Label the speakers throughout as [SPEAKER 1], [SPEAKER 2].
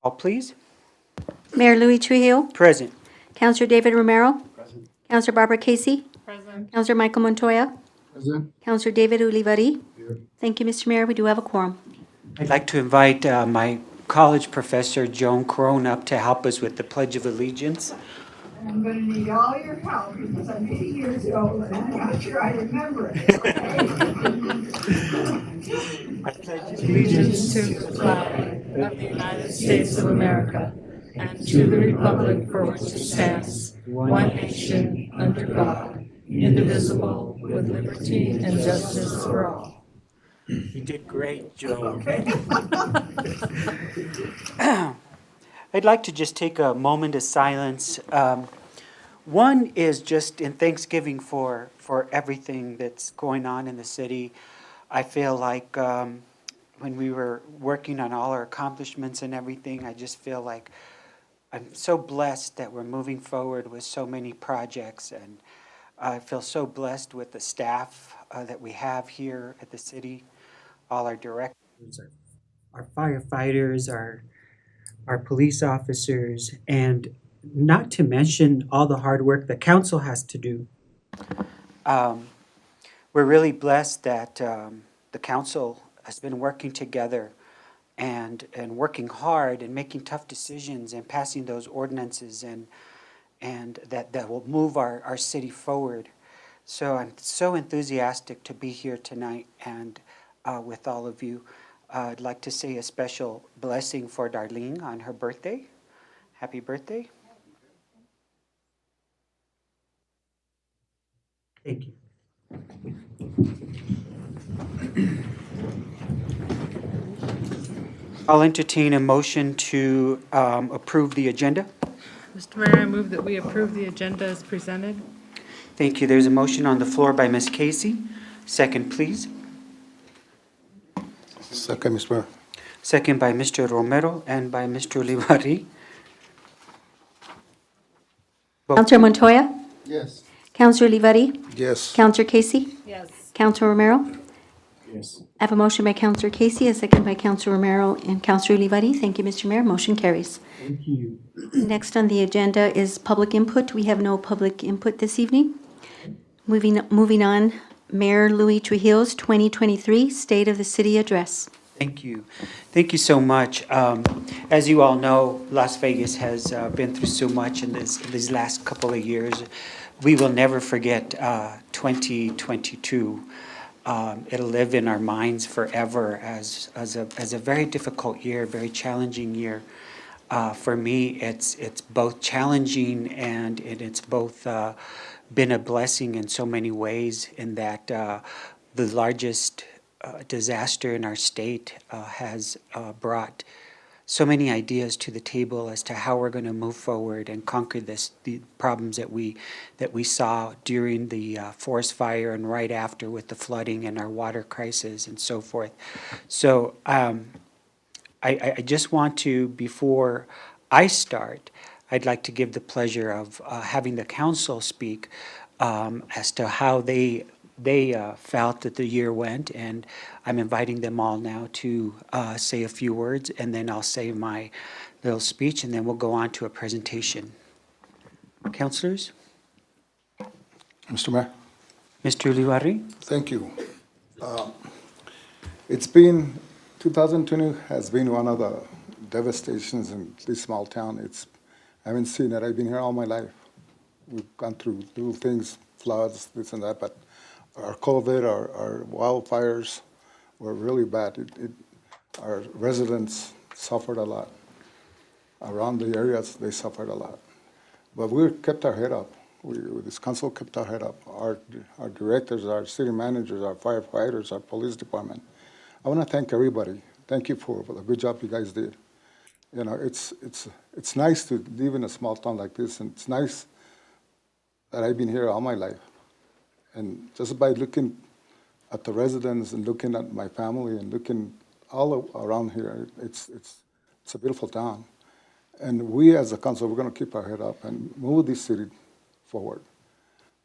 [SPEAKER 1] Call, please.
[SPEAKER 2] Mayor Louis Trujillo,
[SPEAKER 1] Present.
[SPEAKER 2] Councilor David Romero,
[SPEAKER 3] Present.
[SPEAKER 2] Councilor Barbara Casey,
[SPEAKER 4] Present.
[SPEAKER 2] Councilor Michael Montoya,
[SPEAKER 3] Present.
[SPEAKER 2] Councilor David Ulivari.
[SPEAKER 3] Here.
[SPEAKER 2] Thank you, Mr. Mayor. We do have a quorum.
[SPEAKER 1] I'd like to invite my college professor, Joan Crone, up to help us with the Pledge of Allegiance.
[SPEAKER 5] I'm gonna need all your help because I'm 80 years old and I'm not sure I remember it, okay?
[SPEAKER 1] I pledge
[SPEAKER 4] Allegiance to the flag of the United States of America and to the republic for which it stands, one nation, under God, indivisible, with liberty and justice for all.
[SPEAKER 1] You did great, Joan. I'd like to just take a moment of silence. One is just in thanksgiving for everything that's going on in the city. I feel like when we were working on all our accomplishments and everything, I just feel like I'm so blessed that we're moving forward with so many projects, and I feel so blessed with the staff that we have here at the city, all our directors, our firefighters, our police officers, and not to mention all the hard work the council has to do. We're really blessed that the council has been working together and working hard and making tough decisions and passing those ordinances and that will move our city forward. So I'm so enthusiastic to be here tonight and with all of you. I'd like to say a special blessing for Darlene on her birthday. Happy birthday. Thank you. I'll entertain a motion to approve the agenda.
[SPEAKER 4] Mr. Mayor, I move that we approve the agenda as presented.
[SPEAKER 1] Thank you. There's a motion on the floor by Ms. Casey. Second, please.
[SPEAKER 3] Second, Mr. Mayor.
[SPEAKER 1] Second by Mr. Romero and by Mr. Olivari.
[SPEAKER 2] Councilor Montoya,
[SPEAKER 3] Yes.
[SPEAKER 2] Councilor Ulivari,
[SPEAKER 3] Yes.
[SPEAKER 2] Councilor Casey,
[SPEAKER 4] Yes.
[SPEAKER 2] Councilor Romero.
[SPEAKER 3] Yes.
[SPEAKER 2] I have a motion by Councilor Casey, a second by Councilor Romero and Councilor Ulivari. Thank you, Mr. Mayor. Motion carries.
[SPEAKER 1] Thank you.
[SPEAKER 2] Next on the agenda is public input. We have no public input this evening. Moving on, Mayor Louis Trujillo's 2023 State of the City Address.
[SPEAKER 1] Thank you. Thank you so much. As you all know, Las Vegas has been through so much in these last couple of years. We will never forget 2022. It'll live in our minds forever as a very difficult year, very challenging year. For me, it's both challenging and it's both been a blessing in so many ways in that the largest disaster in our state has brought so many ideas to the table as to how we're going to move forward and conquer the problems that we saw during the forest fire and right after with the flooding and our water crisis and so forth. So I just want to, before I start, I'd like to give the pleasure of having the council speak as to how they felt that the year went, and I'm inviting them all now to say a few words, and then I'll say my little speech, and then we'll go on to a presentation. Councilors?
[SPEAKER 3] Mr. Mayor,
[SPEAKER 1] Mr. Ulivari?
[SPEAKER 3] thank you. It's been, 2020 has been one of the devastations in this small town. I haven't seen it. I've been here all my life. We've gone through little things, floods, this and that, but our COVID, our wildfires were really bad. Our residents suffered a lot. Around the areas, they suffered a lot. But we kept our head up. This council kept our head up. Our directors, our city managers, our firefighters, our police department. I want to thank everybody. Thank you for the good job you guys did. You know, it's nice to live in a small town like this, and it's nice that I've been here all my life. And just by looking at the residents and looking at my family and looking all around here, it's a beautiful town. And we as a council, we're going to keep our head up and move this city forward.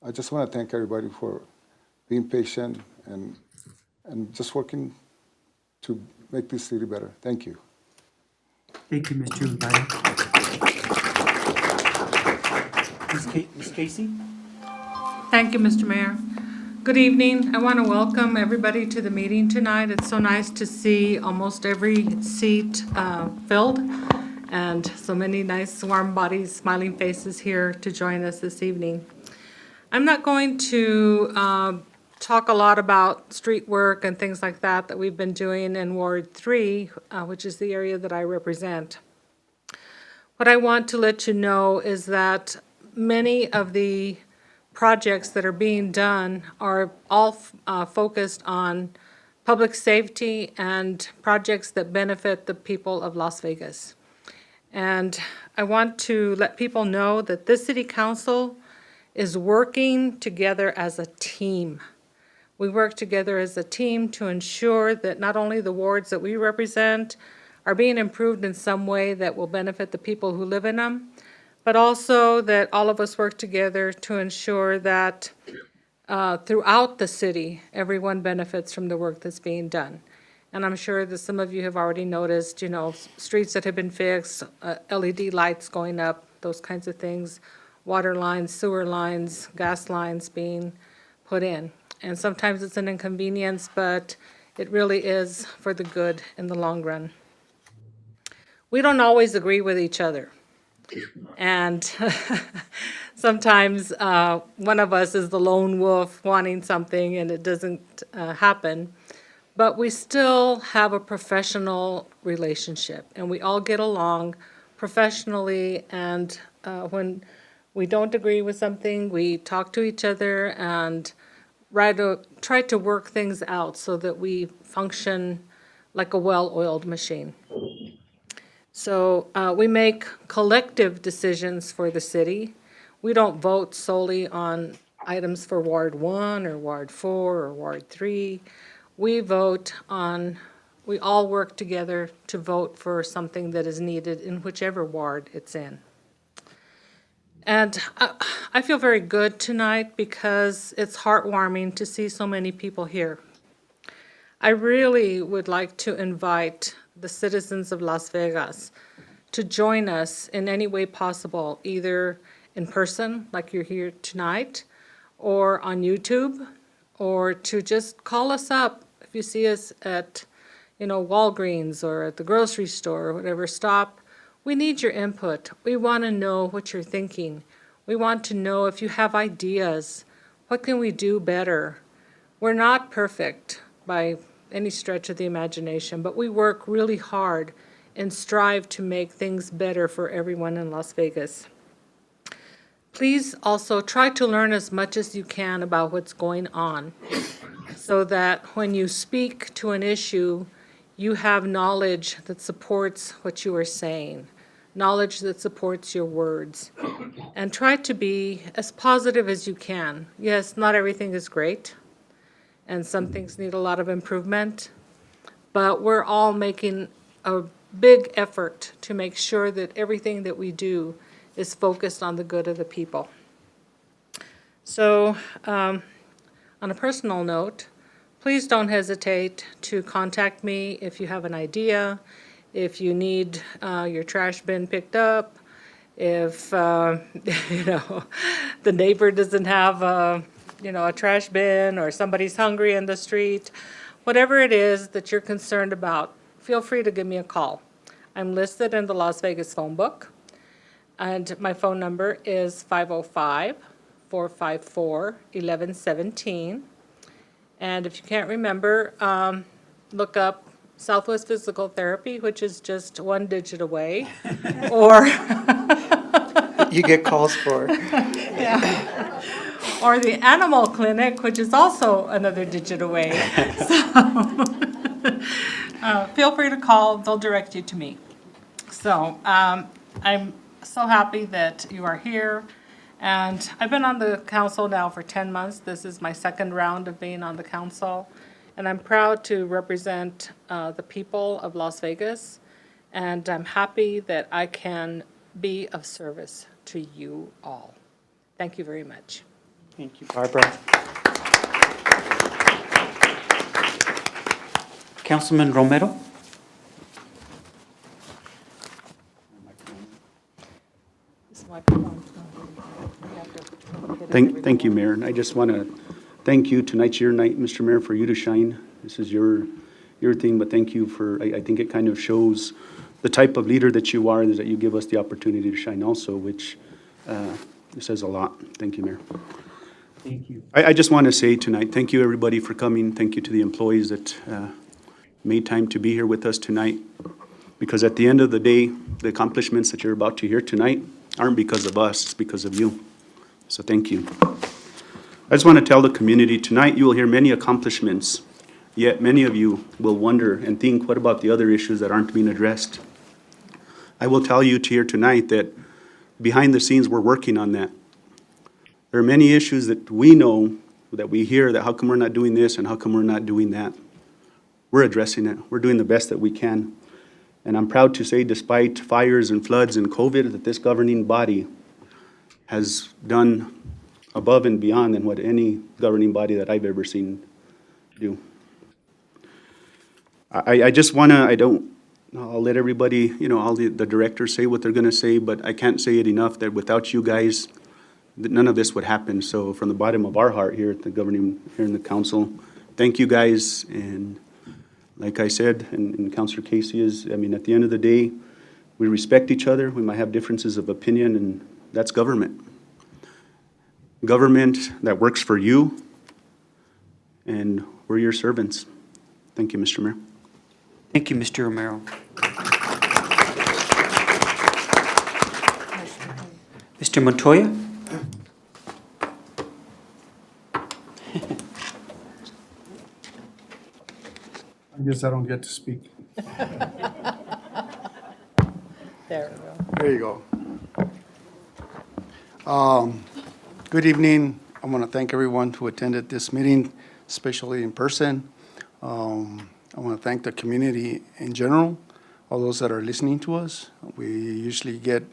[SPEAKER 3] I just want to thank everybody for being patient and just working to make this city better. Thank you.
[SPEAKER 1] Thank you, Mr. Umbari. Ms. Casey?
[SPEAKER 4] Thank you, Mr. Mayor. Good evening. I want to welcome everybody to the meeting tonight. It's so nice to see almost every seat filled and so many nice warm bodies, smiling faces here to join us this evening. I'm not going to talk a lot about street work and things like that we've been doing in Ward 3, which is the area that I represent. What I want to let you know is that many of the projects that are being done are all focused on public safety and projects that benefit the people of Las Vegas. And I want to let people know that this city council is working together as a team. We work together as a team to ensure that not only the wards that we represent are being improved in some way that will benefit the people who live in them, but also that all of us work together to ensure that throughout the city, everyone benefits from the work that's being done. And I'm sure that some of you have already noticed, you know, streets that have been fixed, LED lights going up, those kinds of things, water lines, sewer lines, gas lines being put in. And sometimes it's an inconvenience, but it really is for the good in the long run. We don't always agree with each other. And sometimes one of us is the lone wolf wanting something and it doesn't happen. But we still have a professional relationship and we all get along professionally. And when we don't agree with something, we talk to each other and try to work things out so that we function like a well-oiled machine. So we make collective decisions for the city. We don't vote solely on items for Ward 1 or Ward 4 or Ward 3. We all work together to vote for something that is needed in whichever ward it's in. And I feel very good tonight because it's heartwarming to see so many people here. I really would like to invite the citizens of Las Vegas to join us in any way possible, either in person, like you're here tonight, or on YouTube, or to just call us up if you see us at, you know, Walgreens or at the grocery store or whatever. Stop. We need your input. We want to know what you're thinking. We want to know if you have ideas. What can we do better? We're not perfect by any stretch of the imagination, but we work really hard and strive to make things better for everyone in Las Vegas. Please also try to learn as much as you can about what's going on so that when you speak to an issue, you have knowledge that supports what you are saying, knowledge that supports your words, and try to be as positive as you can. Yes, not everything is great, and some things need a lot of improvement, but we're all making a big effort to make sure that everything that we do is focused on the good of the people. So, on a personal note, please don't hesitate to contact me if you have an idea, if you need your trash bin picked up, if you know, the neighbor doesn't have a trash bin, or somebody's hungry in the street. Whatever it is that you're concerned about, feel free to give me a call. I'm listed in the Las Vegas phone book, and my phone number is 505-454-1117. And if you can't remember, look up Southwest Physical Therapy, which is just one digit away, or
[SPEAKER 1] You get calls for.
[SPEAKER 4] yeah. Or the Animal Clinic, which is also another digit away. So feel free to call. They'll direct you to me. So I'm so happy that you are here. And I've been on the council now for 10 months. This is my second round of being on the council. And I'm proud to represent the people of Las Vegas. And I'm happy that I can be of service to you all. Thank you very much.
[SPEAKER 1] Thank you, Barbara. Councilman Romero?
[SPEAKER 6] Thank you, Mayor. And I just want to thank you. Tonight's your night, Mr. Mayor, for you to shine. This is your thing, but thank you for, I think it kind of shows the type of leader that you are, is that you give us the opportunity to shine also, which says a lot. Thank you, Mayor.
[SPEAKER 1] Thank you.
[SPEAKER 6] I just want to say tonight, thank you, everybody, for coming. Thank you to the employees that made time to be here with us tonight. Because at the end of the day, the accomplishments that you're about to hear tonight aren't because of us, it's because of you. So thank you. I just want to tell the community, tonight you will hear many accomplishments, yet many of you will wonder and think, what about the other issues that aren't being addressed? I will tell you here tonight that behind the scenes, we're working on that. There are many issues that we know, that we hear, that how come we're not doing this and how come we're not doing that? We're addressing it. We're doing the best that we can. And I'm proud to say, despite fires and floods and COVID, that this governing body has done above and beyond than what any governing body that I've ever seen do. I just want to, I'll let everybody, all the directors say what they're going to say, but I can't say it enough that without you guys, that none of this would happen. So from the bottom of our heart here at the governing, here in the council, thank you guys. And like I said, and Councilor Casey is, at the end of the day, we respect each other. We might have differences of opinion, and that's government. Government that works for you, and we're your servants. Thank you, Mr. Mayor.
[SPEAKER 1] Thank you, Mr. Romero. Mr. Montoya?
[SPEAKER 7] I guess I don't get to speak.
[SPEAKER 4] There we go.
[SPEAKER 7] There you go. Good evening. I want to thank everyone who attended this meeting, especially in person. I want to thank the community in general, all those that are listening to us. We usually get,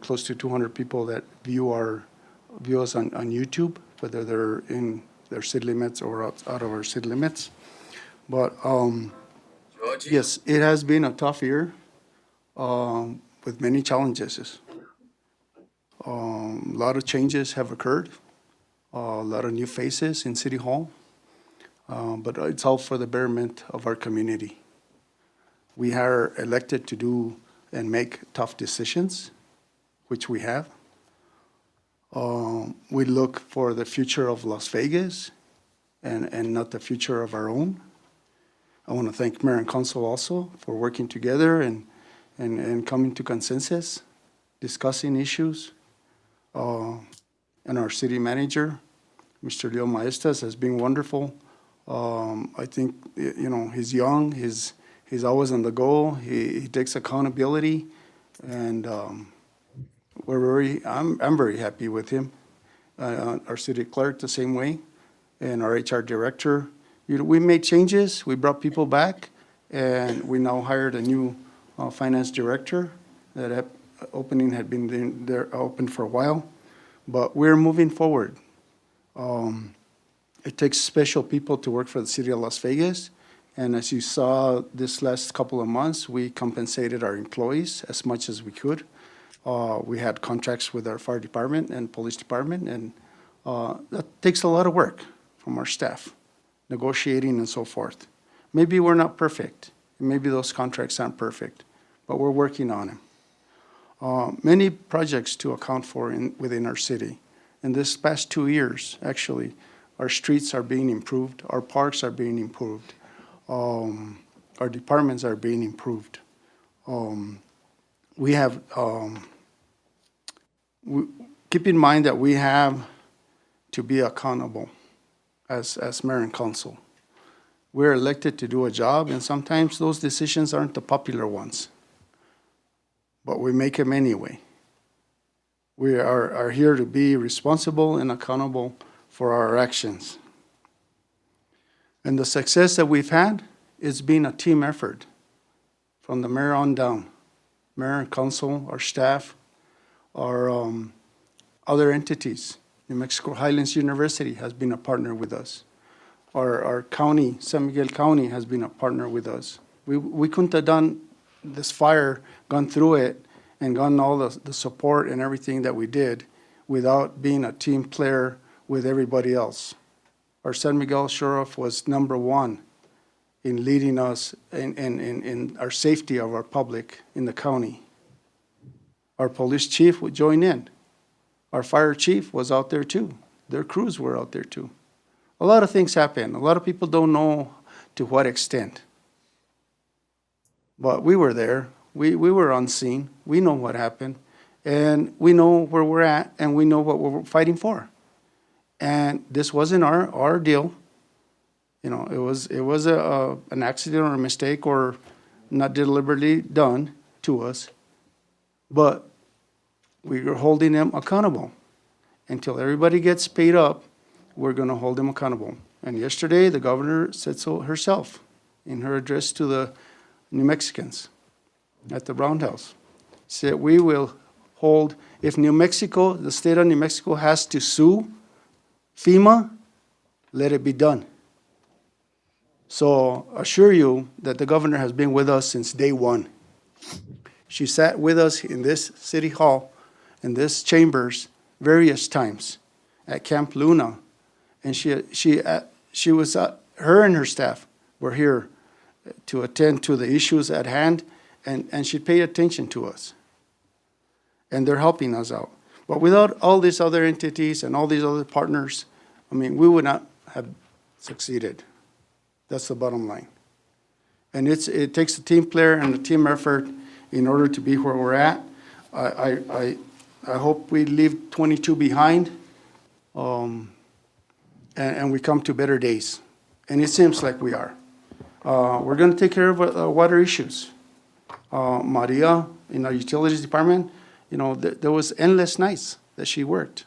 [SPEAKER 7] close to 200 people that view us on YouTube, whether they're in their city limits or out of our city limits. But yes, it has been a tough year with many challenges. A lot of changes have occurred, a lot of new faces in City Hall, but it's all for the betterment of our community. We are elected to do and make tough decisions, which we have. We look for the future of Las Vegas and not the future of our own. I want to thank Mayor and Council also for working together and coming to consensus, discussing issues. And our city manager, Mr. Leo Maestas, has been wonderful. I think, he's young, he's always on the go, he takes accountability, and I'm very happy with him. Our city clerk the same way, and our HR director. We made changes, we brought people back, and we now hired a new finance director. That opening had been there open for a while, but we're moving forward. It takes special people to work for the city of Las Vegas, and as you saw this last couple of months, we compensated our employees as much as we could. We had contracts with our fire department and police department, and that takes a lot of work from our staff, negotiating and so forth. Maybe we're not perfect, maybe those contracts aren't perfect, but we're working on them. Many projects to account for within our city. In this past 2 years, actually, our streets are being improved, our parks are being improved, our departments are being improved. We have, keep in mind that we have to be accountable as mayor and council. We're elected to do a job, and sometimes those decisions aren't the popular ones, but we make them anyway. We are here to be responsible and accountable for our actions. And the success that we've had is been a team effort from the mayor on down. Mayor and council, our staff, our other entities. New Mexico Highlands University has been a partner with us. Our county, San Miguel County, has been a partner with us. We couldn't have done this fire, gone through it, and gotten all the support and everything that we did without being a team player with everybody else. Our San Miguel Sheriff was number one in leading us in our safety of our public in the county. Our police chief would join in. Our fire chief was out there too. Their crews were out there too. A lot of things happen. A lot of people don't know to what extent. But we were there. We were on scene. We know what happened. And we know where we're at, and we know what we're fighting for. And this wasn't our deal. You know, it was an accident or a mistake or not deliberately done to us. But we are holding them accountable. Until everybody gets paid up, we're going to hold them accountable. And yesterday, the governor said so herself in her address to the New Mexicans at the Brown House. Said, we will hold, if New Mexico, the state of New Mexico has to sue FEMA, let it be done. So assure you that the governor has been with us since day one. She sat with us in this city hall, in this chambers, various times at Camp Luna. And she was, her and her staff were here to attend to the issues at hand, and she paid attention to us. And they're helping us out. But without all these other entities and all these other partners, I mean, we would not have succeeded. That's the bottom line. And it takes a team player and a team effort in order to be where we're at. I hope we leave 22 behind, and we come to better days. And it seems like we are. We're going to take care of water issues. Maria, in our utilities department, you know, there was endless nights that she worked.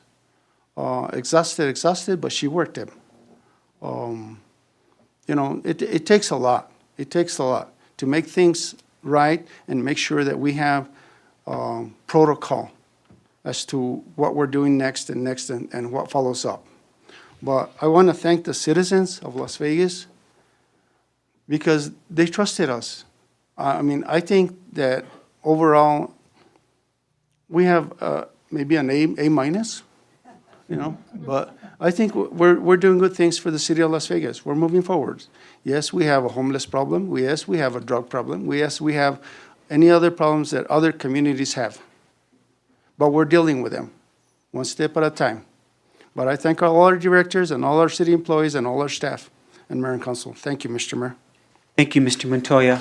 [SPEAKER 7] Exhausted, but she worked them. You know, it takes a lot. It takes a lot to make things right and make sure that we have protocol as to what we're doing next and what follows up. But I want to thank the citizens of Las Vegas because they trusted us. I mean, I think that overall we have maybe an A minus, you know, but I think we're doing good things for the city of Las Vegas. We're moving forward. Yes, we have a homeless problem. Yes, we have a drug problem. Yes, we have any other problems that other communities have. But we're dealing with them one step at a time. But I thank all our directors and all our city employees and all our staff and mayor and council. Thank you, Mr. Mayor.
[SPEAKER 1] Thank you, Mr. Montoya.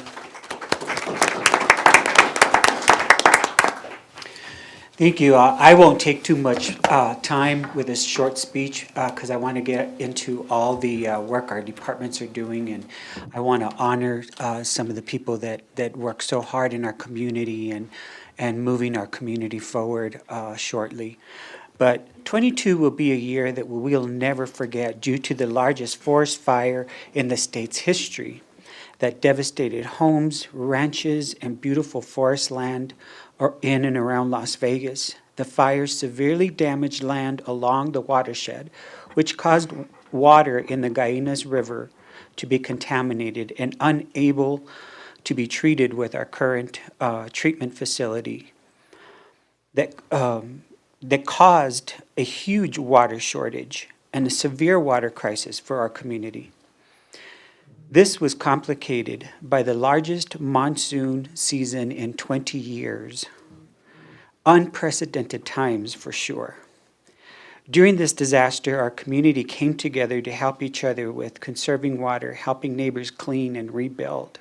[SPEAKER 1] Thank you. I won't take too much time with this short speech because I want to get into all the work our departments are doing, and I want to honor some of the people that work so hard in our community and moving our community forward shortly. But 22 will be a year that we'll never forget due to the largest forest fire in the state's history that devastated homes, ranches, and beautiful forest land in and around Las Vegas. The fire severely damaged land along the watershed, which caused water in the Guayanas River to be contaminated and unable to be treated with our current treatment facility. That caused a huge water shortage and a severe water crisis for our community. This was complicated by the largest monsoon season in 20 years. Unprecedented times for sure. During this disaster, our community came together to help each other with conserving water, helping neighbors clean and rebuild.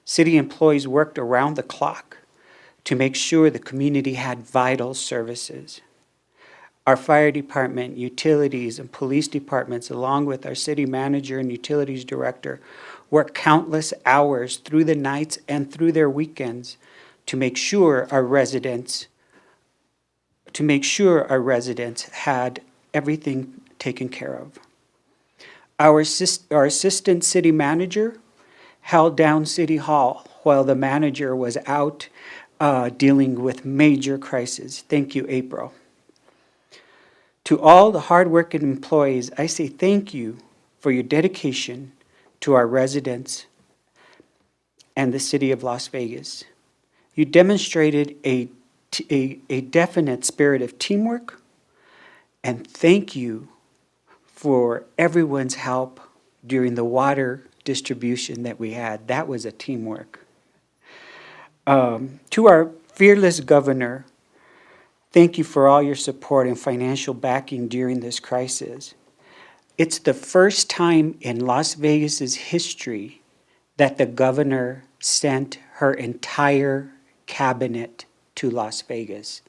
[SPEAKER 1] City employees worked around the clock to make sure the community had vital services. Our fire department, utilities, and police departments, along with our city manager and utilities director, worked countless hours through the nights and through their weekends to make sure our residents had everything taken care of. Our assistant city manager held down City Hall while the manager was out dealing with major crises. Thank you, April. To all the hardworking employees, I say thank you for your dedication to our residents and the city of Las Vegas. You demonstrated a definite spirit of teamwork, and thank you for everyone's help during the water distribution that we had. That was a teamwork. To our fearless governor, thank you for all your support and financial backing during this crisis. It's the first time in Las Vegas's history that the governor sent her entire cabinet to Las Vegas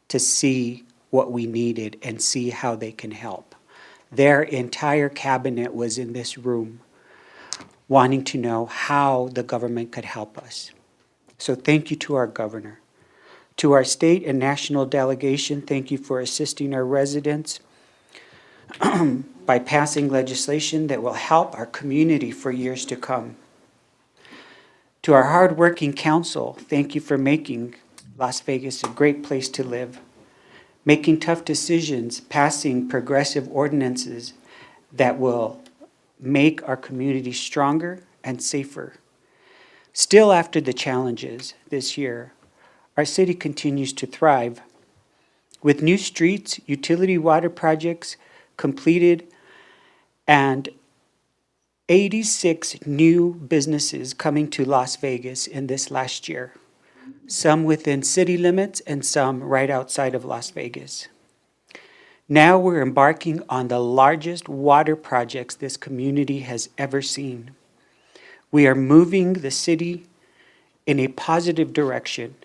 [SPEAKER 1] to see what we needed and see how they can help. Their entire cabinet was in this room wanting to know how the government could help us. So thank you to our governor. To our state and national delegation, thank you for assisting our residents by passing legislation that will help our community for years to come. To our hardworking council, thank you for making Las Vegas a great place to live, making tough decisions, passing progressive ordinances that will make our community stronger and safer. Still, after the challenges this year, our city continues to thrive. With new streets, utility water projects completed, and 86 new businesses coming to Las Vegas in this last year, some within city limits and some right outside of Las Vegas. Now we're embarking on the largest water projects this community has ever seen. We are moving the city in a positive direction,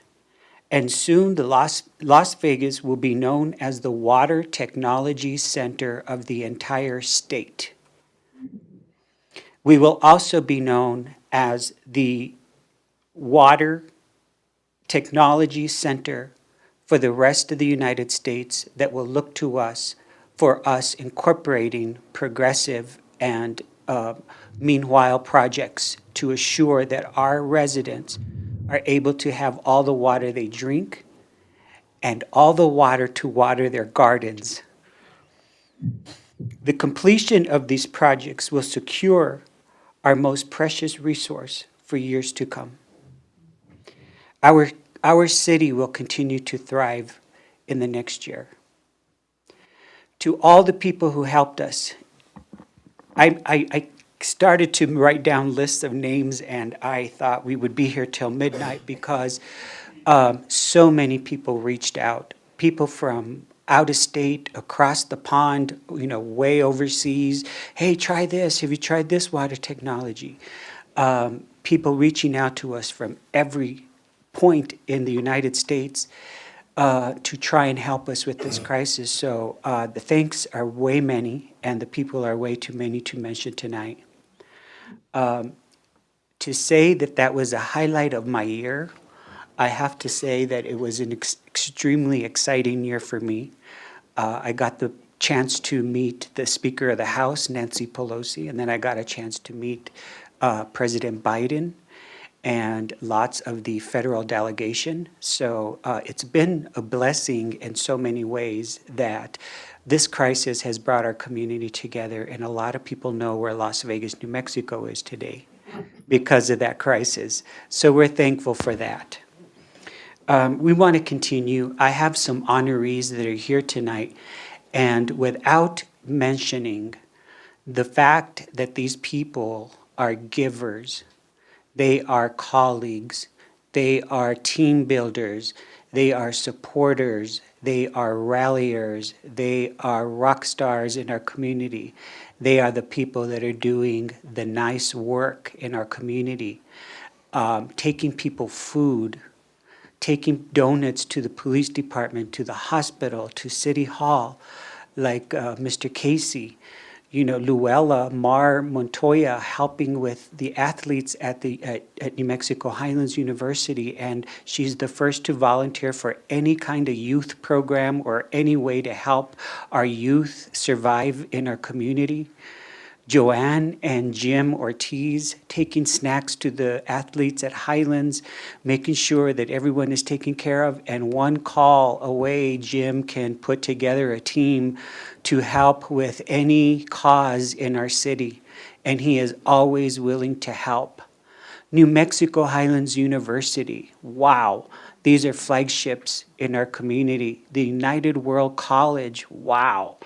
[SPEAKER 1] and soon the Las Vegas will be known as the Water Technology Center of the entire state. We will also be known as the Water Technology Center for the rest of the United States that will look to us for us incorporating progressive and meanwhile projects to assure that our residents are able to have all the water they drink and all the water to water their gardens. The completion of these projects will secure our most precious resource for years to come. Our city will continue to thrive in the next year. To all the people who helped us, I started to write down lists of names, and I thought we would be here till midnight because so many people reached out. People from out of state, across the pond, way overseas. Hey, try this. Have you tried this water technology? People reaching out to us from every point in the United States to try and help us with this crisis. So the thanks are way many, and the people are way too many to mention tonight. To say that that was a highlight of my year, I have to say that it was an extremely exciting year for me. I got the chance to meet the Speaker of the House, Nancy Pelosi, and then I got a chance to meet President Biden and lots of the federal delegation. So it's been a blessing in so many ways that this crisis has brought our community together, and a lot of people know where Las Vegas, New Mexico is today because of that crisis. So we're thankful for that. We want to continue. I have some honorees that are here tonight, and without mentioning the fact that these people are givers, they are colleagues, they are team builders, they are supporters, they are ralliers, they are rock stars in our community. They are the people that are doing the nice work in our community, taking people food, taking donuts to the police department, to the hospital, to City Hall, like Mr. Casey. Luella Mar Montoya helping with the athletes at New Mexico Highlands University, and she's the first to volunteer for any kind of youth program or any way to help our youth survive in our community. Joanne and Jim Ortiz taking snacks to the athletes at Highlands, making sure that everyone is taken care of, and one call away, Jim can put together a team to help with any cause in our city, and he is always willing to help. New Mexico Highlands University, wow, these are flagships in our community. The United World College, wow.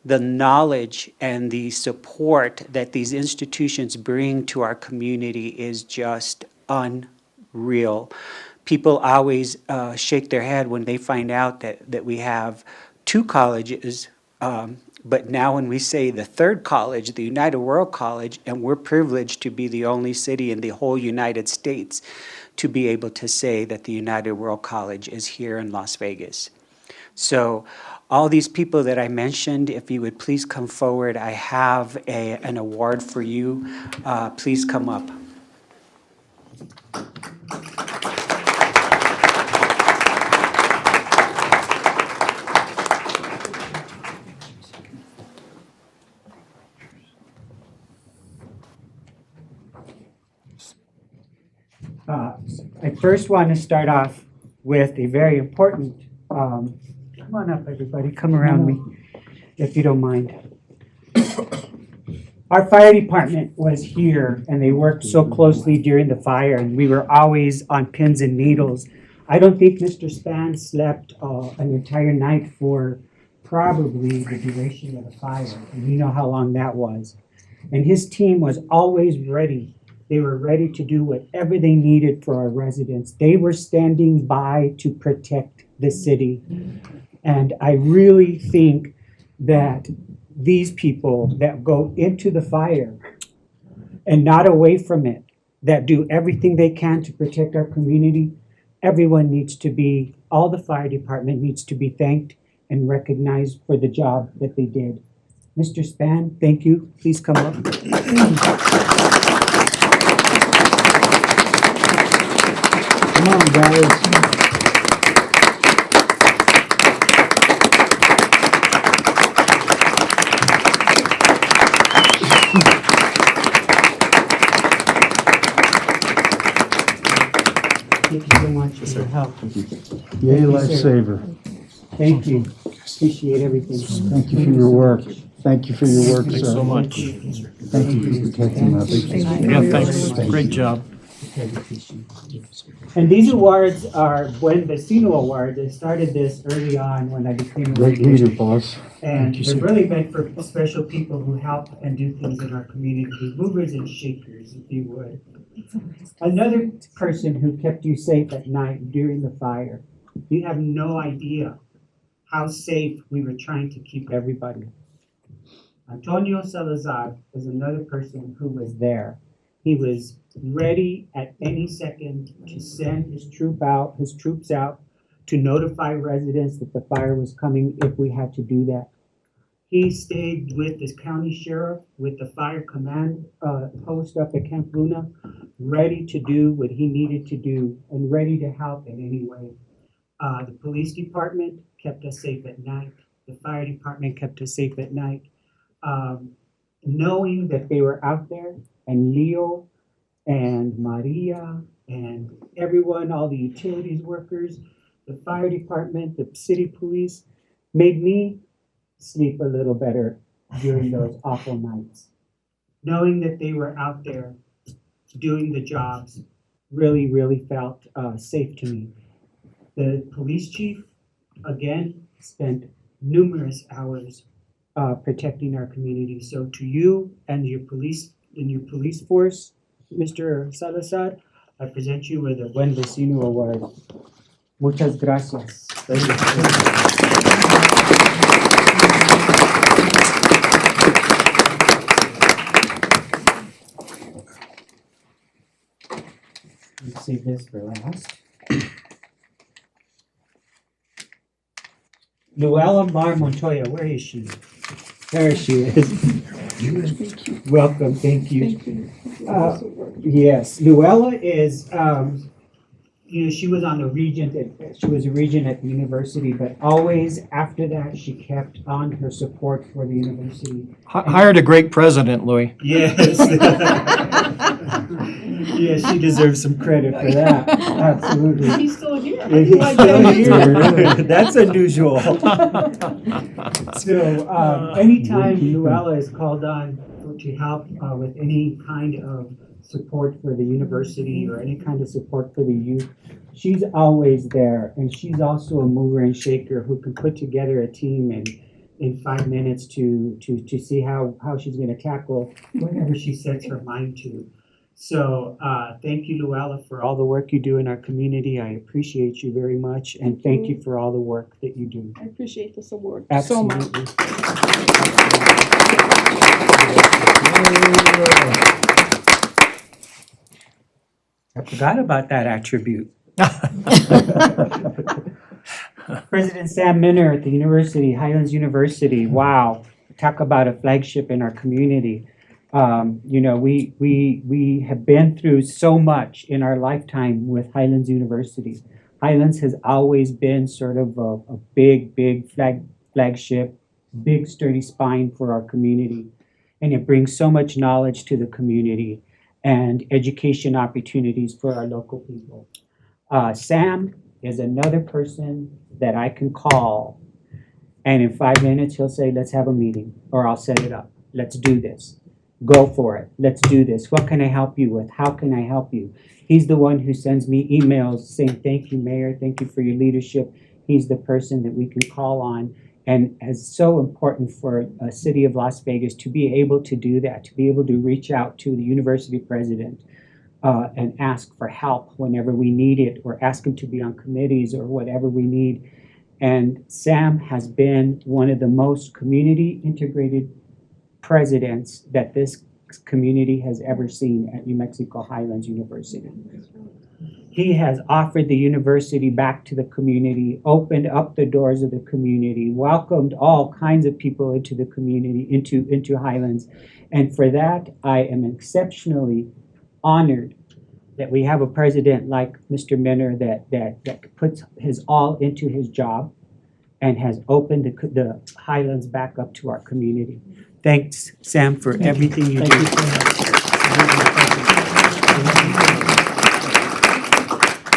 [SPEAKER 1] The knowledge and the support that these institutions bring to our community is just unreal. People always shake their head when they find out that we have two colleges, but now when we say the third college, the United World College, and we're privileged to be the only city in the whole United States to be able to say that the United World College is here in Las Vegas. So all these people that I mentioned, if you would please come forward, I have an award for you. Please come up. I first want to start off with a very important, come on up everybody, come around me if you don't mind. Our fire department was here and they worked so closely during the fire and we were always on pins and needles. I don't think Mr. Span slept an entire night for probably the duration of the fire. And you know how long that was. And his team was always ready. They were ready to do whatever they needed for our residents. They were standing by to protect the city. And I really think that these people that go into the fire and not away from it, that do everything they can to protect our community, everyone needs to be, all the fire department needs to be thanked and recognized for the job that they did. Mr. Span, thank you. Please come up. Come on, guys. Thank you so much for your help.
[SPEAKER 8] Yay, lifesaver.
[SPEAKER 1] Thank you. Appreciate everything.
[SPEAKER 8] Thank you for your work. Thank you for your work, sir.
[SPEAKER 9] Thanks so much.
[SPEAKER 8] Thank you for protecting us.
[SPEAKER 9] Yeah, thanks. Great job.
[SPEAKER 1] And these awards are Buen Vecino Awards. I started this early on when I became a
[SPEAKER 8] Great leader, boss.
[SPEAKER 1] And they're really meant for special people who help and do things in our community, movers and shakers, if you would. Another person who kept you safe at night during the fire. You have no idea how safe we were trying to keep everybody. Antonio Salazar is another person who was there. He was ready at any second to send his troops out to notify residents that the fire was coming if we had to do that. He stayed with his county sheriff, with the fire command post up at Camp Luna, ready to do what he needed to do and ready to help in any way. The police department kept us safe at night. The fire department kept us safe at night. Knowing that they were out there, and Leo and Maria and everyone, all the utilities workers, the fire department, the city police, made me sleep a little better during those awful nights. Knowing that they were out there doing the jobs really, really felt safe to me. The police chief, again, spent numerous hours protecting our community. So to you and your police force, Mr. Salazar, I present you with a Buen Vecino Award. Muchas gracias. Thank you. Let's save this for last. Luella Mar Montoya, where is she? There she is. Welcome, thank you. Yes, Luella is, she was on the regent, she was a regent at the university, but always after that, she kept on her support for the university.
[SPEAKER 9] Hired a great president, Louis.
[SPEAKER 1] Yes. Yes, she deserves some credit for that, absolutely.
[SPEAKER 4] He's still here.
[SPEAKER 1] He's still here. That's unusual. So, anytime Luella is called on to help with any kind of support for the university or any kind of support for the youth, she's always there. And she's also a mover and shaker who can put together a team in 5 minutes to see how she's going to tackle whatever she sets her mind to. So thank you, Luella, for all the work you do in our community. I appreciate you very much, and thank you for all the work that you do.
[SPEAKER 4] I appreciate this award so
[SPEAKER 1] Absolutely.
[SPEAKER 4] much.
[SPEAKER 1] I forgot about that attribute. President Sam Minner at the university, Highlands University. Wow, talk about a flagship in our community. You know, we have been through so much in our lifetime with Highlands University. Highlands has always been sort of a big flagship, big sturdy spine for our community. And it brings so much knowledge to the community and education opportunities for our local people. Sam is another person that I can call, and in 5 minutes he'll say, let's have a meeting, or I'll set it up. Let's do this. Go for it. Let's do this. What can I help you with? How can I help you? He's the one who sends me emails saying, thank you, Mayor. Thank you for your leadership. He's the person that we can call on, and it's so important for a city of Las Vegas to be able to do that, to be able to reach out to the university president and ask for help whenever we need it, or ask him to be on committees or whatever we need. And Sam has been one of the most community integrated presidents that this community has ever seen at New Mexico Highlands University. He has offered the university back to the community, opened up the doors of the community, welcomed all kinds of people into the community, into Highlands. And for that, I am exceptionally honored that we have a president like Mr. Minner that puts his all into his job and has opened the Highlands back up to our community. Thanks, Sam, for everything you do.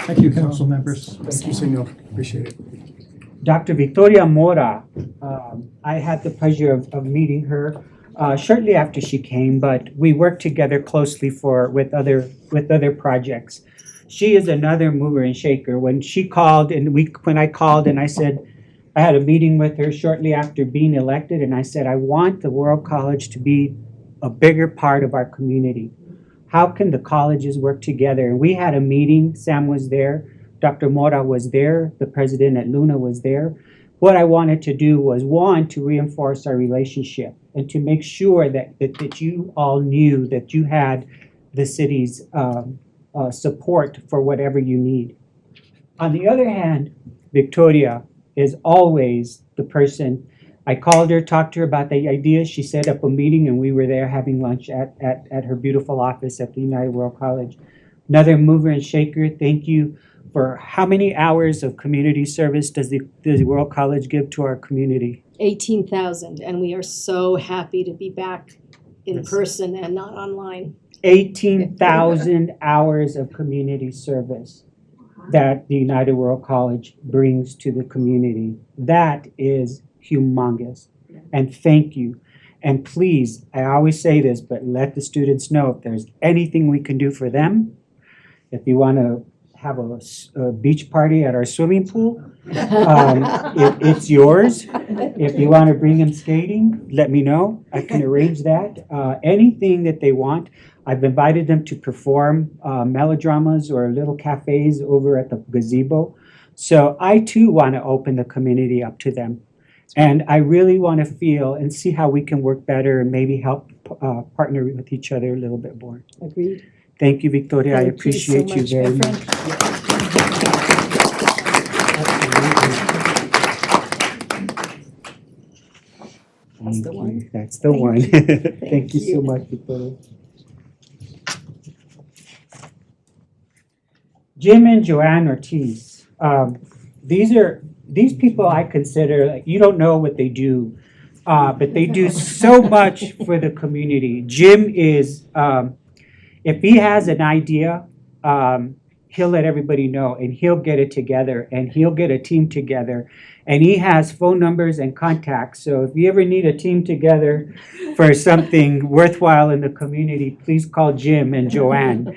[SPEAKER 9] Thank you, council members.
[SPEAKER 7] Thank you, senor. Appreciate it.
[SPEAKER 1] Dr. Victoria Mora, I had the pleasure of meeting her shortly after she came, but we worked together closely with other projects. She is another mover and shaker. When she called when I called and I said, I had a meeting with her shortly after being elected, and I said, I want the World College to be a bigger part of our community. How can the colleges work together? And we had a meeting. Sam was there. Dr. Mora was there. The president at Luna was there. What I wanted to do was, one, to reinforce our relationship and to make sure that you all knew that you had the city's support for whatever you need. On the other hand, Victoria is always the person. I called her, talked to her about the idea. She set up a meeting, and we were there having lunch at her beautiful office at the United World College. Another mover and shaker. Thank you for how many hours of community service does the World College give to our community?
[SPEAKER 10] 18,000, and we are so happy to be back in person and not online.
[SPEAKER 1] 18,000 hours of community service that the United World College brings to the community. That is humongous. And thank you. And please, I always say this, but let the students know if there's anything we can do for them. If you want to have a beach party at our swimming pool, it's yours. If you want to bring them skating, let me know. I can arrange that. Anything that they want. I've invited them to perform melodramas or little cafes over at the gazebo. So I too want to open the community up to them. And I really want to feel and see how we can work better and maybe help partner with each other a little bit more.
[SPEAKER 10] Agreed.
[SPEAKER 1] Thank you, Victoria. I appreciate you
[SPEAKER 10] so
[SPEAKER 1] very
[SPEAKER 10] much, my
[SPEAKER 1] much.
[SPEAKER 10] That's the one.
[SPEAKER 1] That's the one. Thank you so much, Victoria. Jim and Joanne Ortiz. These people I consider, like, you don't know what they do, but they do so much for the community. Jim is, if he has an idea, he'll let everybody know, and he'll get it together, and he'll get a team together. And he has phone numbers and contacts, so if you ever need a team together for something worthwhile in the community, please call Jim and Joanne.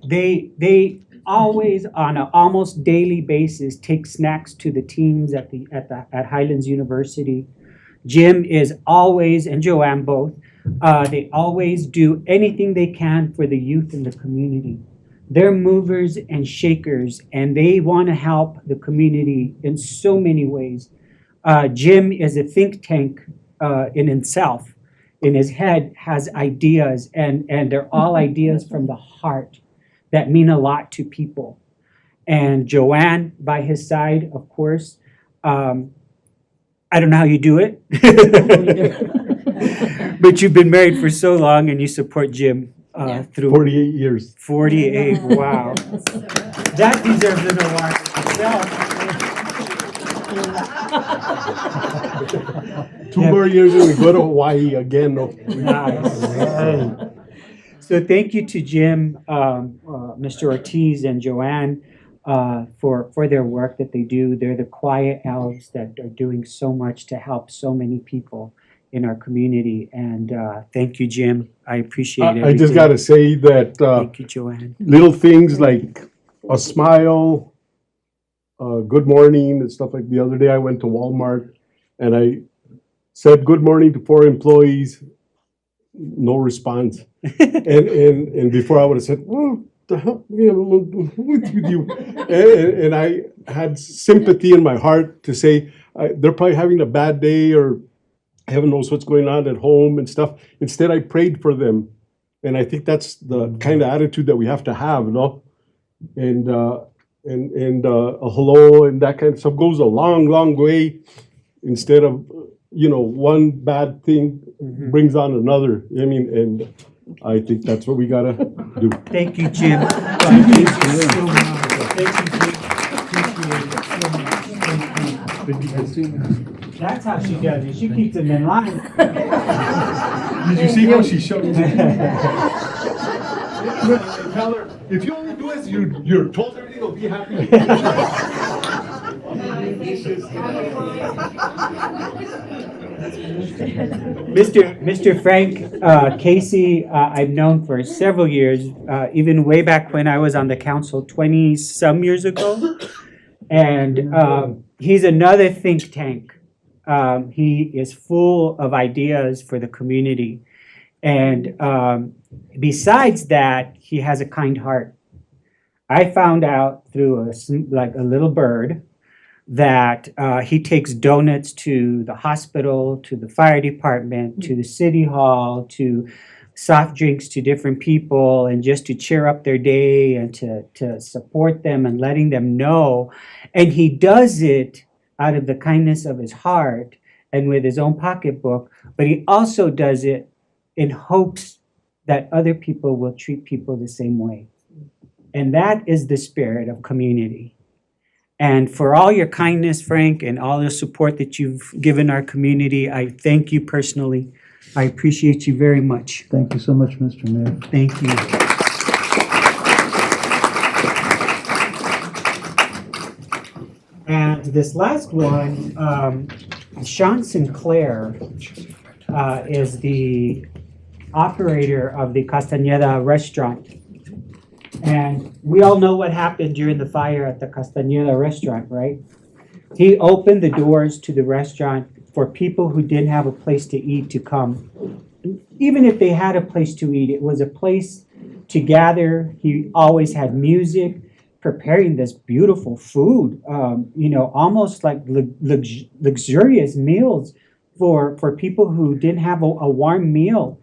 [SPEAKER 1] They always, on an almost daily basis, take snacks to the teams at Highlands University. Jim is always, and Joanne both, they always do anything they can for the youth in the community. They're movers and shakers, and they want to help the community in so many ways. Jim is a think tank in himself. In his head has ideas, and they're all ideas from the heart that mean a lot to people. And Joanne, by his side, of course, I don't know how you do it, but you've been married for so long, and you support Jim through
[SPEAKER 8] 48 years.
[SPEAKER 1] 48. Wow, that deserves an award itself.
[SPEAKER 8] 2 more years and we go to Hawaii again.
[SPEAKER 1] Nice. So thank you to Jim, Mr. Ortiz, and Joanne for their work that they do. They're the quiet elves that are doing so much to help so many people in our community. And thank you, Jim. I appreciate it.
[SPEAKER 8] I just got to say that
[SPEAKER 1] Thank you, Joanne.
[SPEAKER 8] little things like a smile, good morning, and stuff like the other day I went to Walmart and I said good morning to 4 employees, no response. and before I would have said, well, the hell, what's with you? And I had sympathy in my heart to say, they're probably having a bad day or heaven knows what's going on at home and stuff. Instead, I prayed for them. And I think that's the kind of attitude that we have to have, you know? And a hello and that kind of stuff goes a long, long way instead of, one bad thing brings on another. I mean, and I think that's what we gotta do.
[SPEAKER 1] Thank you, Jim. Thank you so much. Thank you, Jim. Appreciate it so much. That's how she does it. She keeps them in line.
[SPEAKER 8] Did you see how she showed me? Tell her, if you only do as you're told, everything will be happy.
[SPEAKER 1] Mr. Frank Casey, I've known for several years, even way back when I was on the council 20-some years ago. And he's another think tank. He is full of ideas for the community. And besides that, he has a kind heart. I found out through a little bird that he takes donuts to the hospital, to the fire department, to the city hall, to soft drinks to different people, and just to cheer up their day and to support them and letting them know. And he does it out of the kindness of his heart and with his own pocketbook, but he also does it in hopes that other people will treat people the same way. And that is the spirit of community. And for all your kindness, Frank, and all the support that you've given our community, I thank you personally. I appreciate you very much.
[SPEAKER 8] Thank you so much, Mr. Mayor.
[SPEAKER 1] Thank you. And this last one, Sean Sinclair is the operator of the Castañeda restaurant. And we all know what happened during the fire at the Castañeda restaurant, right? He opened the doors to the restaurant for people who didn't have a place to eat to come. Even if they had a place to eat, it was a place to gather. He always had music, preparing this beautiful food, almost like luxurious meals for people who didn't have a warm meal.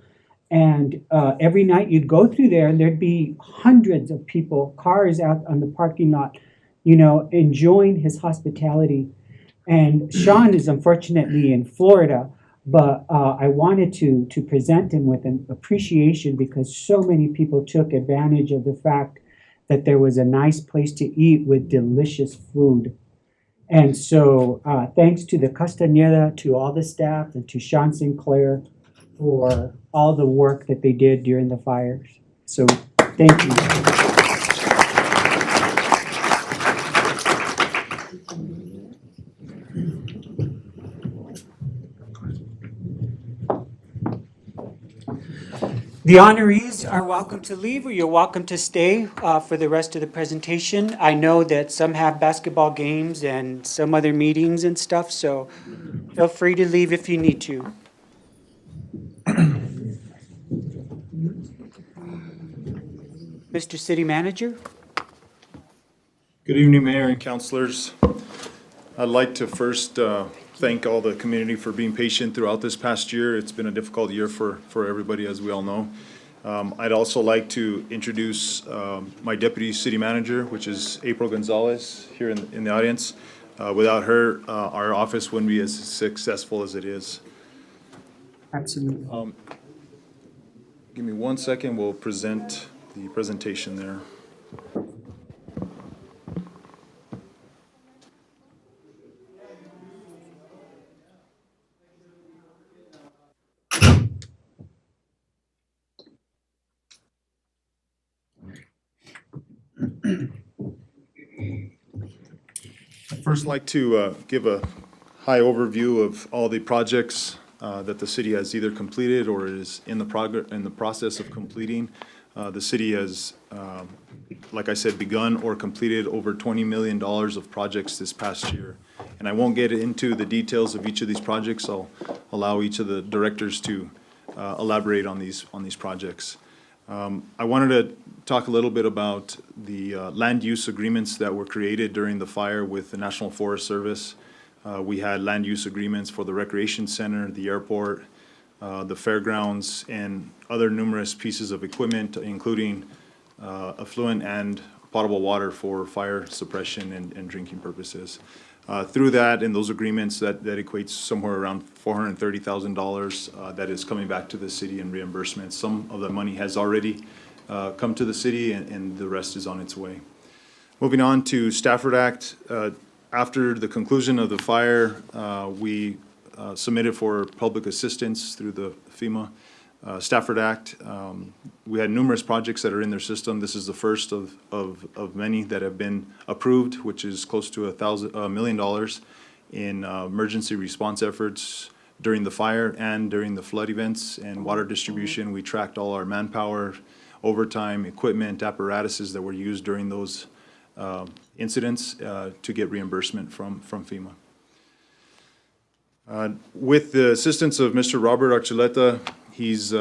[SPEAKER 1] And every night you'd go through there and there'd be hundreds of people, cars out on the parking lot, enjoying his hospitality. And Sean is unfortunately in Florida, but I wanted to present him with an appreciation because so many people took advantage of the fact that there was a nice place to eat with delicious food. And so thanks to the Castañeda, to all the staff, and to Sean Sinclair for all the work that they did during the fires. So thank you. The honorees are welcome to leave, or you're welcome to stay for the rest of the presentation. I know that some have basketball games and some other meetings and stuff, so feel free to leave if you need to. Mr. City Manager?
[SPEAKER 11] Good evening, Mayor and councilors. I'd like to first thank all the community for being patient throughout this past year. It's been a difficult year for everybody, as we all know. I'd also like to introduce my deputy city manager, which is April Gonzalez, here in the audience. Without her, our office wouldn't be as successful as it is.
[SPEAKER 1] Absolutely.
[SPEAKER 11] Give me 1 second, we'll present the presentation there. I'd first like to give a high overview of all the projects that the city has either completed or is in the process of completing. The city has, like I said, begun or completed over $20 million of projects this past year. And I won't get into the details of each of these projects. I'll allow each of the directors to elaborate on these projects. I wanted to talk a little bit about the land use agreements that were created during the fire with the National Forest Service. We had land use agreements for the recreation center, the airport, the fairgrounds, and other numerous pieces of equipment, including affluent and potable water for fire suppression and drinking purposes. Through that and those agreements, that equates somewhere around $430,000 that is coming back to the city in reimbursements. Some of the money has already come to the city, and the rest is on its way. Moving on to Stafford Act. After the conclusion of the fire, we submitted for public assistance through the FEMA Stafford Act. We had numerous projects that are in their system. This is the first of many that have been approved, which is close to $1 million in emergency response efforts during the fire and during the flood events and water distribution. We tracked all our manpower, overtime, equipment, apparatuses that were used during those incidents to get reimbursement from FEMA. With the assistance of Mr. Robert Archuleta, he's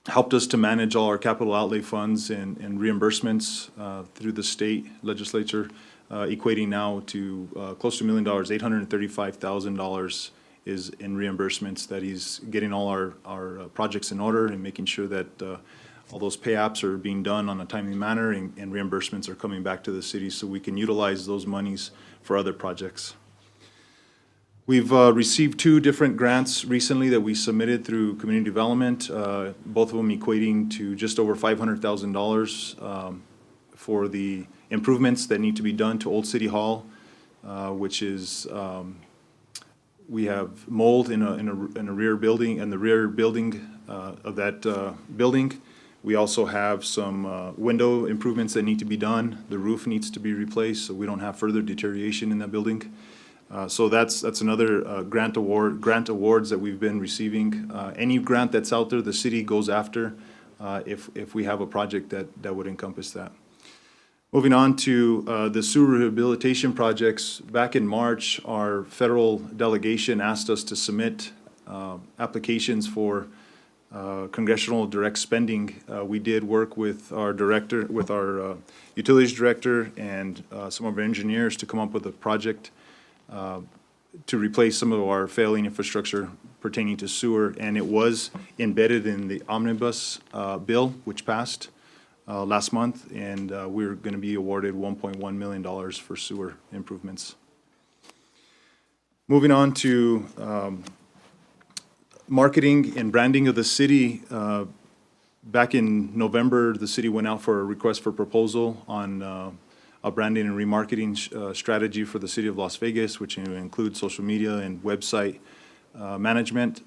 [SPEAKER 11] helped us to manage all our capital outlay funds and reimbursements through the state legislature, equating now to close to $1 million. $835,000 is in reimbursements that he's getting all our projects in order and making sure that all those pay apps are being done on a timely manner and reimbursements are coming back to the city so we can utilize those monies for other projects. We've received 2 different grants recently that we submitted through community development, both of them equating to just over $500,000 for the improvements that need to be done to Old City Hall, which is we have mold in a rear building, in the rear building of that building. We also have some window improvements that need to be done. The roof needs to be replaced so we don't have further deterioration in that building. So that's another grant awards that we've been receiving. Any grant that's out there, the city goes after if we have a project that would encompass that. Moving on to the sewer rehabilitation projects. Back in March, our federal delegation asked us to submit applications for congressional direct spending. We did work with our director, with our utilities director and some of our engineers to come up with a project to replace some of our failing infrastructure pertaining to sewer, and it was embedded in the omnibus bill, which passed last month, and we're going to be awarded $1.1 million for sewer improvements. Moving on to marketing and branding of the city. Back in November, the city went out for a request for proposal on a branding and remarketing strategy for the city of Las Vegas, which includes social media and website management.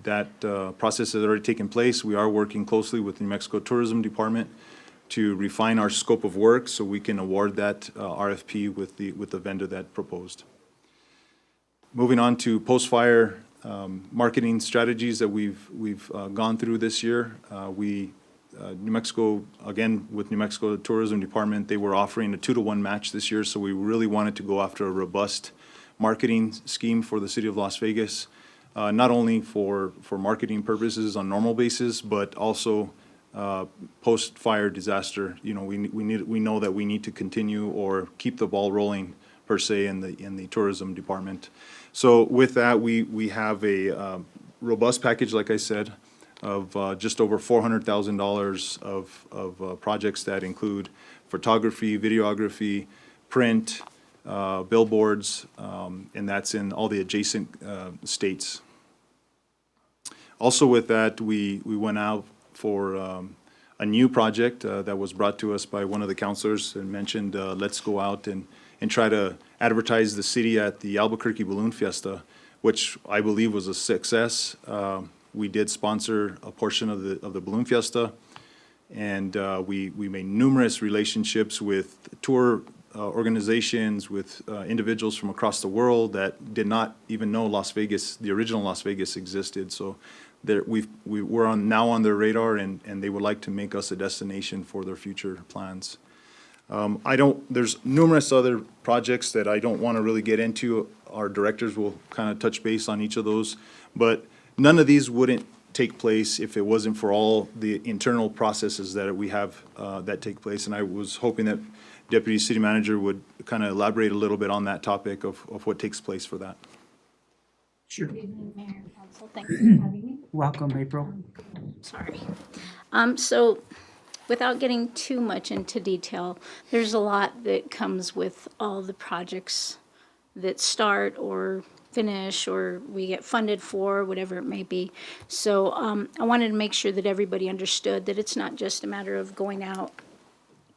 [SPEAKER 11] That process has already taken place. We are working closely with the New Mexico Tourism Department to refine our scope of work so we can award that RFP with the vendor that proposed. Moving on to post-fire marketing strategies that we've gone through this year. New Mexico, again, with New Mexico Tourism Department, they were offering a 2-to-1 match this year, so we really wanted to go after a robust marketing scheme for the city of Las Vegas, not only for marketing purposes on normal basis, but also post-fire disaster. You know, we know that we need to continue or keep the ball rolling per se in the tourism department. So with that, we have a robust package, like I said, of just over $400,000 of projects that include photography, videography, print, billboards, and that's in all the adjacent states. Also with that, we went out for a new project that was brought to us by one of the councilors and mentioned, let's go out and try to advertise the city at the Albuquerque Balloon Fiesta, which I believe was a success. We did sponsor a portion of the Balloon Fiesta, and we made numerous relationships with tour organizations, with individuals from across the world that did not even know Las Vegas, the original Las Vegas existed. So we're now on their radar, and they would like to make us a destination for their future plans. There's numerous other projects that I don't want to really get into. Our directors will kind of touch base on each of those, but none of these wouldn't take place if it wasn't for all the internal processes that we have that take place. And I was hoping that Deputy City Manager would kind of elaborate a little bit on that topic of what takes place for that.
[SPEAKER 9] Sure.
[SPEAKER 12] Good evening, Mayor and Council. Thank you for having me.
[SPEAKER 1] Welcome, April.
[SPEAKER 12] Sorry. So without getting too much into detail, there's a lot that comes with all the projects that start or finish or we get funded for, whatever it may be. So I wanted to make sure that everybody understood that it's not just a matter of going out,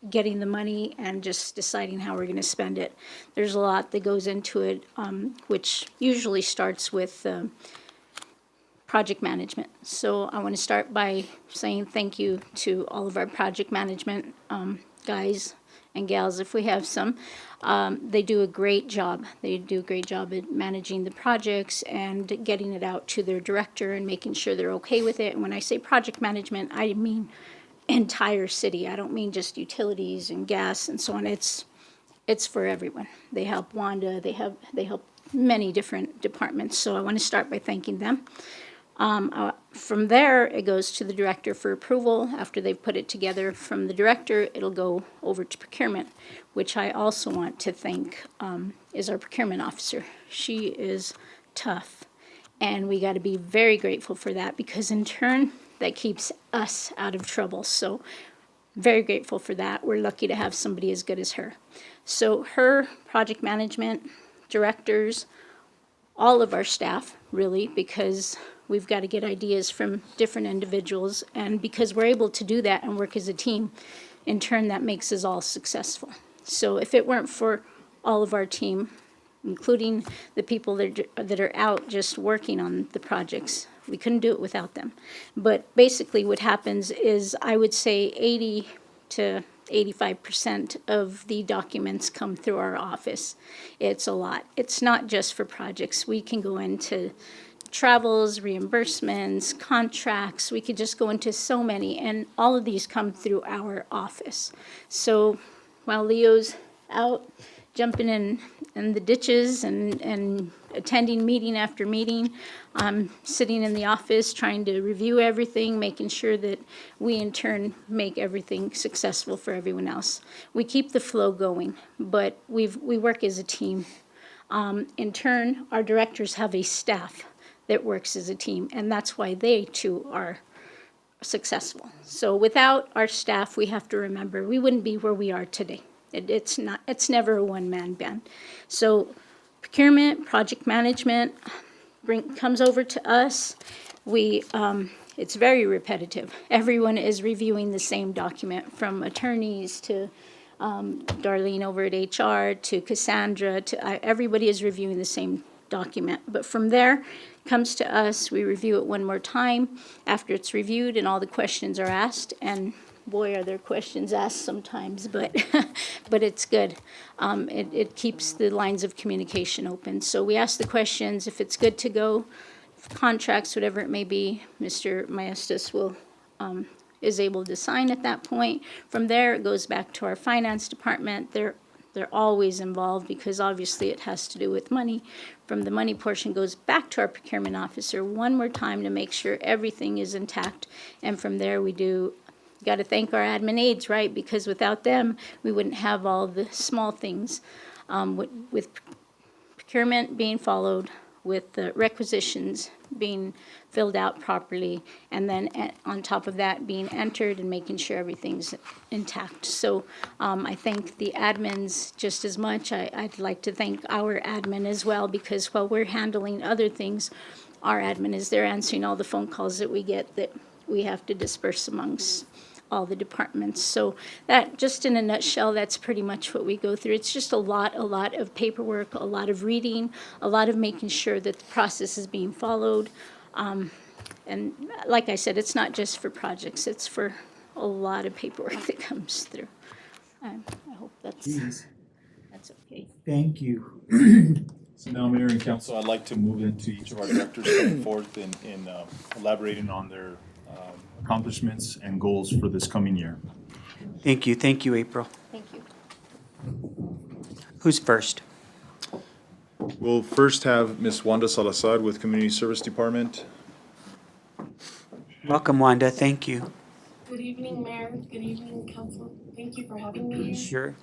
[SPEAKER 12] getting the money and just deciding how we're going to spend it. There's a lot that goes into it, which usually starts with project management. So I want to start by saying thank you to all of our project management guys and gals, if we have some. They do a great job. They do a great job at managing the projects and getting it out to their director and making sure they're okay with it. And when I say project management, I mean entire city. I don't mean just utilities and gas and so on. It's for everyone. They help Wanda. They help many different departments. So I want to start by thanking them. From there, it goes to the director for approval. After they've put it together from the director, it'll go over to procurement, which I also want to thank is our procurement officer. She is tough, and we got to be very grateful for that because in turn, that keeps us out of trouble. So very grateful for that. We're lucky to have somebody as good as her. So her project management, directors, all of our staff, really, because we've got to get ideas from different individuals. And because we're able to do that and work as a team, in turn, that makes us all successful. So if it weren't for all of our team, including the people that are out just working on the projects, we couldn't do it without them. But basically what happens is I would say 80 to 85% of the documents come through our office. It's a lot. It's not just for projects. We can go into travels, reimbursements, contracts. We could just go into so many, and all of these come through our office. So while Leo's out jumping in the ditches and attending meeting after meeting, I'm sitting in the office trying to review everything, making sure that we in turn make everything successful for everyone else. We keep the flow going, but we work as a team. In turn, our directors have a staff that works as a team, and that's why they too are successful. So without our staff, we have to remember we wouldn't be where we are today. It's never a one-man band. So procurement, project management comes over to us. It's very repetitive. Everyone is reviewing the same document, from attorneys to Darlene over at HR to Cassandra to everybody is reviewing the same document. But from there comes to us. We review it one more time after it's reviewed and all the questions are asked. And boy, are there questions asked sometimes, but but it's good. It keeps the lines of communication open. So we ask the questions. If it's good to go, contracts, whatever it may be, Mr. Maestas is able to sign at that point. From there, it goes back to our finance department. They're always involved because obviously it has to do with money. From the money portion goes back to our procurement officer one more time to make sure everything is intact. And from there, got to thank our admin aides, right? Because without them, we wouldn't have all the small things with procurement being followed, with the requisitions being filled out properly, and then on top of that, being entered and making sure everything's intact. So I thank the admins just as much. I'd like to thank our admin as well, because while we're handling other things, our admin is there answering all the phone calls that we get that we have to disperse amongst all the departments. So that, just in a nutshell, that's pretty much what we go through. It's just a lot of paperwork, a lot of reading, a lot of making sure that the process is being followed. And like I said, it's not just for projects, it's for a lot of paperwork that comes through. I hope that's okay.
[SPEAKER 9] Thank you.
[SPEAKER 11] So now, Mayor and Council, I'd like to move into each of our directors coming forth in elaborating on their accomplishments and goals for this coming year.
[SPEAKER 1] Thank you, April.
[SPEAKER 12] Thank you.
[SPEAKER 1] Who's first?
[SPEAKER 11] We'll first have Ms. Wanda Salazar with Community Service Department.
[SPEAKER 1] Welcome, Wanda. Thank you.
[SPEAKER 13] Good evening, Mayor. Good evening, Council. Thank you for having me here.
[SPEAKER 1] Sure.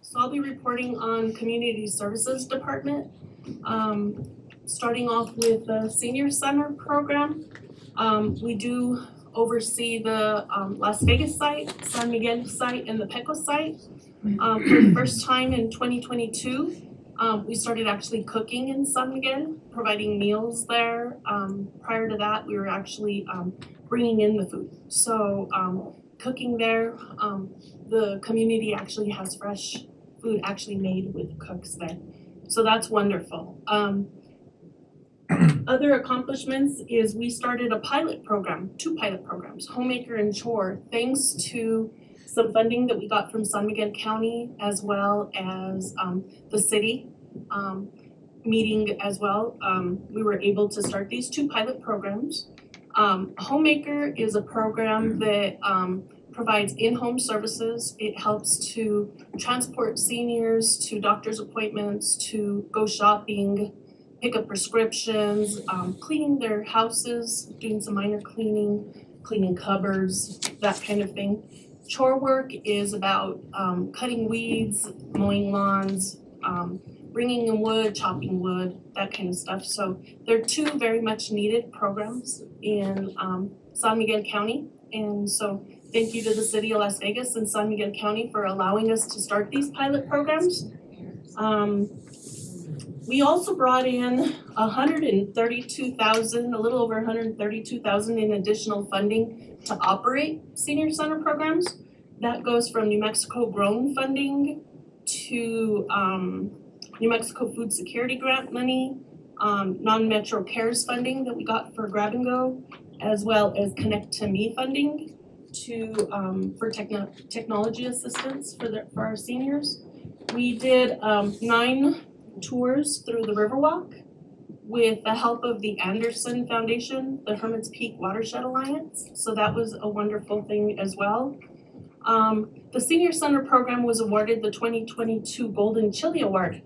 [SPEAKER 13] So I'll be reporting on Community Services Department, starting off with the Senior Center program. We do oversee the Las Vegas site, San Miguel site, and the Peco site. For the first time in 2022, we started actually cooking in San Miguel, providing meals there. Prior to that, we were actually bringing in the food. So cooking there, the community actually has fresh food actually made with cooks there. So that's wonderful. Other accomplishments is we started a pilot program, 2 pilot programs, Homemaker and Chore, thanks to some funding that we got from San Miguel County as well as the city meeting as well. We were able to start these 2 pilot programs. Homemaker is a program that provides in-home services. It helps to transport seniors to doctor's appointments, to go shopping, pick up prescriptions, cleaning their houses, doing some minor cleaning cupboards, that kind of thing. Chore work is about cutting weeds, mowing lawns, bringing in wood, chopping wood, that kind of stuff. So they're 2 very much needed programs in San Miguel County. And so thank you to the City of Las Vegas and San Miguel County for allowing us to start these pilot programs. We also brought in $132,000, a little over $132,000 in additional funding to operate senior center programs. That goes from New Mexico Grown funding to New Mexico Food Security Grant money, non-metro CARES funding that we got for Grab and Go, as well as Connect to Me funding for technology assistance for our seniors. We did 9 tours through the Riverwalk with the help of the Anderson Foundation, the Hermit's Peak Watershed Alliance. So that was a wonderful thing as well. The Senior Center program was awarded the 2022 Golden Chili Award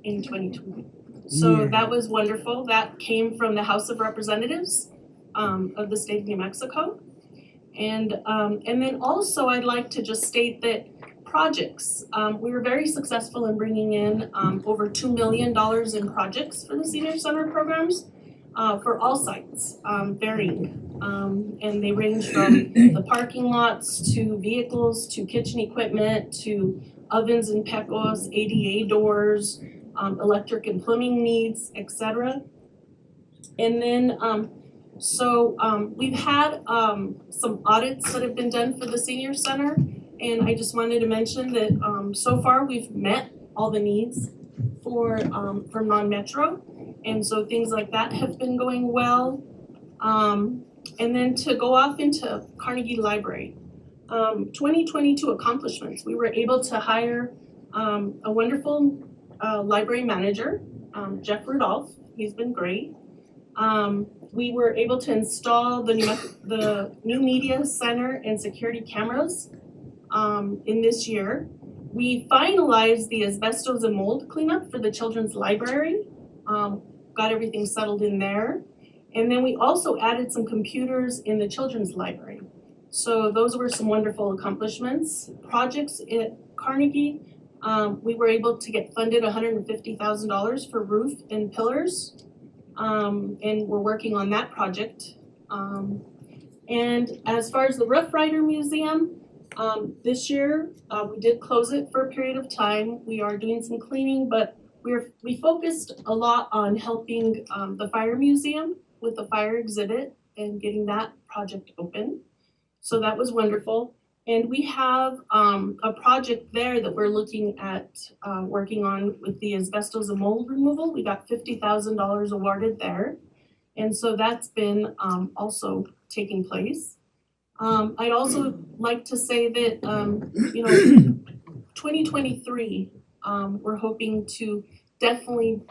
[SPEAKER 13] in 2020. So that was wonderful. That came from the House of Representatives of the state of New Mexico. And then also I'd like to just state that projects. We were very successful in bringing in over $2 million in projects for the Senior Center programs for all sites, varying. And they range from the parking lots to vehicles to kitchen equipment to ovens and pecos, ADA doors, electric and plumbing needs, etc. And then we've had some audits that have been done for the Senior Center. And I just wanted to mention that so far we've met all the needs for non-metro. And so things like that have been going well. And then to go off into Carnegie Library, 2022 accomplishments. We were able to hire a wonderful library manager, Jeff Rudolph. He's been great. We were able to install the new media center and security cameras in this year. We finalized the asbestos and mold cleanup for the children's library. Got everything settled in there. And then we also added some computers in the children's library. So those were some wonderful accomplishments. Projects at Carnegie, we were able to get funded $150,000 for roof and pillars. And we're working on that project. And as far as the Rough Rider Museum, this year we did close it for a period of time. We are doing some cleaning, but we focused a lot on helping the fire museum with the fire exhibit and getting that project open. So that was wonderful. And we have a project there that we're looking at working on with the asbestos and mold removal. We got $50,000 awarded there. And so that's been also taking place. I'd also like to say that, 2023, we're hoping to definitely,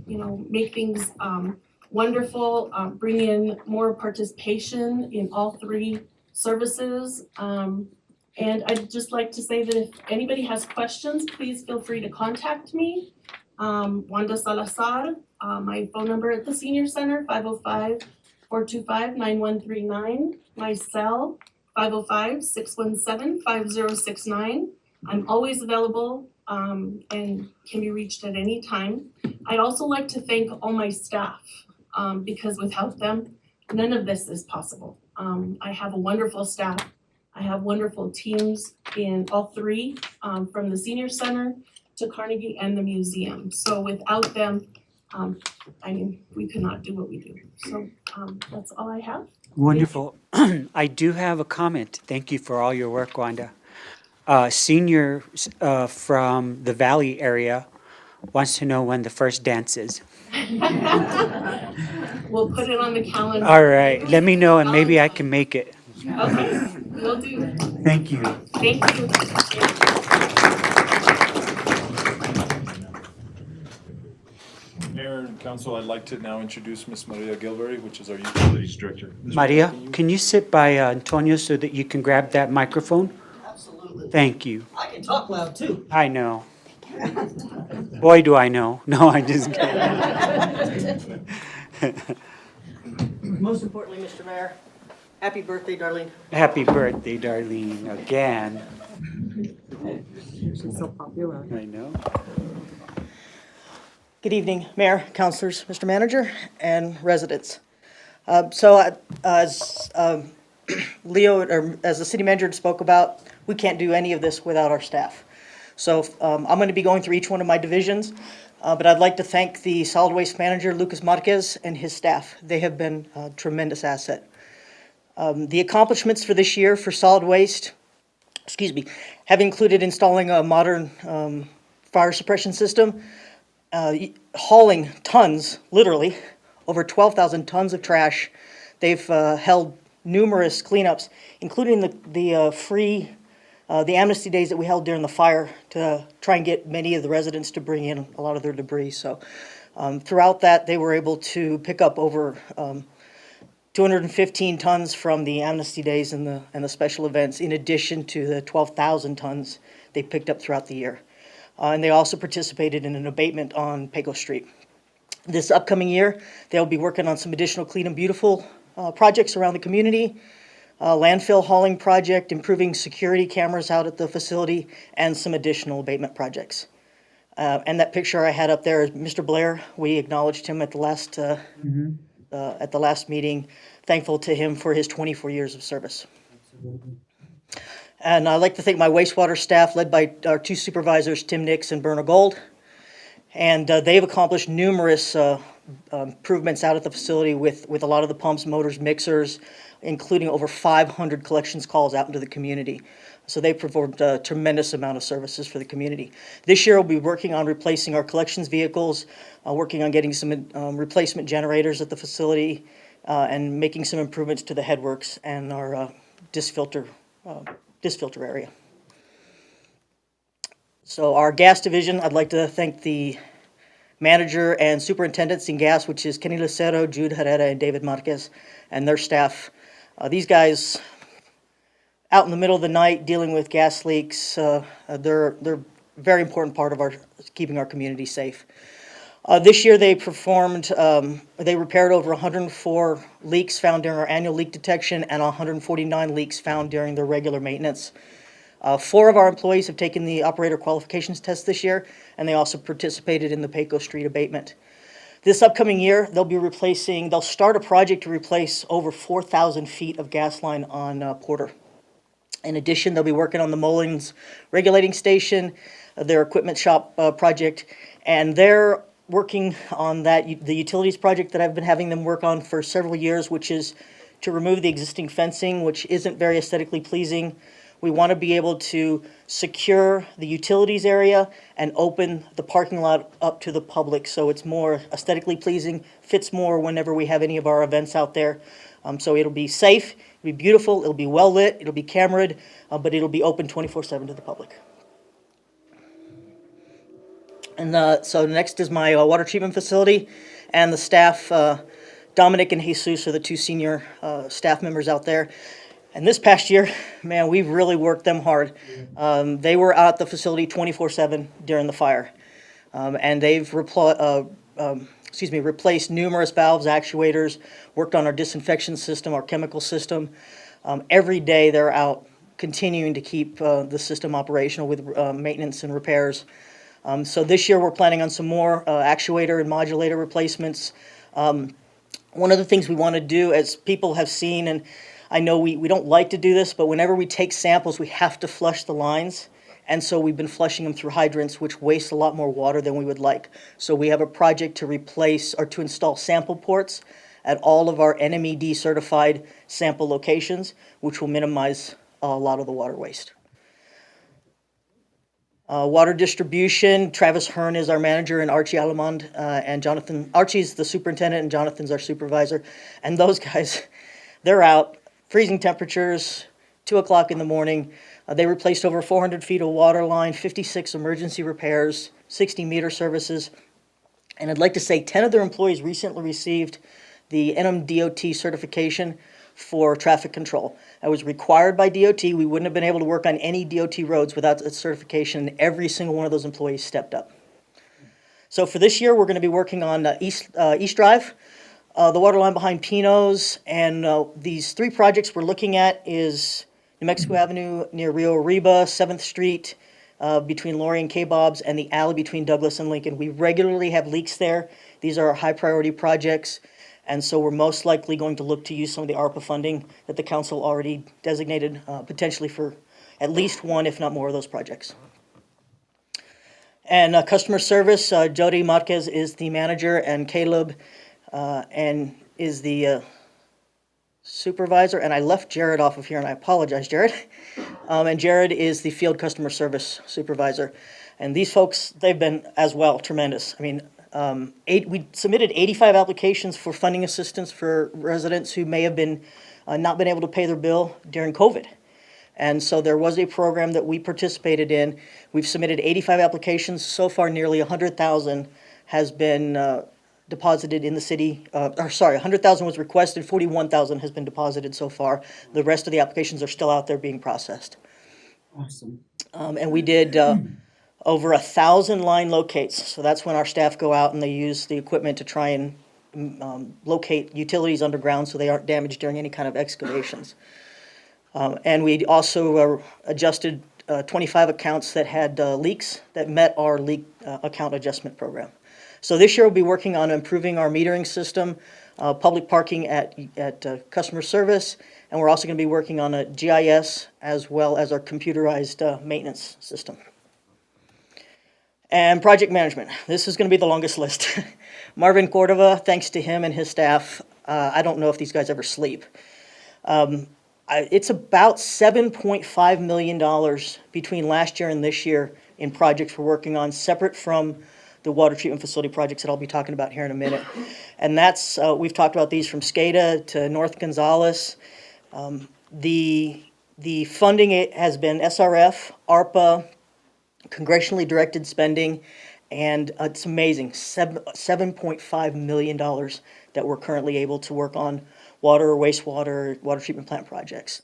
[SPEAKER 13] make things wonderful, bring in more participation in all three services. And I'd just like to say that if anybody has questions, please feel free to contact me. Wanda Salazar, my phone number at the Senior Center, 505-425-9139. My cell, 505-617-5069. I'm always available and can be reached at any time. I'd also like to thank all my staff because without them, none of this is possible. I have a wonderful staff. I have wonderful teams in all three, from the Senior Center to Carnegie and the museum. So without them, we could not do what we do. So that's all I have.
[SPEAKER 1] Wonderful. I do have a comment. Thank you for all your work, Wanda. Senior from the Valley area wants to know when the first dance is.
[SPEAKER 13] We'll put it on the calendar.
[SPEAKER 1] All right, let me know and maybe I can make it.
[SPEAKER 13] Okay, will do.
[SPEAKER 1] Thank you.
[SPEAKER 13] Thank you.
[SPEAKER 11] Mayor and Council, I'd like to now introduce Ms. Maria Gilberry, which is our Utilities Director.
[SPEAKER 1] Maria, can you sit by Antonio so that you can grab that microphone?
[SPEAKER 14] Absolutely.
[SPEAKER 1] Thank you.
[SPEAKER 14] I can talk loud too.
[SPEAKER 1] I know. Boy, do I know. No, I just kidding.
[SPEAKER 14] Most importantly, Mr. Mayor, happy birthday, Darlene.
[SPEAKER 1] Happy birthday, Darlene, again.
[SPEAKER 14] She's so popular.
[SPEAKER 1] I know.
[SPEAKER 14] Good evening, Mayor, Councilors, Mr. Manager, and residents. As Leo, or as the City Manager spoke about, we can't do any of this without our staff. So I'm going to be going through each one of my divisions, but I'd like to thank the Solid Waste Manager, Lucas Marquez, and his staff. They have been a tremendous asset. The accomplishments for this year for solid waste, have included installing a modern fire suppression system, hauling tons, literally, over 12,000 tons of trash. They've held numerous cleanups, including the amnesty days that we held during the fire to try and get many of the residents to bring in a lot of their debris. So throughout that, they were able to pick up over 215 tons from the amnesty days and the special events, in addition to the 12,000 tons they picked up throughout the year. And they also participated in an abatement on Paco Street. This upcoming year, they'll be working on some additional Clean and Beautiful projects around the community, landfill hauling project, improving security cameras out at the facility, and some additional abatement projects. And that picture I had up there is Mr. Blair. We acknowledged him at the last meeting, thankful to him for his 24 years of service. And I'd like to thank my wastewater staff, led by our two supervisors, Tim Nix and Berna Gold. And they've accomplished numerous improvements out at the facility with a lot of the pumps, motors, mixers, including over 500 collections calls out into the community. So they performed a tremendous amount of services for the community. This year we'll be working on replacing our collections vehicles, working on getting some replacement generators at the facility, and making some improvements to the headworks and our disc filter area. So our gas division, I'd like to thank the manager and superintendents in gas, which is Kenny Lucero, Jude Herrera, and David Marquez, and their staff. These guys, out in the middle of the night dealing with gas leaks, they're a very important part of keeping our community safe. This year they repaired over 104 leaks found during our annual leak detection and 149 leaks found during their regular maintenance. 4 of our employees have taken the operator qualifications test this year, and they also participated in the Pecos Street abatement. This upcoming year, they'll start a project to replace over 4,000 feet of gas line on Porter. In addition, they'll be working on the Mullins regulating station, their equipment shop project, and they're working on the utilities project that I've been having them work on for several years, which is to remove the existing fencing, which isn't very aesthetically pleasing. We want to be able to secure the utilities area and open the parking lot up to the public so it's more aesthetically pleasing, fits more whenever we have any of our events out there. So it'll be safe, it'll be beautiful, it'll be well lit, it'll be cameraed, but it'll be open 24/7 to the public. And so next is my water treatment facility, and the staff, Dominic and Jesus are the 2 senior staff members out there. And this past year, man, we've really worked them hard. They were at the facility 24/7 during the fire. And they've replaced numerous valves, actuators, worked on our disinfection system, our chemical system. Every day they're out continuing to keep the system operational with maintenance and repairs. So this year we're planning on some more actuator and modulator replacements. One of the things we want to do, as people have seen, and I know we don't like to do this, but whenever we take samples, we have to flush the lines. And so we've been flushing them through hydrants, which waste a lot more water than we would like. So we have a project to replace or to install sample ports at all of our NMED certified sample locations, which will minimize a lot of the water waste. Water distribution, Travis Hearn is our manager, and Archie Alamond and Jonathan. Archie's the superintendent and Jonathan's our supervisor. And those guys, they're out, freezing temperatures, 2 o'clock in the morning. They replaced over 400 feet of water line, 56 emergency repairs, 60 meter services. And I'd like to say 10 of their employees recently received the NMDOT certification for traffic control. That was required by DOT. We wouldn't have been able to work on any DOT roads without its certification. Every single one of those employees stepped up. So for this year, we're going to be working on East Drive, the water line behind Pino's, and these 3 projects we're looking at is New Mexico Avenue near Rio Arriba, 7th Street between Laurie and K-Bob's, and the alley between Douglas and Lincoln. We regularly have leaks there. These are our high priority projects. And so we're most likely going to look to use some of the ARPA funding that the council already designated potentially for at least 1, if not more, of those projects. And customer service, Jody Marquez is the manager, and Caleb and is the supervisor. And I left Jared off of here, and I apologize, Jared. And Jared is the field customer service supervisor. And these folks, they've been as well tremendous. I mean, we submitted 85 applications for funding assistance for residents who may have been not been able to pay their bill during COVID. And so there was a program that we participated in. We've submitted 85 applications. So far, nearly 100,000 has been deposited in the city. 100,000 was requested, 41,000 has been deposited so far. The rest of the applications are still out there being processed.
[SPEAKER 1] Awesome.
[SPEAKER 14] And we did over 1,000 line locates. So that's when our staff go out and they use the equipment to try and locate utilities underground so they aren't damaged during any kind of excavations. And we also adjusted 25 accounts that had leaks that met our leak account adjustment program. So this year we'll be working on improving our metering system, public parking at customer service, and we're also going to be working on a GIS as well as our computerized maintenance system. And project management. This is going to be the longest list. Marvin Cordova, thanks to him and his staff, I don't know if these guys ever sleep. It's about $7.5 million between last year and this year in projects we're working on, separate from the water treatment facility projects that I'll be talking about here in a minute. And that's, we've talked about these from SCADA to North Gonzales. The funding has been SRF, ARPA, congressionally directed spending, And it's amazing, $7.5 million that we're currently able to work on water, wastewater, water treatment plant projects.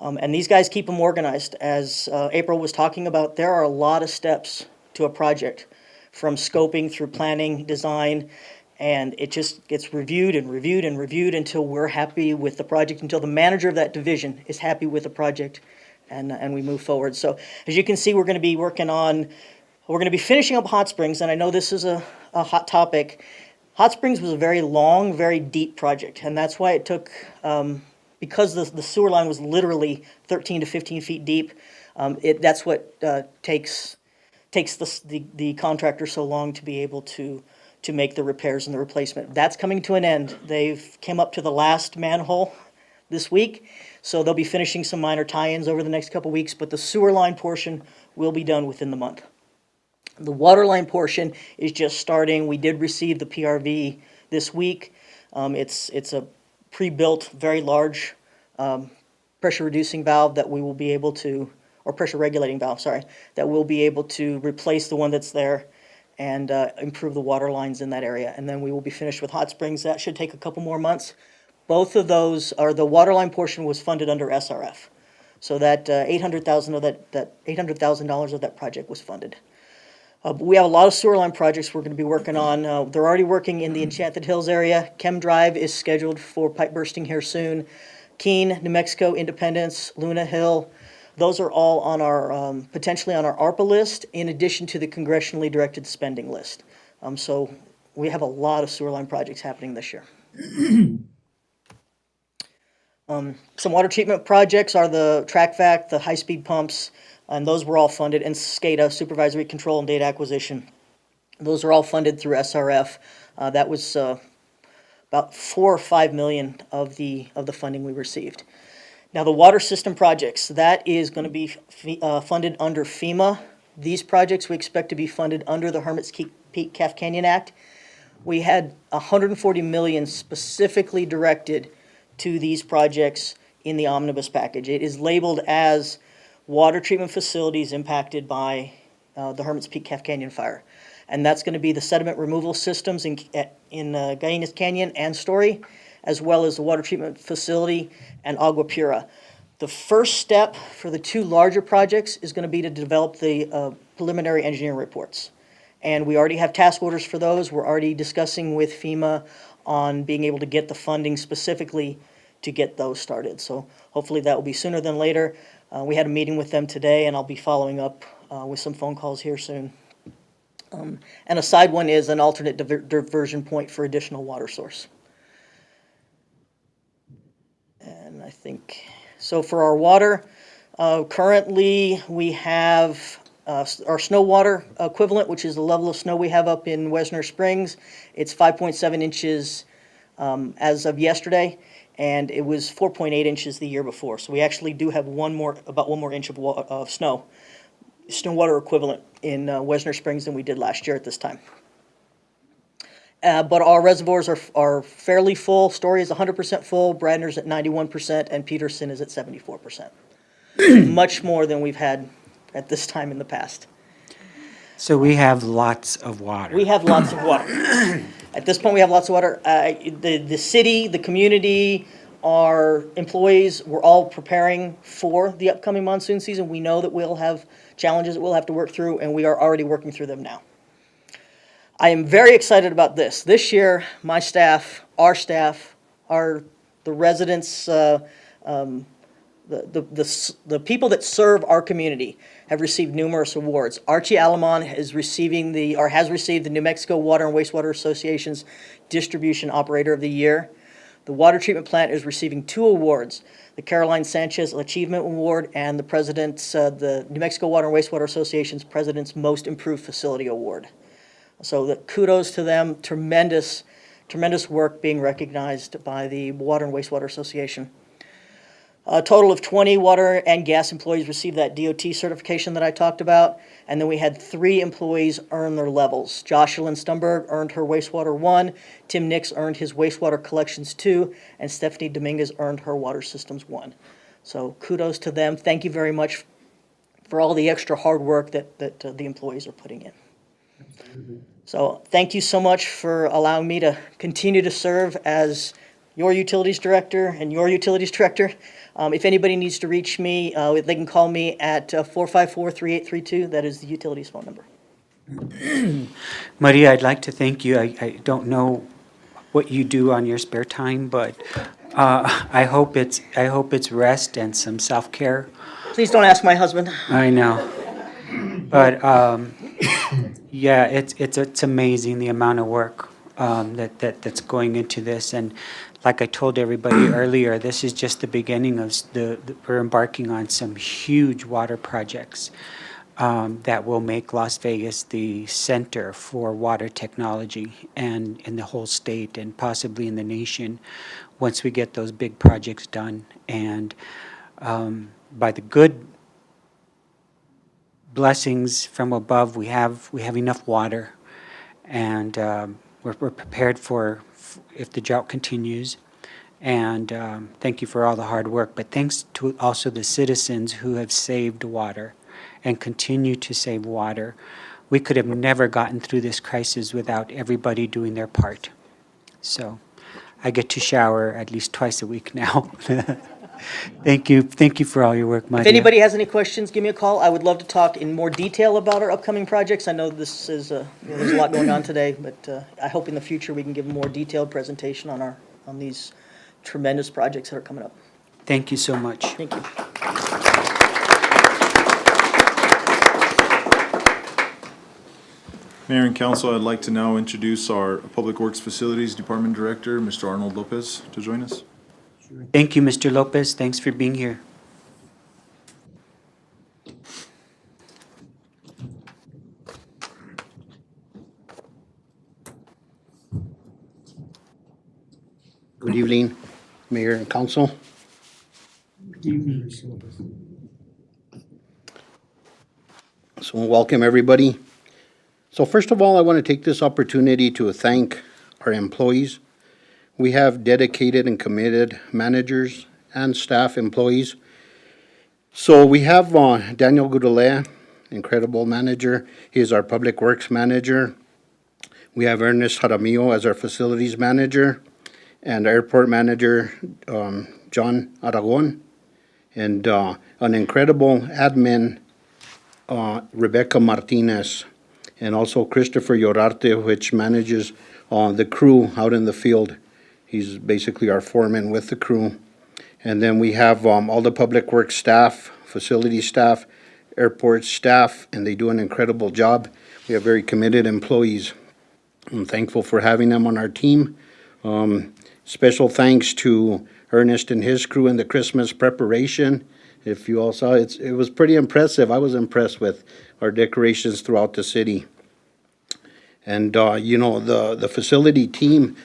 [SPEAKER 14] And these guys keep them organized. As April was talking about, there are a lot of steps to a project, from scoping through planning, design, and it just gets reviewed and reviewed and reviewed until we're happy with the project, until the manager of that division is happy with the project, and we move forward. So as you can see, we're going to be finishing up Hot Springs, and I know this is a hot topic. Hot Springs was a very long, very deep project, and that's why it took, because the sewer line was literally 13 to 15 feet deep, that's what takes the contractor so long to be able to make the repairs and the replacement. That's coming to an end. They've came up to the last manhole this week, so they'll be finishing some minor tie-ins over the next couple weeks, but the sewer line portion will be done within the month. The water line portion is just starting. We did receive the PRV this week. It's a pre-built, very large pressure reducing valve that we will be able to, or pressure regulating valve, sorry, that we'll be able to replace the one that's there and improve the water lines in that area. And then we will be finished with Hot Springs. That should take a couple more months. Both of those, or the water line portion was funded under SRF. So that $800,000 of that project was funded. We have a lot of sewer line projects we're going to be working on. They're already working in the Enchanted Hills area. Chem Drive is scheduled for pipe bursting here soon. Keene, New Mexico, Independence, Luna Hill, those are all on our, potentially on our ARPA list, in addition to the congressionally directed spending list. So we have a lot of sewer line projects happening this year. Some water treatment projects are the track vac, the high-speed pumps, and those were all funded, and SCADA, Supervisory Control and Data Acquisition. Those are all funded through SRF. That was about 4 or 5 million of the funding we received. Now the water system projects, that is going to be funded under FEMA. These projects we expect to be funded under the Hermit's Peak Calf Canyon Act. We had 140 million specifically directed to these projects in the omnibus package. It is labeled as water treatment facilities impacted by the Hermit's Peak Calf Canyon fire. And that's going to be the sediment removal systems in Gallinas Canyon and Story, as well as the water treatment facility and Agua Pura. The first step for the two larger projects is going to be to develop the preliminary engineering reports. And we already have task orders for those. We're already discussing with FEMA on being able to get the funding specifically to get those started. So hopefully that will be sooner than later. We had a meeting with them today, and I'll be following up with some phone calls here soon. And a side one is an alternate diversion point for additional water source. And I think, so for our water, currently we have our snow water equivalent, which is the level of snow we have up in Wesner Springs. It's 5.7 inches as of yesterday, and it was 4.8 inches the year before. So we actually do have about one more inch of snow water equivalent in Wesner Springs than we did last year at this time. But our reservoirs are fairly full. Story is 100% full, Bradner's at 91%, and Peterson is at 74%. Much more than we've had at this time in the past.
[SPEAKER 1] So we have lots of water.
[SPEAKER 14] We have lots of water. At this point, we have lots of water. The city, the community, our employees, we're all preparing for the upcoming monsoon season. We know that we'll have challenges that we'll have to work through, and we are already working through them now. I am very excited about this. This year, my staff, the residents, the people that serve our community have received numerous awards. Archie Alamon has received the New Mexico Water and Wastewater Association's Distribution Operator of the Year. The water treatment plant is receiving 2 awards, the Caroline Sanchez Achievement Award and the New Mexico Water and Wastewater Association's President's Most Improved Facility Award. So kudos to them, tremendous work being recognized by the Water and Wastewater Association. A total of 20 water and gas employees received that DOT certification that I talked about, and then we had 3 employees earn their levels. Jocelyn Stumberg earned her wastewater 1, Tim Nix earned his wastewater collections 2, and Stephanie Dominguez earned her water systems 1. So kudos to them. Thank you very much for all the extra hard work that the employees are putting in. So thank you so much for allowing me to continue to serve as your utilities director and your utilities director. If anybody needs to reach me, they can call me at 454-3832. That is the utilities phone number.
[SPEAKER 1] Maria, I'd like to thank you. I don't know what you do on your spare time, but I hope it's rest and some self-care.
[SPEAKER 14] Please don't ask my husband.
[SPEAKER 1] I know. But yeah, it's amazing the amount of work that's going into this. And like I told everybody earlier, this is just the beginning of we're embarking on some huge water projects that will make Las Vegas the center for water technology and in the whole state and possibly in the nation once we get those big projects done. And by the good blessings from above, we have enough water, and we're prepared for if the drought continues. And thank you for all the hard work, but thanks to also the citizens who have saved water and continue to save water. We could have never gotten through this crisis without everybody doing their part. So I get to shower at least twice a week now. Thank you for all your work, Maria.
[SPEAKER 14] If anybody has any questions, give me a call. I would love to talk in more detail about our upcoming projects. I know this is there's a lot going on today, but I hope in the future we can give a more detailed presentation on these tremendous projects that are coming up.
[SPEAKER 1] Thank you so much.
[SPEAKER 14] Thank you.
[SPEAKER 11] Mayor and Council, I'd like to now introduce our Public Works Facilities Department Director, Mr. Arnold Lopez, to join us.
[SPEAKER 1] Thank you, Mr. Lopez. Thanks for being here.
[SPEAKER 15] Good evening, Mayor and Council. So welcome, everybody. So first of all, I want to take this opportunity to thank our employees. We have dedicated and committed managers and staff employees. So we have Daniel Goudelet, incredible manager. He is our Public Works manager. We have Ernest Jaramillo as our facilities manager, and airport manager, John Aragon, and an incredible admin, Rebecca Martinez, and also Christopher Llorarte, which manages the crew out in the field. He's basically our foreman with the crew. And then we have all the public works staff, facility staff, airport staff, and they do an incredible job. We have very committed employees. I'm thankful for having them on our team. Special thanks to Ernest and his crew in the Christmas preparation. If you all saw it, it was pretty impressive. I was impressed with our decorations throughout the city. And, you know, the facility team,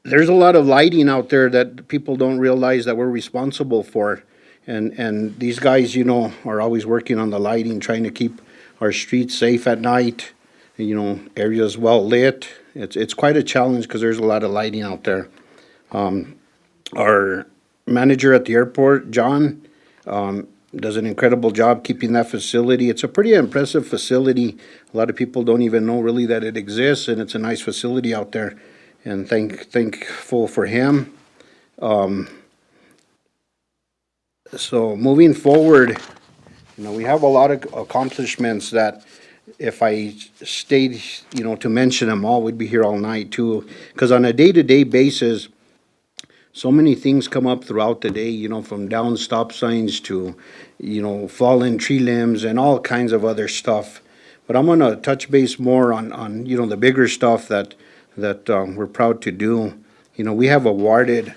[SPEAKER 15] there's a lot of lighting out there that people don't realize that we're responsible for. And these guys, you know, are always working on the lighting, trying to keep our streets safe at night, you know, areas well lit. It's quite a challenge because there's a lot of lighting out there. Our manager at the airport, John, does an incredible job keeping that facility. It's a pretty impressive facility. A lot of people don't even know really that it exists, and it's a nice facility out there. And thankful for him. So moving forward, you know, we have a lot of accomplishments that if I stayed, you know, to mention them all, we'd be here all night too. Because on a day-to-day basis, so many things come up throughout the day, you know, from down stop signs to, you know, fallen tree limbs and all kinds of other stuff. But I'm gonna touch base more on you know, the bigger stuff that we're proud to do. You know, we have awarded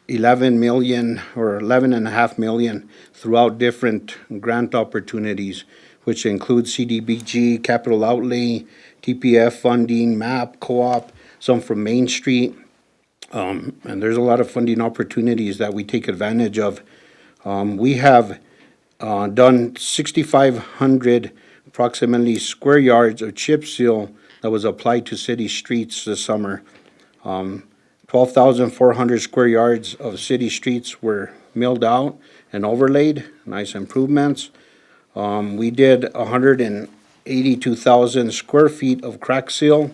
[SPEAKER 15] 11 million or 11.5 million throughout different grant opportunities, which include CDBG, capital outlay, TPF funding, MAP, co-op, some from Main Street. And there's a lot of funding opportunities that we take advantage of. We have done 6,500 approximately square yards of chip seal that was applied to city streets this summer. 12,400 square yards of city streets were milled out and overlaid, nice improvements. We did 82,000 square feet of crack seal,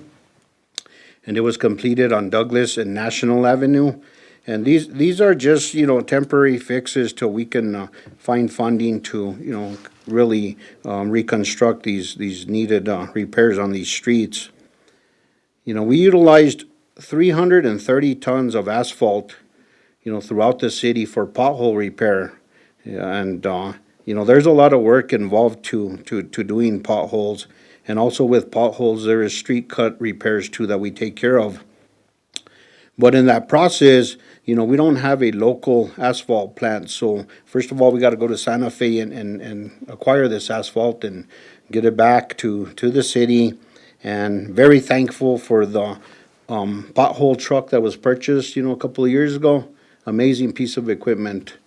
[SPEAKER 15] and it was completed on Douglas and National Avenue. And these are just, temporary fixes till we can find funding to, really reconstruct these needed repairs on these streets. We utilized 330 tons of asphalt, throughout the city for pothole repair. And, there's a lot of work involved to doing potholes. And also with potholes, there is street cut repairs too that we take care of. But in that process, we don't have a local asphalt plant. So first of all, we got to go to Santa Fe and acquire this asphalt and get it back to the city. And very thankful for the pothole truck that was purchased, a couple of years ago. Amazing piece of equipment.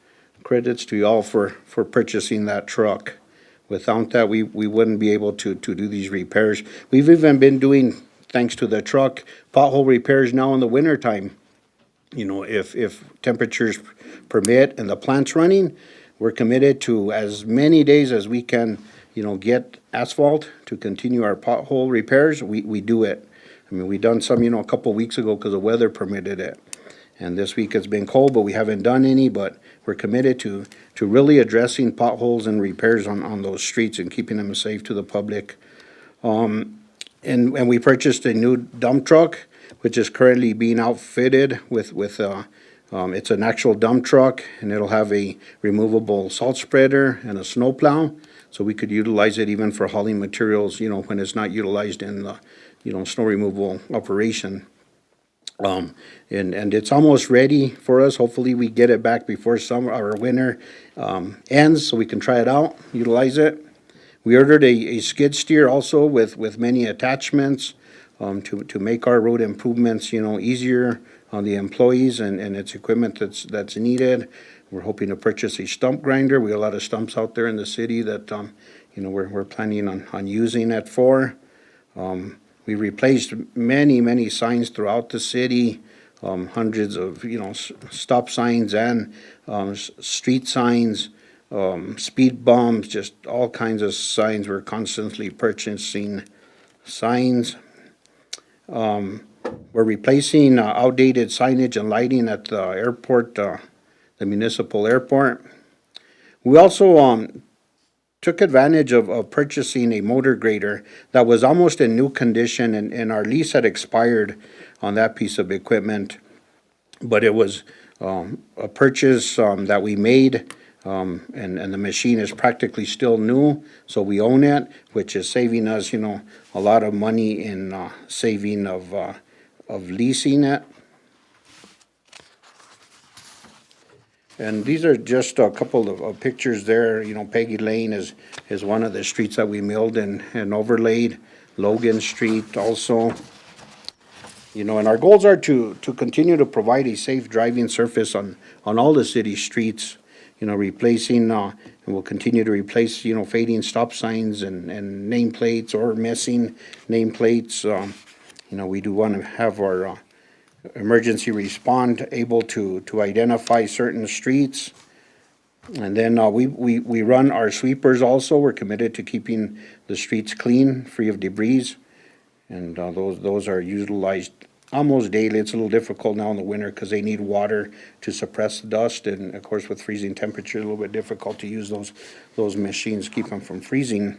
[SPEAKER 15] Credits to y'all for purchasing that truck. Without that, we wouldn't be able to do these repairs. We've even been doing, thanks to the truck, pothole repairs now in the wintertime. If temperatures permit and the plant's running, we're committed to as many days as we can, get asphalt to continue our pothole repairs. We do it. We done some, a couple of weeks ago because the weather permitted it. And this week it's been cold, but we haven't done any, but we're committed to really addressing potholes and repairs on those streets and keeping them safe to the public. And we purchased a new dump truck, which is currently being outfitted with it's an actual dump truck, and it'll have a removable salt spreader and a snow plow. So we could utilize it even for hauling materials, when it's not utilized in the, snow removal operation. And it's almost ready for us. Hopefully we get it back before summer or winter ends so we can try it out, utilize it. We ordered a skid steer also with many attachments to make our road improvements, easier on the employees and its equipment that's needed. We're hoping to purchase a stump grinder. We have a lot of stumps out there in the city that, we're planning on using it for. We replaced many signs throughout the city, hundreds of, stop signs and street signs, speed bumps, just all kinds of signs. We're constantly purchasing signs. We're replacing outdated signage and lighting at the airport, the municipal airport. We also took advantage of purchasing a motor grader that was almost in new condition, and our lease had expired on that piece of equipment. But it was a purchase that we made, and the machine is practically still new, so we own it, which is saving us, a lot of money in saving of leasing it. And these are just a couple of pictures there. Peggy Lane is one of the streets that we milled and overlaid. Logan Street also. And our goals are to continue to provide a safe driving surface on all the city streets. Replacing, and we'll continue to replace, fading stop signs and nameplates or missing nameplates. We do want to have our emergency respond able to identify certain streets. And then we run our sweepers also. We're committed to keeping the streets clean, free of debris. And those are utilized almost daily. It's a little difficult now in the winter because they need water to suppress the dust. And of course, with freezing temperature, a little bit difficult to use those machines, keep them from freezing.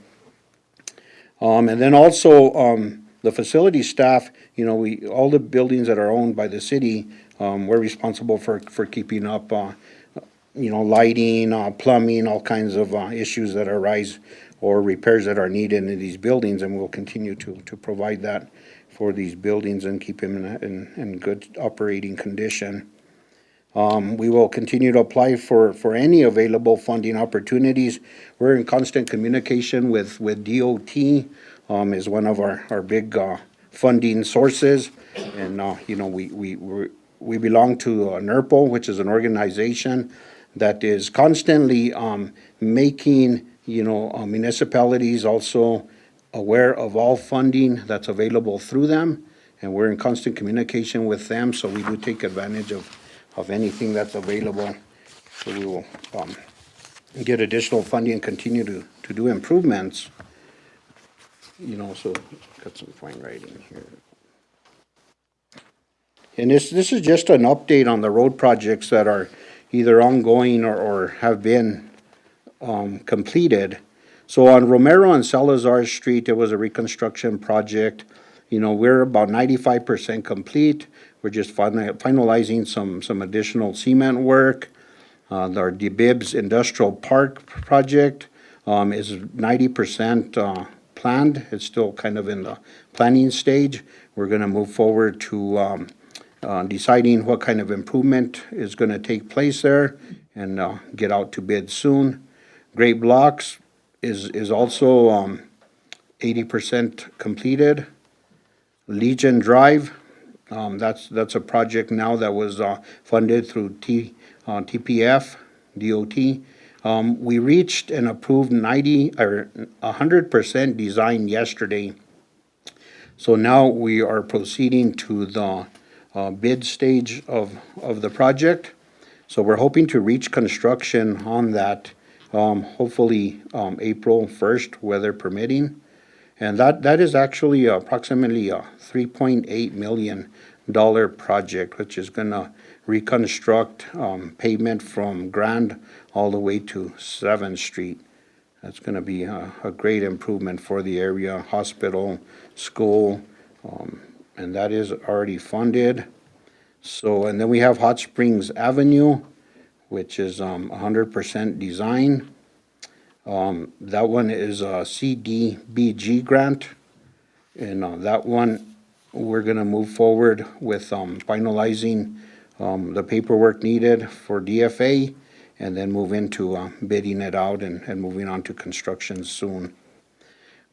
[SPEAKER 15] And then also, the facility staff, all the buildings that are owned by the city, we're responsible for keeping up, lighting, plumbing, all kinds of issues that arise or repairs that are needed in these buildings, and we'll continue to provide that for these buildings and keep them in good operating condition. We will continue to apply for any available funding opportunities. We're in constant communication with DOT. Is one of our big funding sources, and we belong to NERPO, which is an organization that is constantly making municipalities also aware of all funding that's available through them, and we're in constant communication with them, so we do take advantage of anything that's available. So we will get additional funding and continue to do improvements. So got some fine writing here. And this is just an update on the road projects that are either ongoing or have been completed. So on Romero and Salazar Street, there was a reconstruction project. We're about 95% complete. We're just finalizing some additional cement work. Our DeBibbs Industrial Park project is 90% planned. It's still kind of in the planning stage. We're gonna move forward to deciding what kind of improvement is gonna take place there and get out to bid soon. Great Blocks is also 80% completed. Legion Drive, that's a project now that was funded through TPF, DOT. We reached and approved 100% design yesterday. So now we are proceeding to the bid stage of the project. So we're hoping to reach construction on that, hopefully April 1st, weather permitting. And that is actually approximately a $3.8 million project, which is gonna reconstruct pavement from Grand all the way to 7th Street. That's gonna be a great improvement for the area, hospital, school, and that is already funded. So, and then we have Hot Springs Avenue, which is 100% design. That one is a CDBG grant, and that one, we're gonna move forward with finalizing the paperwork needed for DFA, and then move into bidding it out and moving on to construction soon.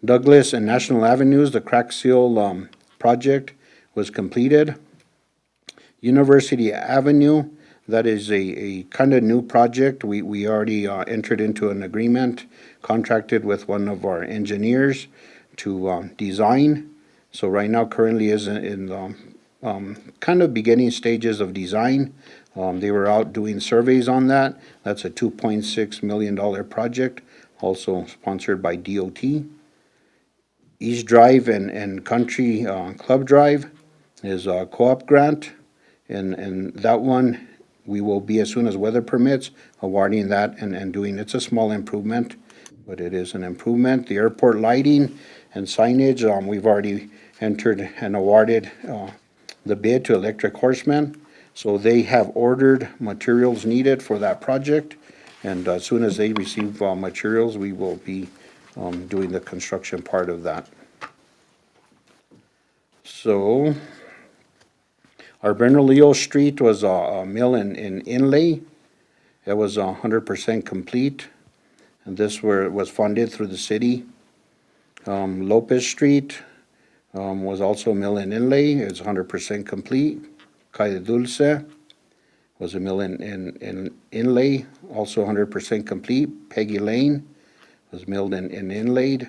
[SPEAKER 15] Douglas and National Avenues, the crack seal project was completed. University Avenue, that is a kind of new project. We already entered into an agreement, contracted with one of our engineers to design. So right now, currently is in kind of beginning stages of design. They were out doing surveys on that. That's a $2.6 million project, also sponsored by DOT. East Drive and Country Club Drive is a co-op grant, and that one we will be, as soon as weather permits, awarding that and doing. It's a small improvement, but it is an improvement. The airport lighting and signage, we've already entered and awarded the bid to Electric Horseman. So they have ordered materials needed for that project, and as soon as they receive materials, we will be doing the construction part of that. So our Bernalillo Street was a mill and inlay. It was 100% complete, and this was funded through the city. Lopez Street was also mill and inlay. It's 100% complete. Calle Dulce was a mill and inlay, also 100% complete. Peggy Lane was milled and inlaid,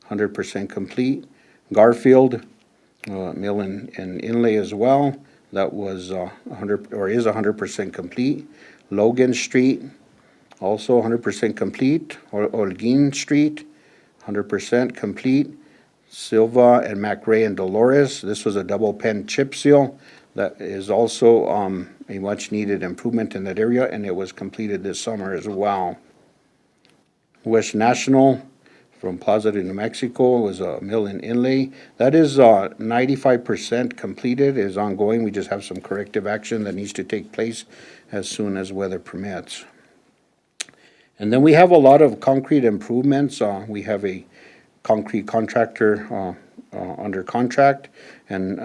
[SPEAKER 15] 100% complete. Garfield, mill and inlay as well. That was 100% complete. Logan Street, also 100% complete. Holguin Street, 100% complete. Silva and McRae and Dolores, this was a double pen chip seal. That is also a much needed improvement in that area, and it was completed this summer as well. West National from Plaza de New Mexico was a mill and inlay. That is 95% completed, is ongoing. We just have some corrective action that needs to take place as soon as weather permits. And then we have a lot of concrete improvements. We have a concrete contractor under contract, and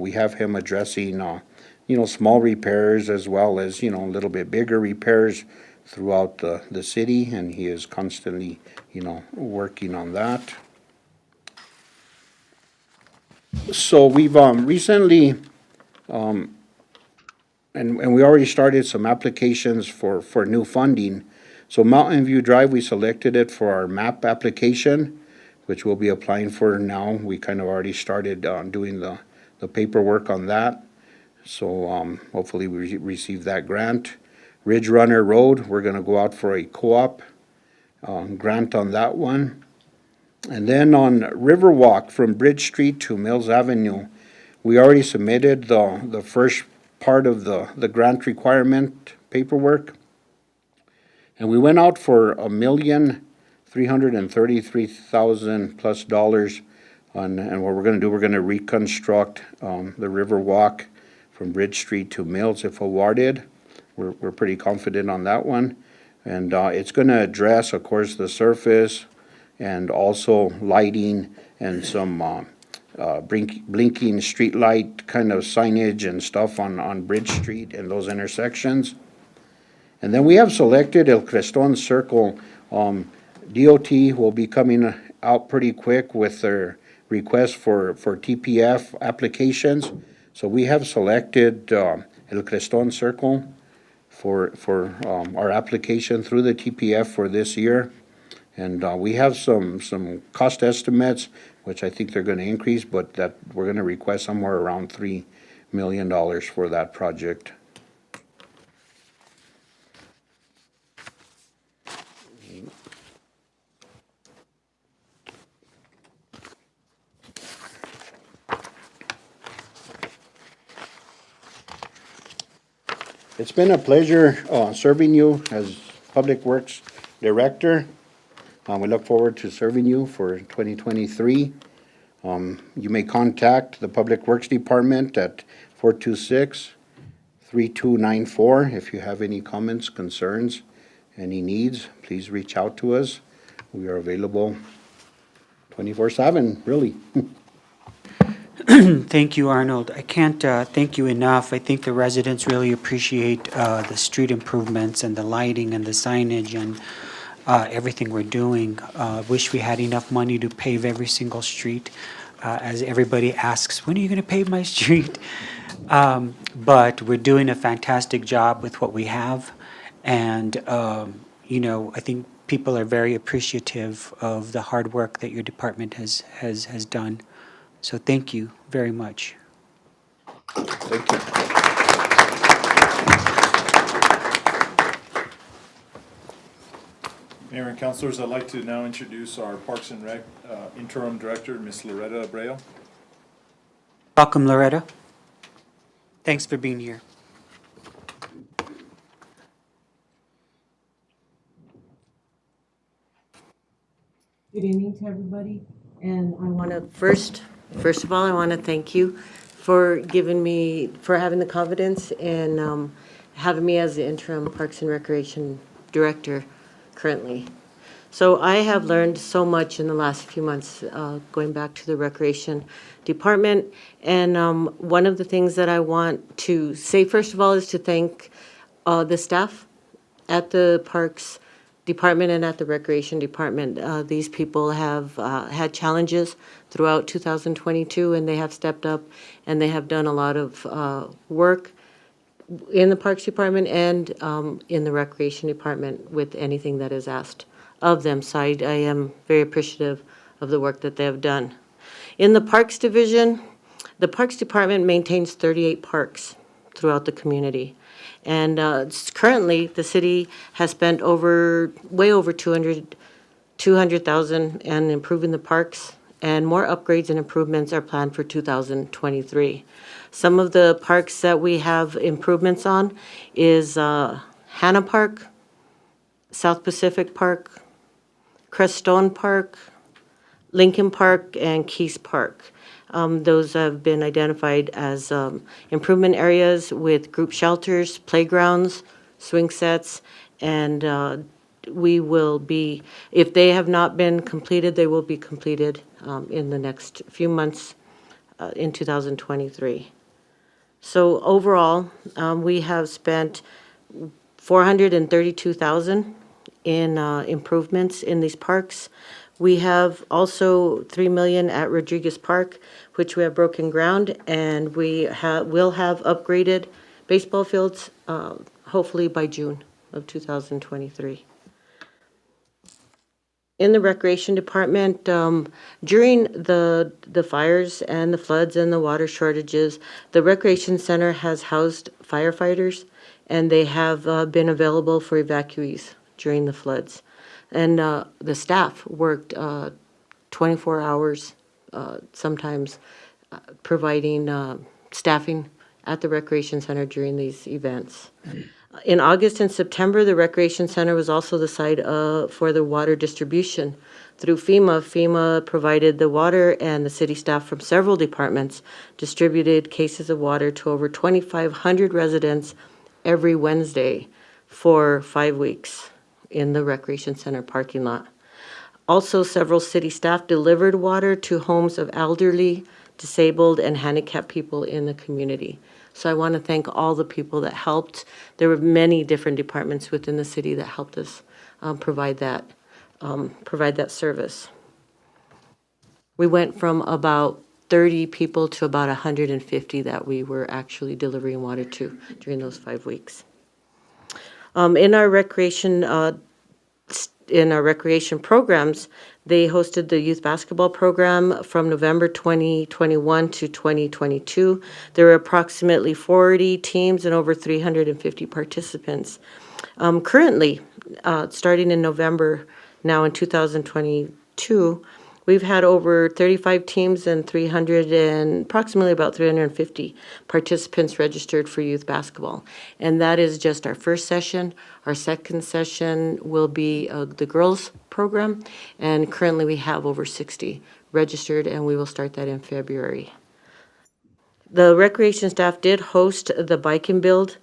[SPEAKER 15] we have him addressing small repairs as well as a little bit bigger repairs throughout the city, and he is constantly working on that. So we've recently and we already started some applications for new funding. So Mountain View Drive, we selected it for our MAP application, which we'll be applying for now. We kind of already started doing the paperwork on that. So hopefully we receive that grant. Ridge Runner Road, we're gonna go out for a co-op grant on that one. And then on Riverwalk from Bridge Street to Mills Avenue, we already submitted the first part of the grant requirement paperwork. And we went out for $1,333,000 plus dollars on, and what we're gonna do, we're gonna reconstruct, the Riverwalk from Bridge Street to Mills if awarded. We're pretty confident on that one. And, it's gonna address, of course, the surface and also lighting and some, blinking street light kind of signage and stuff on Bridge Street and those intersections. And then we have selected El Creston Circle. DOT will be coming out pretty quick with their request for TPF applications. So we have selected El Creston Circle for our application through the TPF for this year. And we have some cost estimates, which I think they're gonna increase, but that we're gonna request somewhere around $3 million for that project. It's been a pleasure serving you as Public Works Director. We look forward to serving you for 2023. You may contact the Public Works Department at 426-3294. If you have any comments, concerns, any needs, please reach out to us. We are available 24/7, really.
[SPEAKER 1] Thank you, Arnold. I can't thank you enough. I think the residents really appreciate the street improvements and the lighting and the signage and everything we're doing. Wish we had enough money to pave every single street. As everybody asks, when are you going to pave my street? But we're doing a fantastic job with what we have. And, you know, I think people are very appreciative of the hard work that your department has done. So thank you very much.
[SPEAKER 15] Thank you.
[SPEAKER 11] Mayor and councilors, I'd like to now introduce our Parks and Rec Interim Director, Ms. Loretta Abreu.
[SPEAKER 1] Welcome, Loretta. Thanks for being here.
[SPEAKER 16] Good evening to everybody, and I want to first of all, I want to thank you for having the confidence and having me as the interim Parks and Recreation Director currently. So I have learned so much in the last few months going back to the Recreation Department, and one of the things that I want to say first of all is to thank the staff at the Parks Department and at the Recreation Department. These people have had challenges throughout 2022, and they have stepped up and they have done a lot of work in the Parks Department and in the Recreation Department with anything that is asked of them. So I am very appreciative of the work that they have done. In the Parks Division, the Parks Department maintains 38 parks throughout the community. And currently, the city has spent way over $200,000 in improving the parks, and more upgrades and improvements are planned for 2023. Some of the parks that we have improvements on is Hanna Park, South Pacific Park, Crestone Park, Lincoln Park, and Keys Park. Those have been identified as improvement areas with group shelters, playgrounds, swing sets, and we will be, if they have not been completed, they will be completed in the next few months in 2023. So overall, we have spent $432,000 in improvements in these parks. We have also $3 million at Rodriguez Park, which we have broken ground, and we will have upgraded baseball fields hopefully by June of 2023. In the Recreation Department, during the fires and the floods and the water shortages, the Recreation Center has housed firefighters, and they have been available for evacuees during the floods. And the staff worked 24 hours, sometimes providing staffing at the Recreation Center during these events. In August and September, the Recreation Center was also the site for the water distribution. Through FEMA, FEMA provided the water, and the city staff from several departments distributed cases of water to over 2,500 residents every Wednesday for 5 weeks in the Recreation Center parking lot. Also, several city staff delivered water to homes of elderly, disabled, and handicapped people in the community. So I want to thank all the people that helped. There were many different departments within the city that helped us provide that service. We went from about 30 people to about 150 that we were actually delivering water to during those 5 weeks. In our recreation programs, they hosted the youth basketball program from November 2021 to 2022. There were approximately 40 teams and over 350 participants. Currently, starting in November now in 2022, we've had over 35 teams and approximately about 350 participants registered for youth basketball. And that is just our first session. Our second session will be the girls program. And currently we have over 60 registered, and we will start that in February. The recreation staff did host the Bike and Build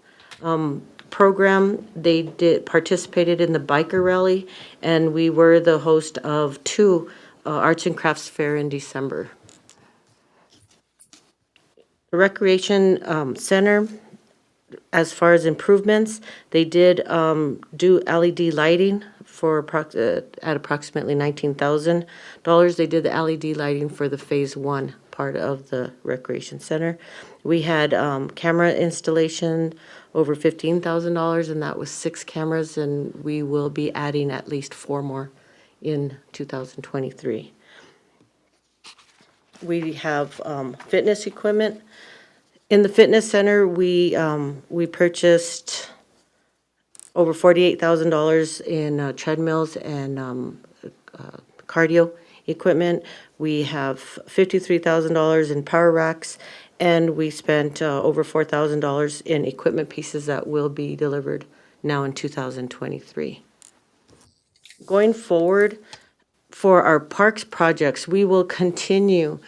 [SPEAKER 16] program. They participated in the biker rally, and we were the host of 2 arts and crafts fair in December. The Recreation Center, as far as improvements, they did do LED lighting for at approximately $19,000. They did the LED lighting for the phase 1 part of the Recreation Center. We had camera installation over $15,000, and that was 6 cameras, and we will be adding at least 4 more in 2023. We have fitness equipment. In the fitness center, we purchased over $48,000 in treadmills and cardio equipment. We have $53,000 in power racks, and we spent over $4,000 in equipment pieces that will be delivered now in 2023. Going forward, for our parks projects, we will continue.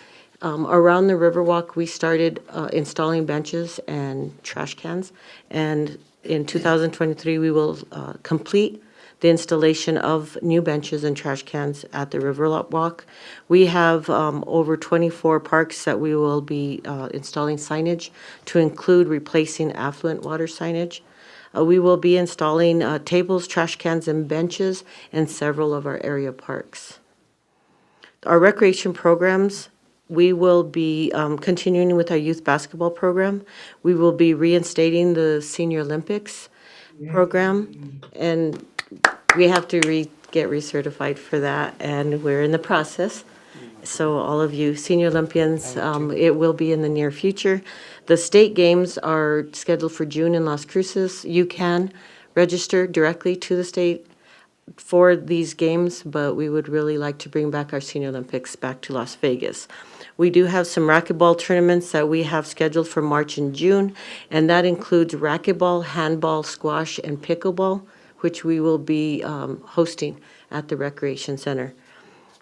[SPEAKER 16] Around the Riverwalk, we started installing benches and trash cans, and in 2023, we will complete the installation of new benches and trash cans at the Riverwalk. We have over 24 parks that we will be installing signage to include replacing affluent water signage. We will be installing tables, trash cans, and benches in several of our area parks. Our recreation programs, we will be continuing with our youth basketball program. We will be reinstating the Senior Olympics program, and we have to get recertified for that, and we're in the process. So all of you senior Olympians, it will be in the near future. The state games are scheduled for June in Las Cruces. You can register directly to the state for these games, but we would really like to bring back our Senior Olympics back to Las Vegas. We do have some racquetball tournaments that we have scheduled for March and June, and that includes racquetball, handball, squash, and pickleball, which we will be hosting at the Recreation Center.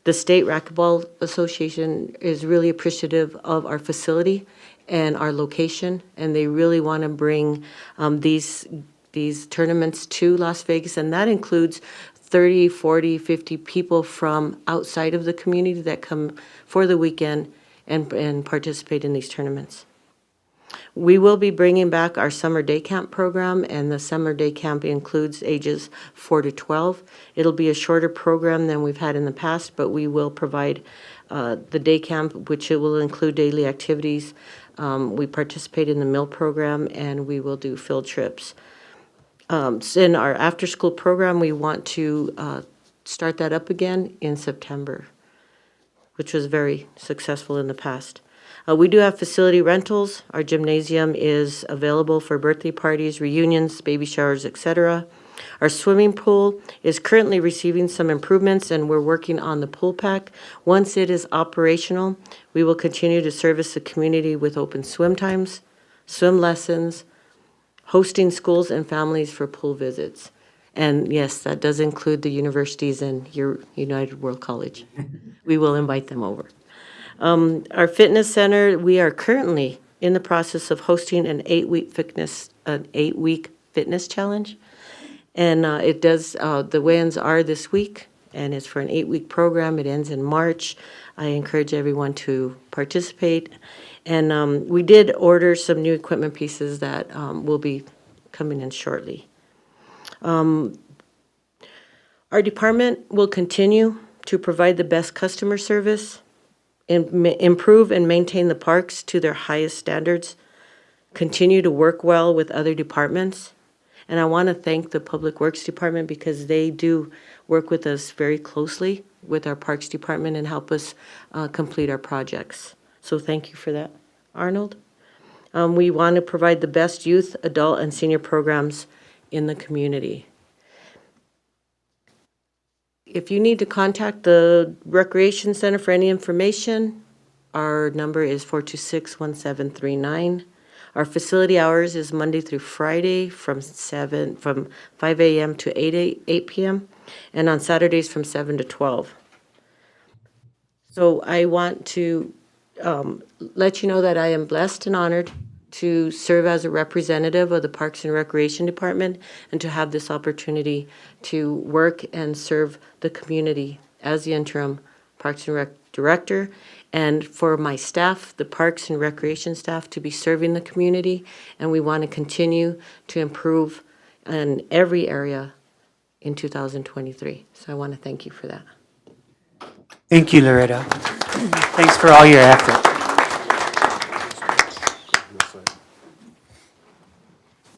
[SPEAKER 16] The State Racquetball Association is really appreciative of our facility and our location, and they really want to bring these tournaments to Las Vegas, and that includes 30, 40, 50 people from outside of the community that come for the weekend and participate in these tournaments. We will be bringing back our summer day camp program, and the summer day camp includes ages 4 to 12. It'll be a shorter program than we've had in the past, but we will provide the day camp, which it will include daily activities. We participate in the meal program, and we will do field trips. In our after-school program, we want to start that up again in September, which was very successful in the past. We do have facility rentals. Our gymnasium is available for birthday parties, reunions, baby showers, etc. Our swimming pool is currently receiving some improvements, and we're working on the pool pack. Once it is operational, we will continue to service the community with open swim times, swim lessons, hosting schools and families for pool visits. And yes, that does include the universities and your United World College. We will invite them over. Our fitness center, we are currently in the process of hosting an 8-week fitness challenge. And the weigh-ins are this week, and it's for an 8-week program. It ends in March. I encourage everyone to participate. And we did order some new equipment pieces that will be coming in shortly. Our department will continue to provide the best customer service, improve and maintain the parks to their highest standards, continue to work well with other departments. And I want to thank the Public Works Department because they do work with us very closely with our Parks Department and help us complete our projects. So thank you for that, Arnold. We want to provide the best youth, adult, and senior programs in the community. If you need to contact the Recreation Center for any information, our number is 426-1739. Our facility hours is Monday through Friday from 5 a.m. to 8 p.m. and on Saturdays from 7 to 12. So I want to let you know that I am blessed and honored to serve as a representative of the Parks and Recreation Department and to have this opportunity to work and serve the community as the interim Parks and Rec Director, and for my staff, the Parks and Recreation staff, to be serving the community. And we want to continue to improve in every area in 2023. So I want to thank you for that.
[SPEAKER 1] Thank you, Loretta. Thanks for all your effort.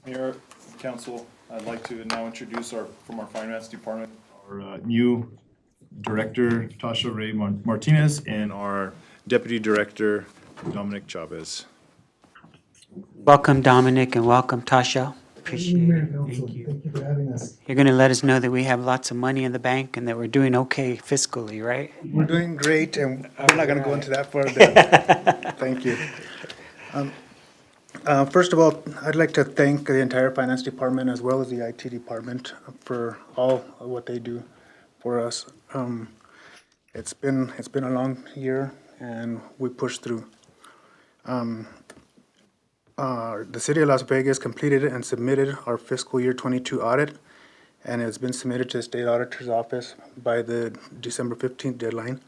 [SPEAKER 11] Mayor, Council, I'd like to now introduce from our Finance Department, our new Director, Tasha Ray Martinez, and our Deputy Director, Dominic Chavez.
[SPEAKER 1] Welcome, Dominic, and welcome, Tasha. Appreciate it. Thank you.
[SPEAKER 9] Thank you for having us.
[SPEAKER 1] You're going to let us know that we have lots of money in the bank and that we're doing okay fiscally, right?
[SPEAKER 7] We're doing great, and we're not going to go into that further. Thank you. First of all, I'd like to thank the entire Finance Department as well as the IT Department for all of what they do for us. It's been a long year, and we pushed through. The City of Las Vegas completed and submitted our fiscal year 22 audit, and it's been submitted to the State Auditor's Office by the December 15th deadline.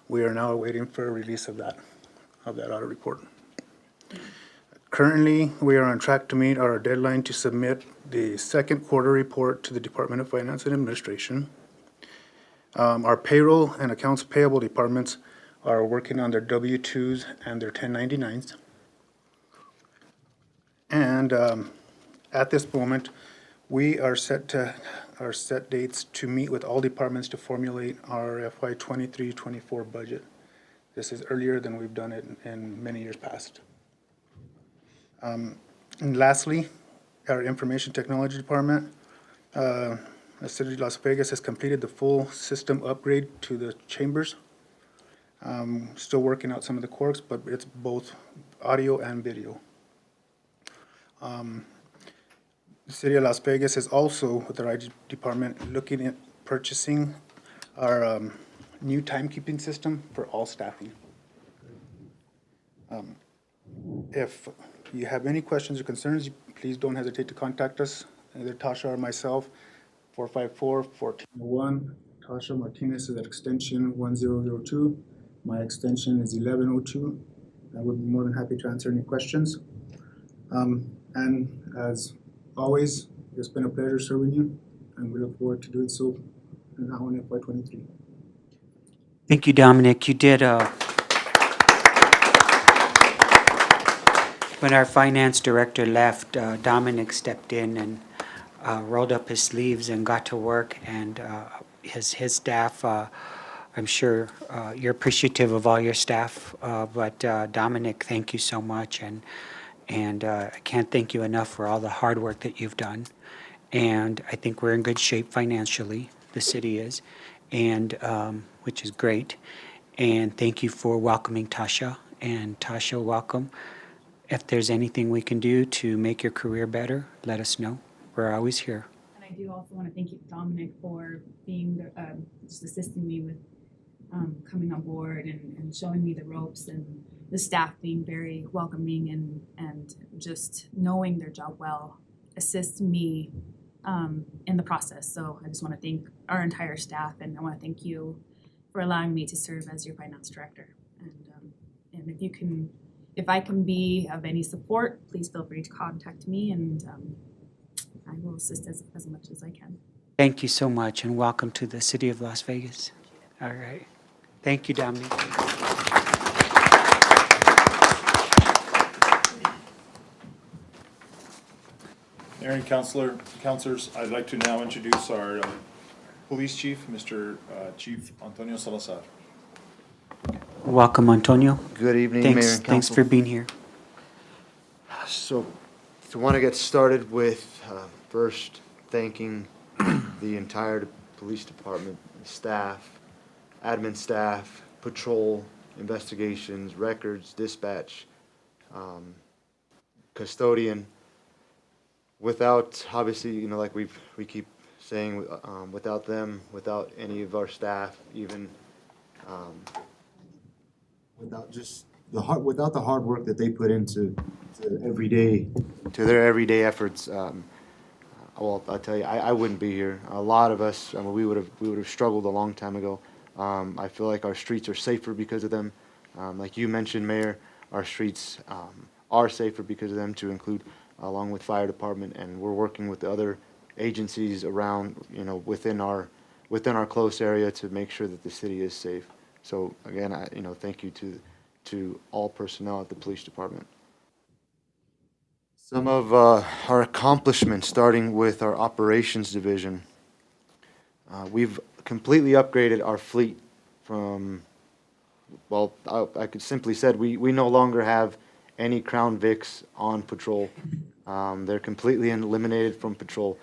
[SPEAKER 7] We are now waiting for a release of that audit report. Currently, we are on track to meet our deadline to submit the second quarter report to the Department of Finance and Administration. Our payroll and accounts payable departments are working on their W-2s and their 1099s. And at this moment, we are set dates to meet with all departments to formulate our FY 23-24 budget. This is earlier than we've done it in many years past. And lastly, our Information Technology Department, the City of Las Vegas has completed the full system upgrade to the chambers. Still working out some of the quirks, but it's both audio and video. The City of Las Vegas is also, with their IT department, looking at purchasing our new timekeeping system for all staffing. If you have any questions or concerns, please don't hesitate to contact us, either Tasha or myself, 454-1401. Tasha Martinez is at extension 1002. My extension is 1102. I would be more than happy to answer any questions. And as always, it's been a pleasure serving you, and we look forward to doing so now in FY 23.
[SPEAKER 1] Thank you, Dominic. You did when our finance director left, Dominic stepped in and rolled up his sleeves and got to work, and his staff, I'm sure you're appreciative of all your staff, but Dominic, thank you so much, and I can't thank you enough for all the hard work that you've done. And I think we're in good shape financially, the city is, and, which is great. And thank you for welcoming Tasha. And Tasha, welcome. If there's anything we can do to make your career better, let us know. We're always here.
[SPEAKER 17] And I do also want to thank you, Dominic, for being, just assisting me with coming on board and showing me the ropes, and the staff being very welcoming and just knowing their job well assists me in the process. So I just want to thank our entire staff, and I want to thank you for allowing me to serve as your finance director. And if I can be of any support, please feel free to contact me, and I will assist as much as I can.
[SPEAKER 1] Thank you so much, and welcome to the city of Las Vegas. All right. Thank you, Dominic.
[SPEAKER 11] Mayor and councilors, I'd like to now introduce our police chief, Mr. Chief Antonio Salazar.
[SPEAKER 1] Welcome, Antonio.
[SPEAKER 18] Good evening,
[SPEAKER 1] Thanks,
[SPEAKER 18] Mayor and
[SPEAKER 1] thanks
[SPEAKER 18] Council.
[SPEAKER 1] for being here.
[SPEAKER 18] So, I want to get started with first thanking the entire police department, staff, admin staff, patrol, investigations, records, dispatch, custodian. Without, obviously, like we keep saying, without them, without any of our staff, even without just without the hard work that they put into their everyday efforts, well, I'll tell you, I wouldn't be here. A lot of us, we would have struggled a long time ago. I feel like our streets are safer because of them. Like you mentioned, Mayor, our streets are safer because of them, to include along with fire department, and we're working with the other agencies around, within our close area to make sure that the city is safe. So again, thank you to all personnel at the police department. Some of our accomplishments, starting with our operations division. We've completely upgraded our fleet from, well, I could simply said we no longer have any Crown Vics on patrol. They're completely eliminated from patrol.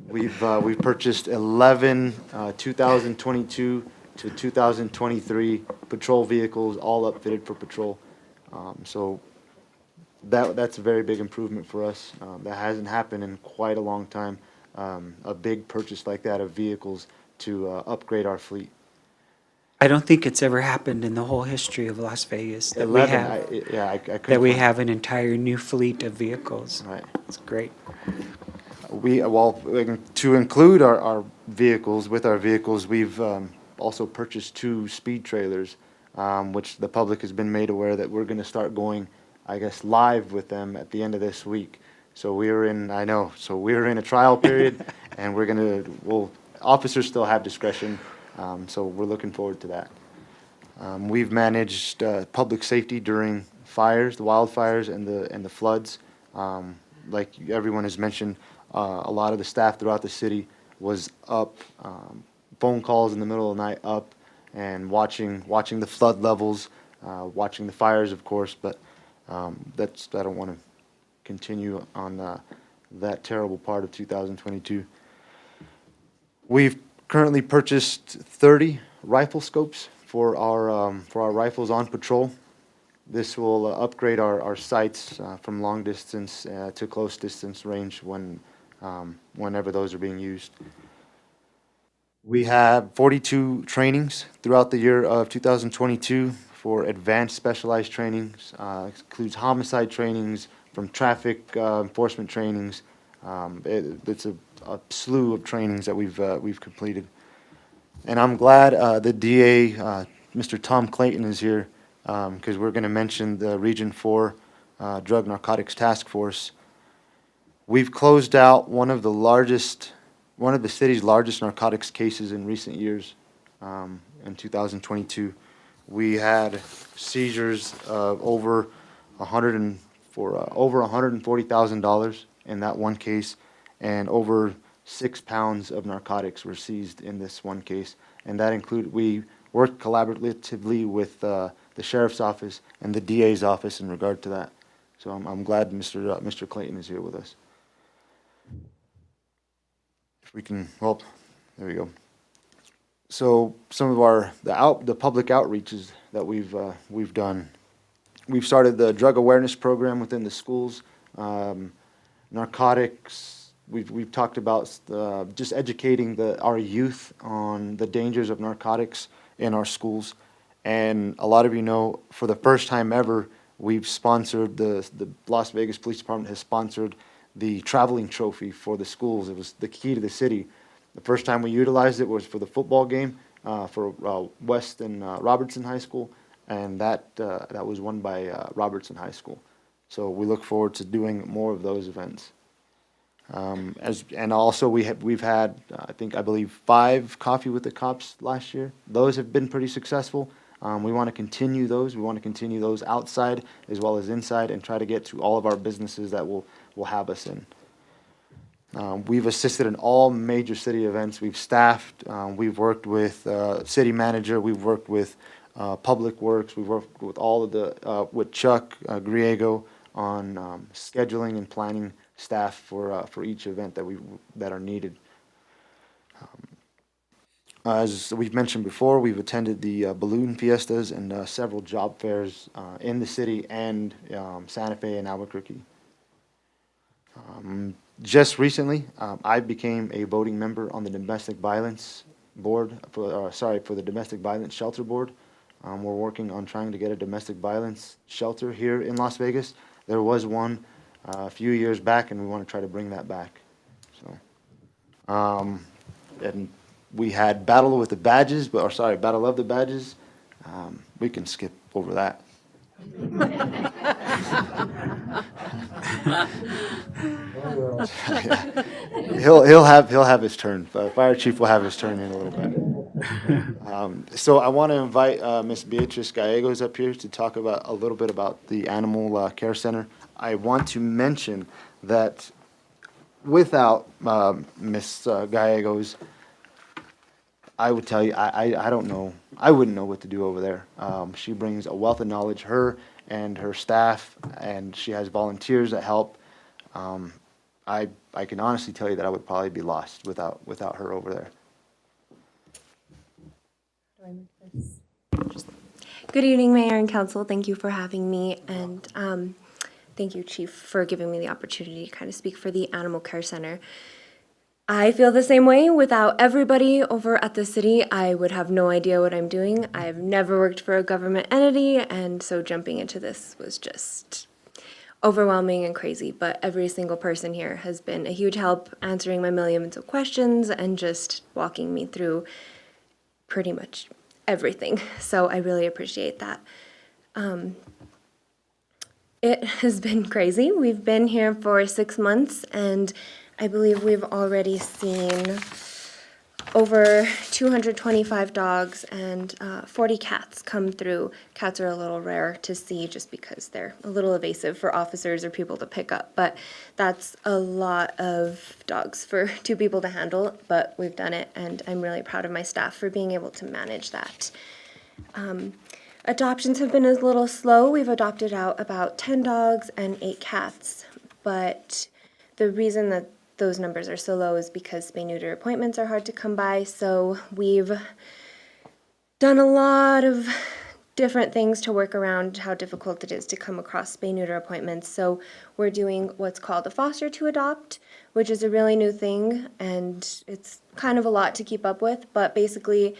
[SPEAKER 18] We've purchased 11 2022 to 2023 patrol vehicles, all upfitted for patrol. So that's a very big improvement for us. That hasn't happened in quite a long time. A big purchase like that of vehicles to upgrade our fleet.
[SPEAKER 1] I don't think it's ever happened in the whole history of Las Vegas that
[SPEAKER 18] 11,
[SPEAKER 1] we have an entire new fleet of vehicles.
[SPEAKER 18] Right.
[SPEAKER 1] It's great.
[SPEAKER 18] To include our vehicles, with our vehicles, we've also purchased 2 speed trailers, which the public has been made aware that we're going to start going, I guess, live with them at the end of this week. So we're in a trial period, and officers still have discretion. So we're looking forward to that. We've managed public safety during fires, the wildfires, and the floods. Like everyone has mentioned, a lot of the staff throughout the city was up, phone calls in the middle of the night, up and watching the flood levels, watching the fires, of course. But I don't want to continue on that terrible part of 2022. We've currently purchased 30 rifle scopes for our rifles on patrol. This will upgrade our sights from long distance to close distance range whenever those are being used. We have 42 trainings throughout the year of 2022 for advanced specialized trainings. Includes homicide trainings, from traffic enforcement trainings. It's a slew of trainings that we've completed. And I'm glad the DA, Mr. Tom Clayton, is here, because we're going to mention the Region 4 Drug Narcotics Task Force. We've closed out one of the city's largest narcotics cases in recent years. In 2022, we had seizures of over $140,000 in that one case, and over 6 pounds of narcotics were seized in this one case. And that included, we worked collaboratively with the sheriff's office and the DA's office in regard to that. So I'm glad Mr. Clayton is here with us. if we can, well, there we go. So some of the public outreaches that we've done. We've started the drug awareness program within the schools, narcotics. We've talked about just educating our youth on the dangers of narcotics in our schools. And a lot of you know, for the first time ever, we've sponsored the Las Vegas Police Department has sponsored the traveling trophy for the schools. It was the key to the city. The first time we utilized it was for the football game for West and Robertson High School, and that was won by Robertson High School. So we look forward to doing more of those events. And also we've had I believe 5 Coffee with the Cops last year. Those have been pretty successful. We want to continue those. We want to continue those outside as well as inside, and try to get to all of our businesses that will have us in. We've assisted in all major city events. We've staffed. We've worked with city manager. We've worked with Public Works. We've worked with all of with Chuck Griego on scheduling and planning staff for each event that are needed. As we've mentioned before, we've attended the balloon fiestas and several job fairs in the city and Santa Fe and Albuquerque. Just recently, I became a voting member on the domestic violence board, for the domestic violence shelter board. We're working on trying to get a domestic violence shelter here in Las Vegas. There was one a few years back, and we want to try to bring that back. So, and we had Battle of the Badges. We can skip over that. He'll have his turn. Fire chief will have his turn in a little bit. So I want to invite Miss Beatrice Gallegos up here to talk a little bit about the Animal Care Center. I want to mention that without Miss Gallegos, I would tell you, I don't know. I wouldn't know what to do over there. She brings a wealth of knowledge, her and her staff, and she has volunteers that help. I can honestly tell you that I would probably be lost without her over there.
[SPEAKER 19] Good evening, Mayor and Council. Thank you for having me, and thank you, Chief, for giving me the opportunity to kind of speak for the Animal Care Center. I feel the same way. Without everybody over at the city, I would have no idea what I'm doing. I've never worked for a government entity, and so jumping into this was just overwhelming and crazy. But every single person here has been a huge help answering my millions of questions and just walking me through pretty much everything. So I really appreciate that. It has been crazy. We've been here for 6 months, and I believe we've already seen over 225 dogs and 40 cats come through. Cats are a little rare to see just because they're a little evasive for officers or people to pick up, but that's a lot of dogs for 2 people to handle, but we've done it, and I'm really proud of my staff for being able to manage that. Adoptions have been a little slow. We've adopted out about 10 dogs and 8 cats, but the reason that those numbers are so low is because spay-neuter appointments are hard to come by, so we've done a lot of different things to work around how difficult it is to come across spay-neuter appointments. So we're doing what's called a foster to adopt, which is a really new thing, and it's kind of a lot to keep up with, but basically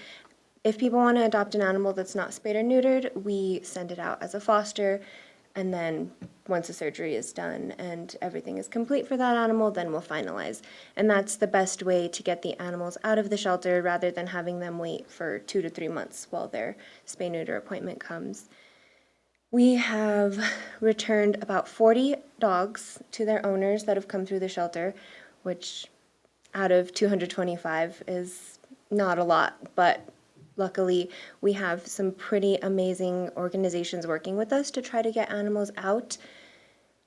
[SPEAKER 19] if people want to adopt an animal that's not spayed or neutered, we send it out as a foster, and then once the surgery is done and everything is complete for that animal, then we'll finalize. And that's the best way to get the animals out of the shelter rather than having them wait for 2 to 3 months while their spay-neuter appointment comes. We have returned about 40 dogs to their owners that have come through the shelter, which out of 225 is not a lot, but luckily, we have some pretty amazing organizations working with us to try to get animals out.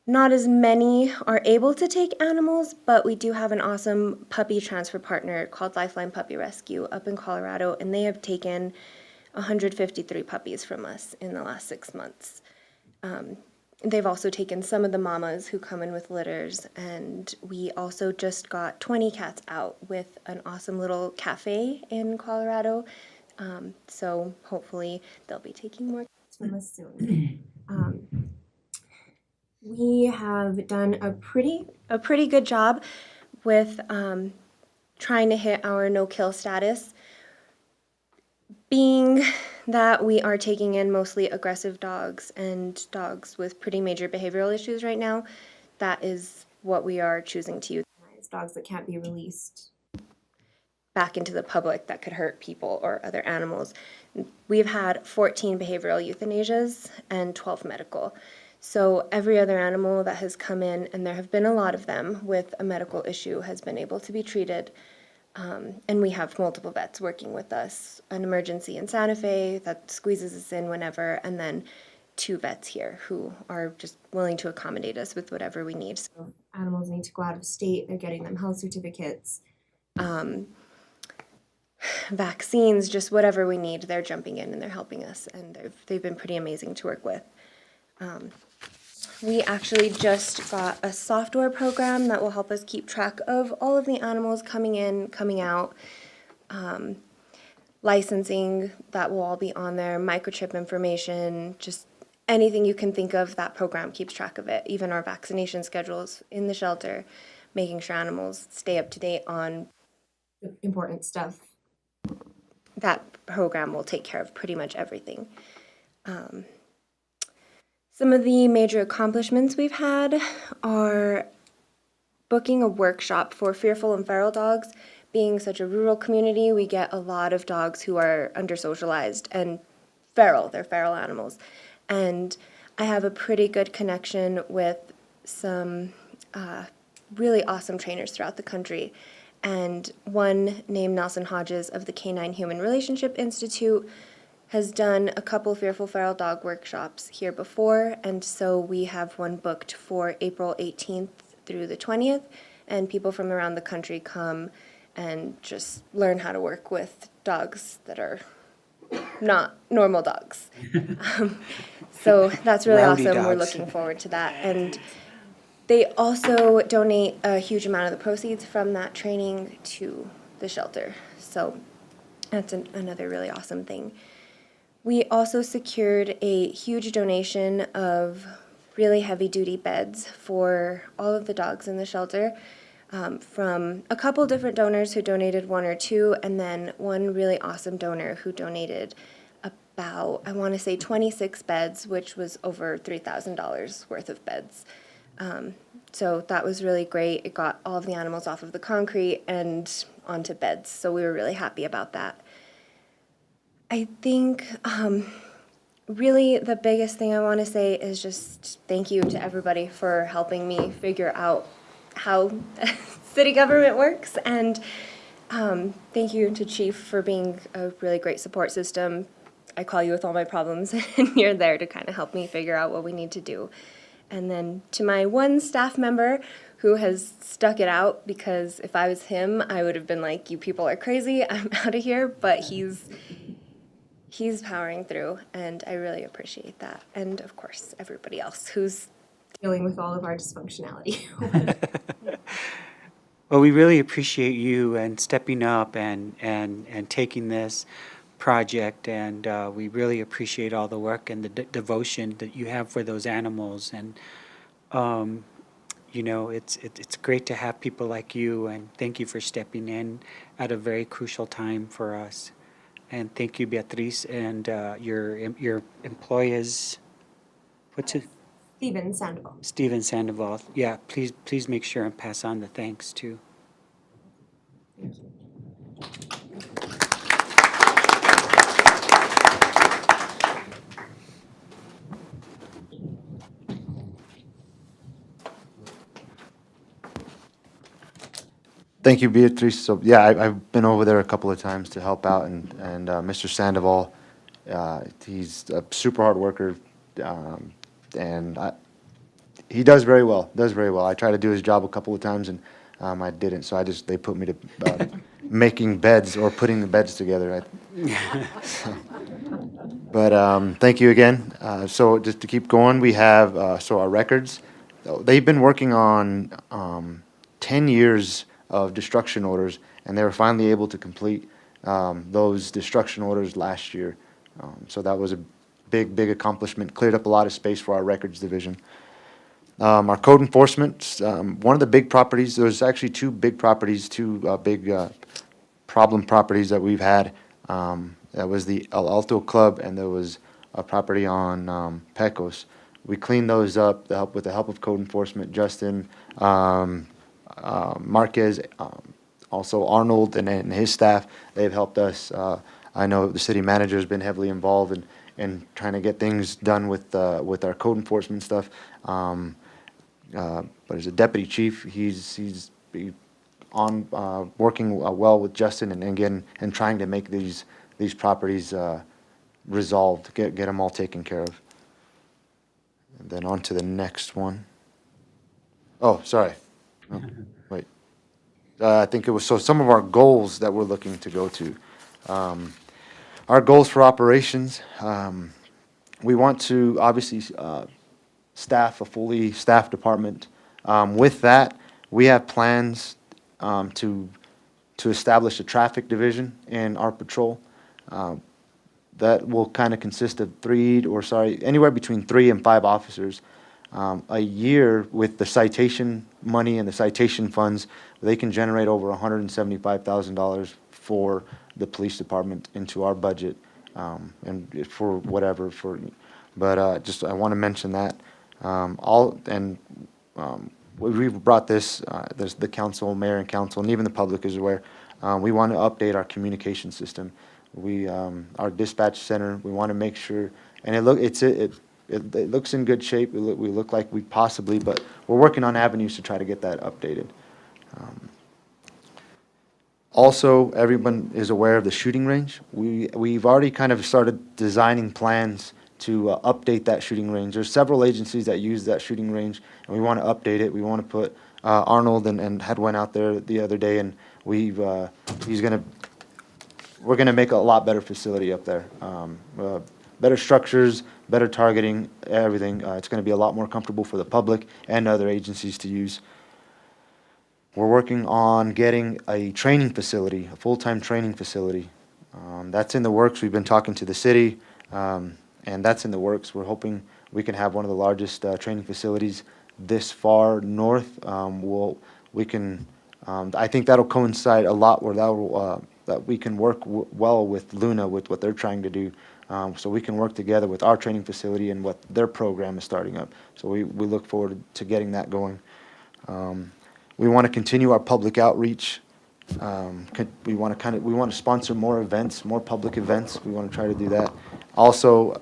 [SPEAKER 19] Not as many are able to take animals, but we do have an awesome puppy transfer partner called Lifeline Puppy Rescue up in Colorado, and they have taken 153 puppies from us in the last 6 months. they've also taken some of the mamas who come in with litters, and we also just got 20 cats out with an awesome little cafe in Colorado. So hopefully they'll be taking more cats from us soon. We have done a pretty good job with trying to hit our no-kill status. Being that we are taking in mostly aggressive dogs and dogs with pretty major behavioral issues right now, that is what we are choosing to euthanize. Dogs that can't be released back into the public that could hurt people or other animals. We've had 14 behavioral euthanasias and 12 medical. So every other animal that has come in, and there have been a lot of them with a medical issue, has been able to be treated. And we have multiple vets working with us, an emergency in Santa Fe that squeezes us in whenever, and then 2 vets here who are just willing to accommodate us with whatever we need. So animals need to go out of state, they're getting them health certificates, vaccines, just whatever we need, they're jumping in and they're helping us, and they've been pretty amazing to work with. We actually just got a software program that will help us keep track of all of the animals coming in, coming out, licensing, that will all be on there, microchip information, just anything you can think of, that program keeps track of it. Even our vaccination schedules in the shelter, making sure animals stay up to date on important stuff. That program will take care of pretty much everything. Some of the major accomplishments we've had are booking a workshop for fearful and feral dogs. Being such a rural community, we get a lot of dogs who are under-socialized and feral. They're feral animals. And I have a pretty good connection with some really awesome trainers throughout the country. And one named Nelson Hodges of the Canine Human Relationship Institute has done a couple fearful feral dog workshops here before, and so we have one booked for April 18th through the 20th, and people from around the country come and just learn how to work with dogs that are not normal dogs. So that's really
[SPEAKER 1] Rowdy
[SPEAKER 19] awesome. We're
[SPEAKER 1] dogs.
[SPEAKER 19] looking forward to that. And they also donate a huge amount of the proceeds from that training to the shelter. So that's another really awesome thing. We also secured a huge donation of really heavy-duty beds for all of the dogs in the shelter from a couple different donors who donated 1 or 2, and then one really awesome donor who donated about, I want to say, 26 beds, which was over $3,000 worth of beds. So that was really great. It got all of the animals off of the concrete and onto beds, so we were really happy about that. I think really the biggest thing I want to say is just thank you to everybody for helping me figure out how city government works, and thank you to Chief for being a really great support system. I call you with all my problems and you're there to kind of help me figure out what we need to do. And then to my one staff member who has stuck it out, because if I was him, I would have been like, you people are crazy, I'm out of here, but he's powering through, and I really appreciate that. And of course, everybody else who's dealing with all of our dysfunctionality.
[SPEAKER 1] Well, we really appreciate you and stepping up and taking this project, and we really appreciate all the work and the devotion that you have for those animals. And you know, it's great to have people like you, and thank you for stepping in at a very crucial time for us. And thank you, Beatriz, and your employee is, what's it?
[SPEAKER 19] Steven Sandoval.
[SPEAKER 1] Steven Sandoval. Yeah, please make sure and pass on the thanks too.
[SPEAKER 19] Thank you.
[SPEAKER 18] Thank you, Beatrice. So, yeah, I've been over there a couple of times to help out, and Mr. Sandoval, he's a super hard worker, and he does very well, I tried to do his job a couple of times, and I didn't, so they put me to making beds or putting the beds together. But thank you again. So just to keep going, we have, so our records, they've been working on 10 years of destruction orders, and they were finally able to complete those destruction orders last year. So that was a big accomplishment, cleared up a lot of space for our records division. Our code enforcement, one of the big properties, there's actually two big properties, big problem properties that we've had. That was the El Alto Club, and there was a property on Pecos. We cleaned those up with the help of code enforcement, Justin, Marquez, also Arnold and his staff. They've helped us. I know the city manager has been heavily involved in trying to get things done with our code enforcement stuff. But as a deputy chief, he's working well with Justin and again and trying to make these properties resolved, get them all taken care of. And then on to the next one. Oh, sorry. Oh, wait. I think it was, so some of our goals that we're looking to go to. Our goals for operations, we want to obviously staff a fully staffed department. With that, we have plans to establish a traffic division in our patrol. That will kind of consist of anywhere between 3 and 5 officers. A year with the citation money and the citation funds, they can generate over $175,000 for the police department into our budget, and for whatever. But just I want to mention that. We've brought this. There's the council, mayor, and council, and even the public is aware. We want to update our communication system. Our dispatch center. We want to make sure, and it looks in good shape. We look like we possibly, but we're working on avenues to try to get that updated. Also, everyone is aware of the shooting range. We've already kind of started designing plans to update that shooting range. There's several agencies that use that shooting range, and we want to update it. We want to put Arnold and had went out there the other day, and we're gonna make a lot better facility up there. Better structures, better targeting, everything. It's going to be a lot more comfortable for the public and other agencies to use. We're working on getting a training facility, a full-time training facility. That's in the works. We've been talking to the city, and that's in the works. We're hoping we can have one of the largest training facilities this far north. I think that'll coincide a lot where that we can work well with Luna with what they're trying to do. So we can work together with our training facility and what their program is starting up. So we look forward to getting that going. We want to continue our public outreach. We want to sponsor more events, more public events. We want to try to do that. Also,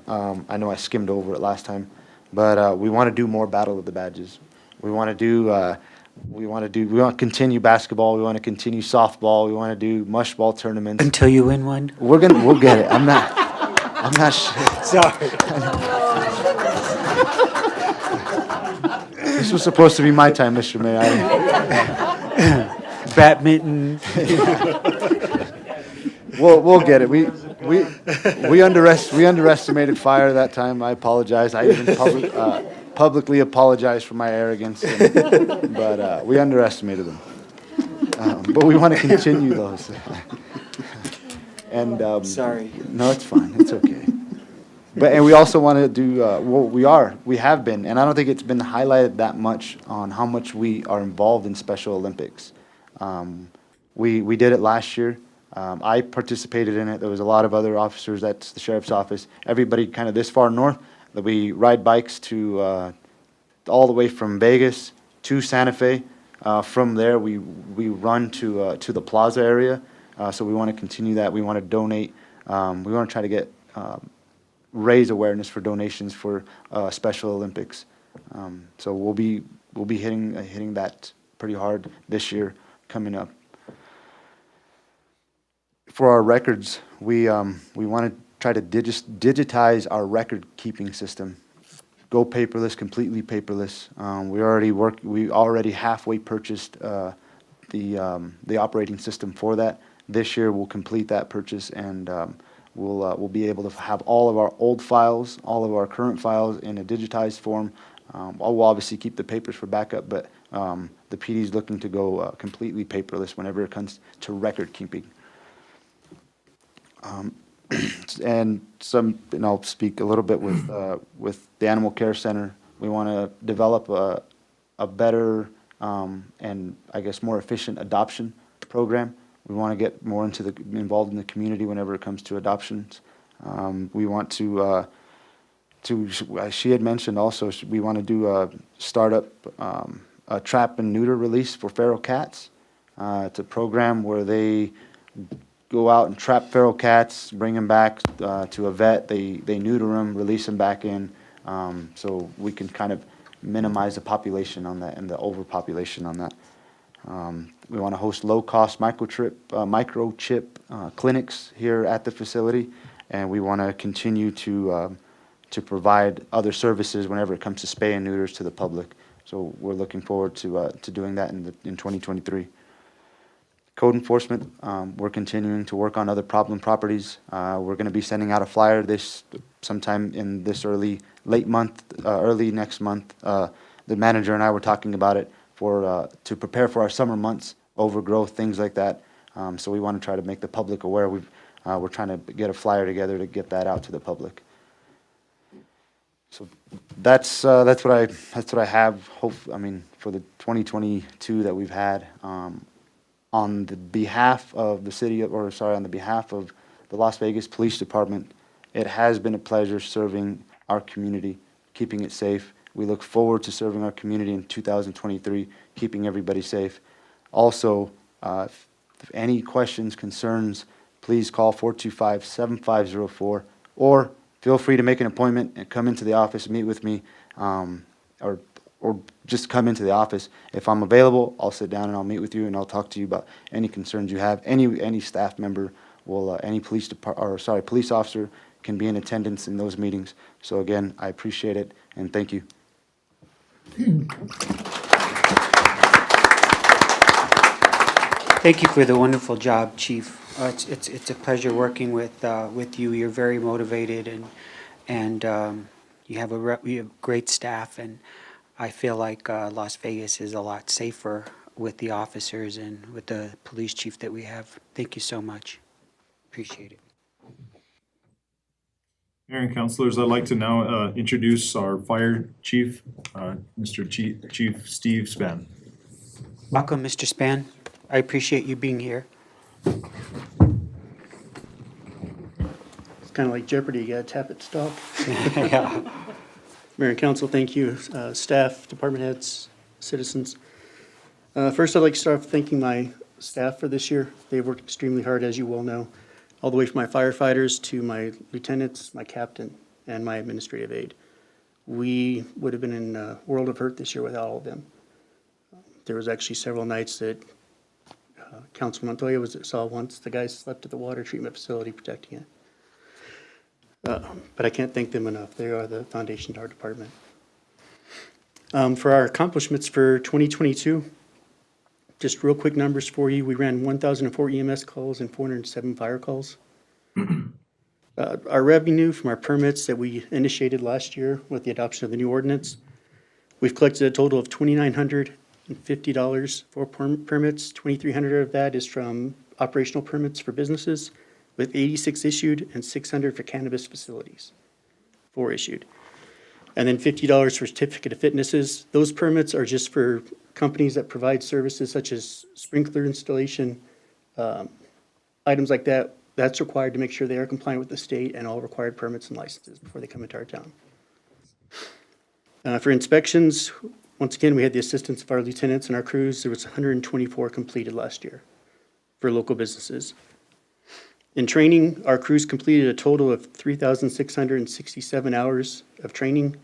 [SPEAKER 18] I know I skimmed over it last time, but we want to do more Battle of the Badges. We want to continue basketball. We want to continue softball. We want to do mush ball tournaments.
[SPEAKER 1] Until you win one?
[SPEAKER 18] We'll get it. I'm not sure.
[SPEAKER 1] Sorry.
[SPEAKER 18] This was supposed to be my time, Mr. Mayor.
[SPEAKER 1] Badminton.
[SPEAKER 18] We'll get it. We underestimated fire that time. I apologize. I even publicly apologize for my arrogance. But we underestimated them. But we want to continue those. And
[SPEAKER 1] sorry.
[SPEAKER 18] No, it's fine. It's okay. And we also want to do we have been, and I don't think it's been highlighted that much on how much we are involved in Special Olympics. We did it last year. I participated in it. There was a lot of other officers. That's the sheriff's office. Everybody kind of this far north. That we ride bikes to all the way from Vegas to Santa Fe. From there, we run to the plaza area. So we want to continue that. We want to donate. We want to try to get raise awareness for donations for Special Olympics. So we'll be hitting that pretty hard this year coming up. For our records, we want to try to digitize our record keeping system. Go paperless, completely paperless. We already halfway purchased the operating system for that. This year we'll complete that purchase, and we'll be able to have all of our old files, all of our current files in a digitized form. We'll obviously keep the papers for backup, but the PD is looking to go completely paperless whenever it comes to record keeping. And I'll speak a little bit with the Animal Care Center. We want to develop a better and I guess more efficient adoption program. We want to get more involved in the community whenever it comes to adoptions. We want to she had mentioned also, we want to do start up a trap and neuter release for feral cats. It's a program where they go out and trap feral cats, bring them back to a vet, they neuter them, release them back in, so we can kind of minimize the population on that and the overpopulation on that. We want to host low-cost microchip clinics here at the facility, and we want to continue to provide other services whenever it comes to spay and neuters to the public. So we're looking forward to doing that in 2023. Code enforcement, we're continuing to work on other problem properties. We're going to be sending out a flyer sometime in this early next month. The manager and I were talking about it to prepare for our summer months, overgrowth, things like that. So we want to try to make the public aware. We're trying to get a flyer together to get that out to the public. So that's what I have. For the 2022 that we've had. On the behalf of the on the behalf of the Las Vegas Police Department, it has been a pleasure serving our community, keeping it safe. We look forward to serving our community in 2023, keeping everybody safe. Also, if any questions, concerns, please call 425-7504, or feel free to make an appointment and come into the office and meet with me, or just come into the office. If I'm available, I'll sit down and I'll meet with you and I'll talk to you about any concerns you have. Any staff member will, any police officer can be in attendance in those meetings. So again, I appreciate it and thank you.
[SPEAKER 1] Thank you for the wonderful job, Chief. It's a pleasure working with you. You're very motivated and you have great staff, and I feel like Las Vegas is a lot safer with the officers and with the police chief that we have. Thank you so much. Appreciate it.
[SPEAKER 11] Mayor and councilors, I'd like to now introduce our fire chief, Mr. Chief Steve Spann.
[SPEAKER 1] Welcome, Mr. Spann. I appreciate you being here.
[SPEAKER 20] It's kind of like Jeopardy, you gotta tap it to stop.
[SPEAKER 1] Yeah.
[SPEAKER 20] Mayor and council, thank you. Staff, department heads, citizens. First, I'd like to start off thanking my staff for this year. They've worked extremely hard, as you well know, all the way from my firefighters to my lieutenants, my captain, and my administrative aide. We would have been in a world of hurt this year without all of them. There was actually several nights that Councilor Montoya saw once the guys slept at the water treatment facility protecting it. But I can't thank them enough. They are the foundation to our department. For our accomplishments for 2022, just real quick numbers for you. We ran 1,004 EMS calls and 407 fire calls. Our revenue from our permits that we initiated last year with the adoption of the new ordinance, we've collected a total of $2,950 for permits. 2,300 of that is from operational permits for businesses, with 86 issued and 600 for cannabis facilities, 4 issued. And then $50 for certificate of fitnesses. Those permits are just for companies that provide services such as sprinkler installation, items like that. That's required to make sure they are compliant with the state and all required permits and licenses before they come into our town. For inspections, once again, we had the assistance of our lieutenants and our crews. There was 124 completed last year for local businesses. In training, our crews completed a total of 3,667 hours of training.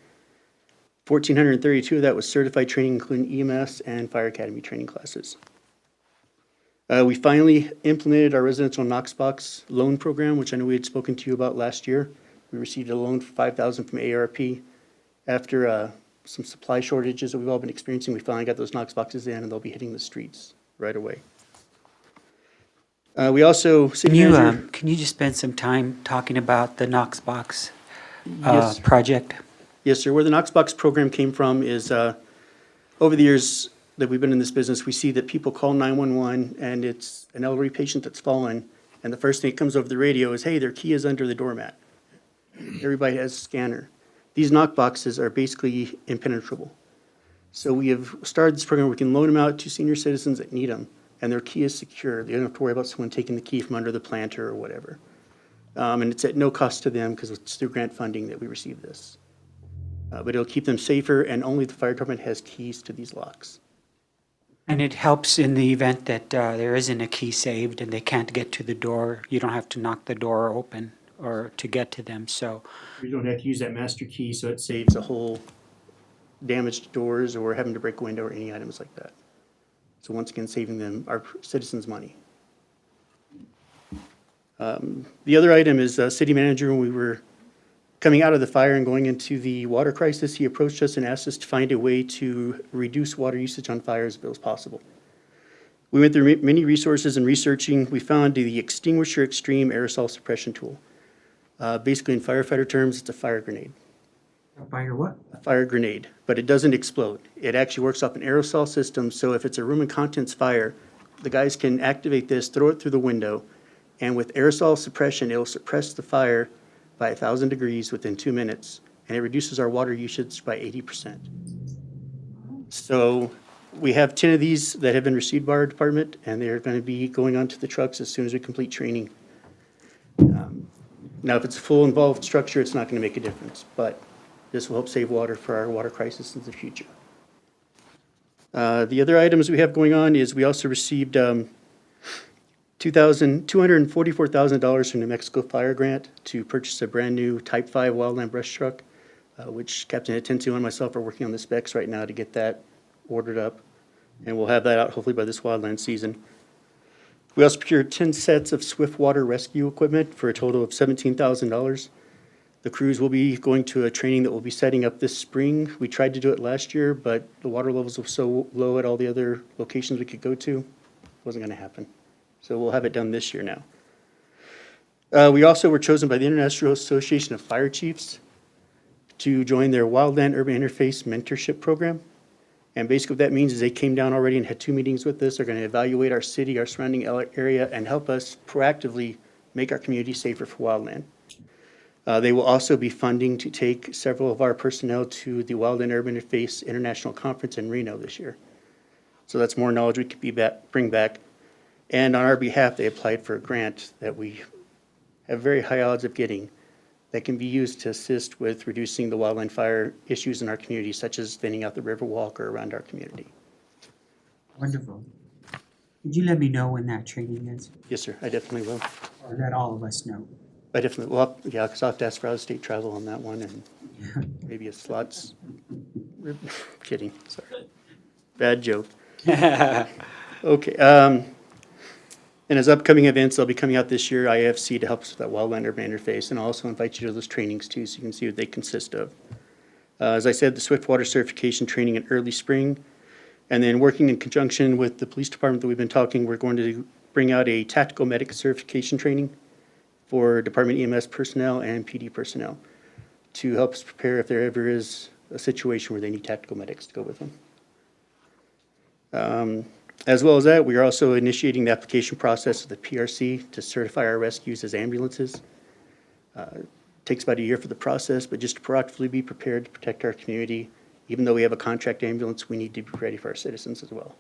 [SPEAKER 20] 1,432 of that was certified training, including EMS and Fire Academy training classes. We finally implemented our residential Knox box loan program, which I know we had spoken to you about last year. We received a loan for $5,000 from AARP. After some supply shortages that we've all been experiencing, we finally got those Knox boxes in, and they'll be hitting the streets right away. We also, city manager.
[SPEAKER 1] Can you just spend some time talking about the Knox Box
[SPEAKER 20] Yes.
[SPEAKER 1] project?
[SPEAKER 20] Yes, sir. Where the Knox Box program came from is, over the years that we've been in this business, we see that people call 911 and it's an elderly patient that's fallen, and the first thing that comes over the radio is, hey, their key is under the doormat. Everybody has a scanner. These knock boxes are basically impenetrable. So we have started this program where we can loan them out to senior citizens that need them, and their key is secure. They don't have to worry about someone taking the key from under the planter or whatever. And it's at no cost to them because it's through grant funding that we receive this. But it'll keep them safer, and only the fire department has keys to these locks.
[SPEAKER 1] And it helps in the event that there isn't a key saved and they can't get to the door. You don't have to knock the door open or to get to them, so.
[SPEAKER 20] We don't have to use that master key, so it saves a whole damaged doors or having to break a window or any items like that. So once again, saving them, our citizens, money. The other item is city manager. When we were coming out of the fire and going into the water crisis, he approached us and asked us to find a way to reduce water usage on fires if it was possible. We went through many resources and researching. We found the Extinguisher Extreme Aerosol Suppression Tool. Basically, in firefighter terms, it's a fire grenade.
[SPEAKER 1] A fire what?
[SPEAKER 20] A fire grenade, but it doesn't explode. It actually works off an aerosol system, so if it's a room and contents fire, the guys can activate this, throw it through the window, and with aerosol suppression, it'll suppress the fire by 1,000 degrees within 2 minutes, and it reduces our water usage by 80%. So we have 10 of these that have been received by our department, and they're going to be going onto the trucks as soon as we complete training. Now, if it's a full involved structure, it's not going to make a difference, but this will help save water for our water crisis in the future. The other items we have going on is we also received $244,000 from New Mexico Fire Grant to purchase a brand-new Type 5 wildland brush truck, which Captain Atencio and myself are working on the specs right now to get that ordered up, and we'll have that out hopefully by this wildland season. We also procured 10 sets of swift water rescue equipment for a total of $17,000. The crews will be going to a training that we'll be setting up this spring. We tried to do it last year, but the water levels were so low at all the other locations we could go to, it wasn't going to happen. So we'll have it done this year now. We also were chosen by the International Association of Fire Chiefs to join their Wildland Urban Interface Mentorship Program. And basically what that means is they came down already and had 2 meetings with us. They're going to evaluate our city, our surrounding area, and help us proactively make our community safer for wildland. They will also be funding to take several of our personnel to the Wildland Urban Interface International Conference in Reno this year. So that's more knowledge we could bring back. And on our behalf, they applied for a grant that we have very high odds of getting that can be used to assist with reducing the wildland fire issues in our community, such as thinning out the river walk or around our community.
[SPEAKER 1] Wonderful. Could you let me know when that training is?
[SPEAKER 20] Yes, sir, I definitely will.
[SPEAKER 1] Or let all of us know?
[SPEAKER 20] I definitely will. Yeah, because I'll have to ask for out-of-state travel on that one and maybe a slots. Kidding, sorry. Bad joke. Okay. And as upcoming events, they'll be coming out this year, IFC to help us with that wildland urban interface, and I'll also invite you to those trainings too, so you can see what they consist of. As I said, the Swiftwater certification training in early spring, and then working in conjunction with the police department that we've been talking, we're going to bring out a tactical medic certification training for department EMS personnel and PD personnel to help us prepare if there ever is a situation where they need tactical medics to go with them. As well as that, we are also initiating the application process of the PRC to certify our rescues as ambulances. It takes about a year for the process, but just to proactively be prepared to protect our community. Even though we have a contract ambulance, we need to be ready for our citizens as well.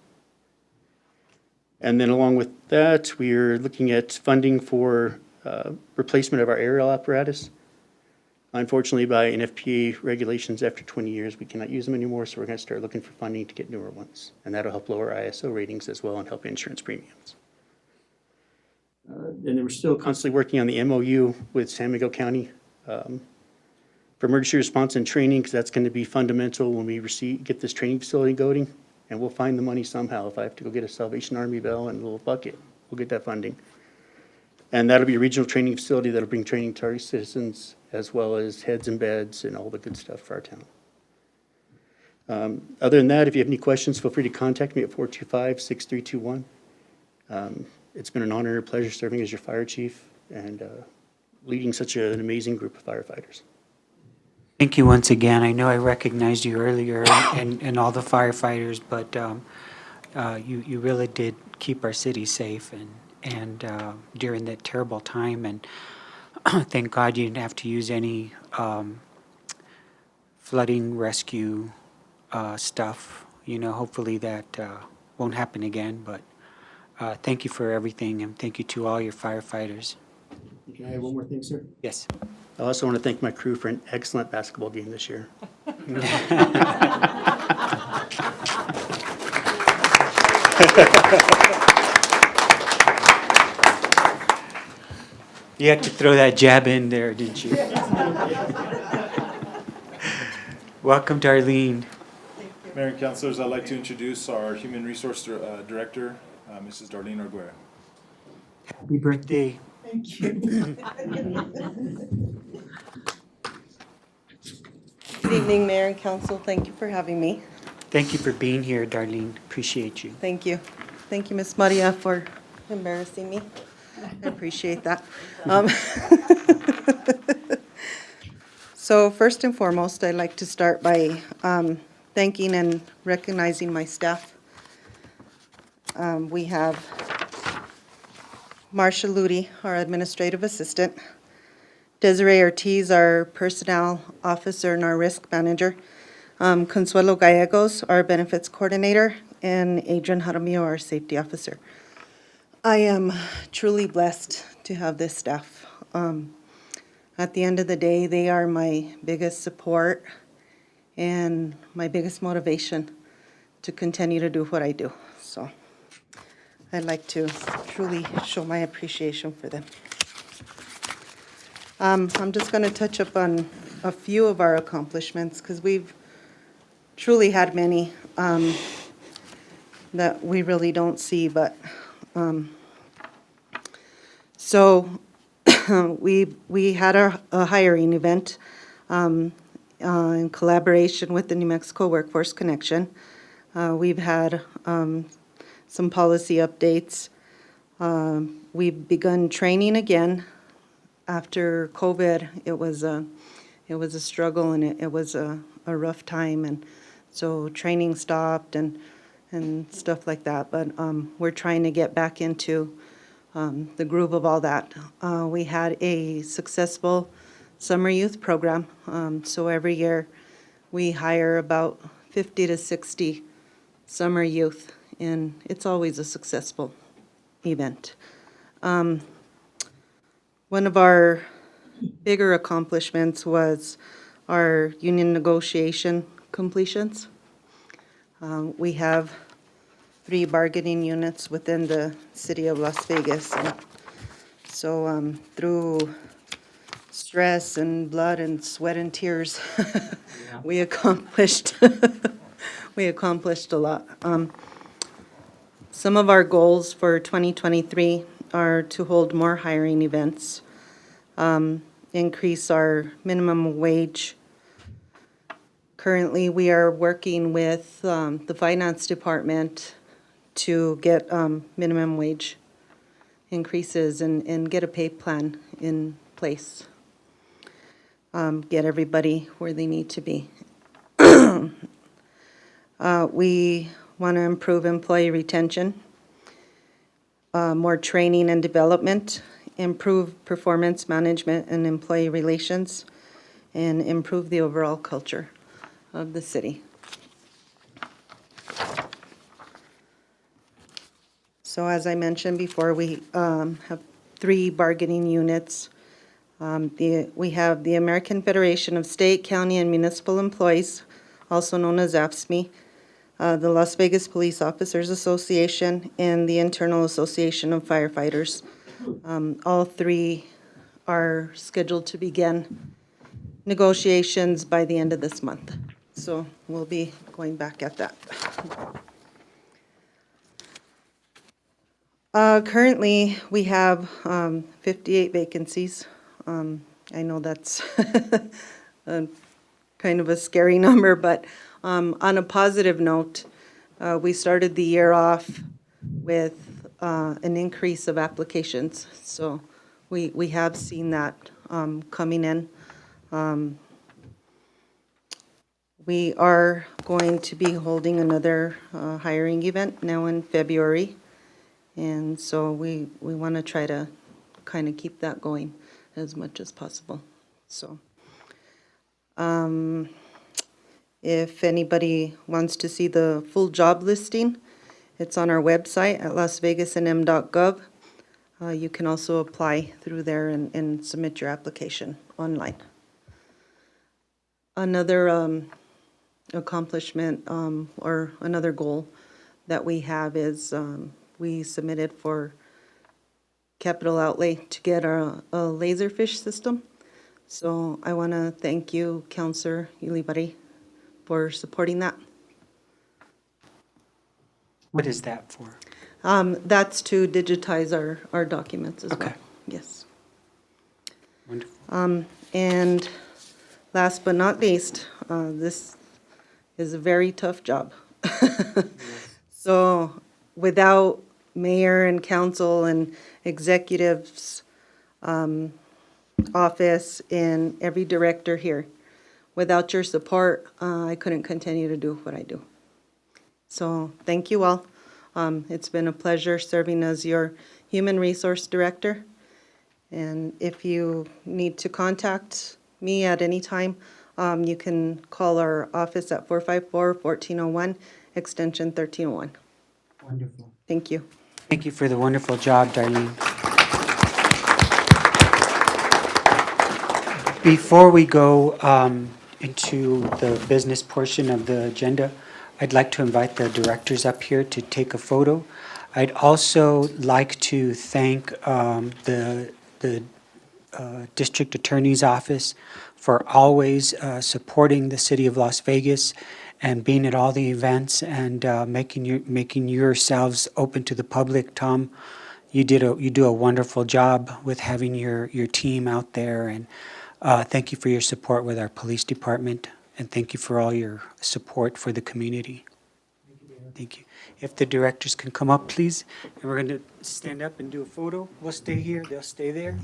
[SPEAKER 20] And then along with that, we are looking at funding for replacement of our aerial apparatus. Unfortunately, by NFPA regulations, after 20 years, we cannot use them anymore, so we're going to start looking for funding to get newer ones. And that'll help lower ISO ratings as well and help insurance premiums. And then we're still constantly working on the MOU with San Miguel County for emergency response and training, because that's going to be fundamental when we get this training facility going. And we'll find the money somehow. If I have to go get a Salvation Army bell and a little bucket, we'll get that funding. And that'll be a regional training facility that'll bring training to our citizens, as well as heads and beds and all the good stuff for our town. Other than that, if you have any questions, feel free to contact me at 425-6321. It's been an honor and a pleasure serving as your fire chief and leading such an amazing group of firefighters.
[SPEAKER 1] Thank you once again. I know I recognized you earlier and all the firefighters, but you really did keep our city safe and during that terrible time. And thank God you didn't have to use any flooding rescue stuff. You know, hopefully that won't happen again. But thank you for everything, and thank you to all your firefighters.
[SPEAKER 20] Can I have one more thing, sir?
[SPEAKER 1] Yes.
[SPEAKER 20] I also want to thank my crew for an excellent basketball game this year.
[SPEAKER 1] You had to throw that jab in there, didn't you? Welcome, Darlene.
[SPEAKER 11] Mayor and councilors, I'd like to introduce our Human Resource Director, Mrs. Darlene Arguera.
[SPEAKER 1] Happy birthday.
[SPEAKER 5] Thank you.
[SPEAKER 21] Good evening, Mayor and Council. Thank you for having me.
[SPEAKER 1] Thank you for being here, Darlene. Appreciate you.
[SPEAKER 21] Thank you. Thank you, Ms. Maria, for embarrassing me. I appreciate that. So first and foremost, I'd like to start by thanking and recognizing my staff. We have Marcia Ludi, our administrative assistant, Desiree Ortiz, our personnel officer and our risk manager, Consuelo Gallegos, our benefits coordinator, and Adrian Jaramillo, our safety officer. I am truly blessed to have this staff. At the end of the day, they are my biggest support and my biggest motivation to continue to do what I do. So I'd like to truly show my appreciation for them. I'm just going to touch up on a few of our accomplishments because we've truly had many that we really don't see. But so we had a hiring event in collaboration with the New Mexico Workforce Connection. We've had some policy updates. We've begun training again. After COVID, it was a struggle and it was a rough time, and so training stopped and stuff like that. But we're trying to get back into the groove of all that. We had a successful summer youth program. So every year we hire about 50 to 60 summer youth, and it's always a successful event. One of our bigger accomplishments was our union negotiation completions. We have 3 bargaining units within the city of Las Vegas. And so through stress and blood and sweat and tears, we accomplished a lot. Some of our goals for 2023 are to hold more hiring events, increase our minimum wage. Currently, we are working with the finance department to get minimum wage increases and get a pay plan in place. Get everybody where they need to be. We want to improve employee retention, more training and development, improve performance management and employee relations, and improve the overall culture of the city. So as I mentioned before, we have 3 bargaining units. We have the American Federation of State, County, and Municipal Employees, also known as AFSCME, the Las Vegas Police Officers Association, and the Internal Association of Firefighters. All 3 are scheduled to begin negotiations by the end of this month. So we'll be going back at that. Currently, we have 58 vacancies. I know that's kind of a scary number, but on a positive note, we started the year off with an increase of applications. So we have seen that coming in. We are going to be holding another hiring event now in February. And so we want to try to kind of keep that going as much as possible. So if anybody wants to see the full job listing, it's on our website at lasvegasnm.gov. You can also apply through there and submit your application online. Another accomplishment or another goal that we have is we submitted for capital outlay to get a laserfish system. So I want to thank you, Councilor Ulibari, for supporting that.
[SPEAKER 1] What is that for?
[SPEAKER 21] That's to digitize our documents as
[SPEAKER 1] Okay.
[SPEAKER 21] well. Yes.
[SPEAKER 1] Wonderful.
[SPEAKER 21] And last but not least, this is a very tough job. So without mayor and council and executives office and every director here, without your support, I couldn't continue to do what I do. So thank you all. It's been a pleasure serving as your human resource director. And if you need to contact me at any time, you can call our office at 454-1401, extension 1301.
[SPEAKER 1] Wonderful.
[SPEAKER 21] Thank you.
[SPEAKER 1] Thank you for the wonderful job, Darlene. Before we go into the business portion of the agenda, I'd like to invite the directors up here to take a photo. I'd also like to thank the District Attorney's Office for always supporting the City of Las Vegas and being at all the events and making yourselves open to the public. Tom, you do a wonderful job with having your team out there, and thank you for your support with our police department, and thank you for all your support for the community. Thank you. If the directors can come up, please, and we're going to stand up and do a photo. We'll stay here, they'll stay there.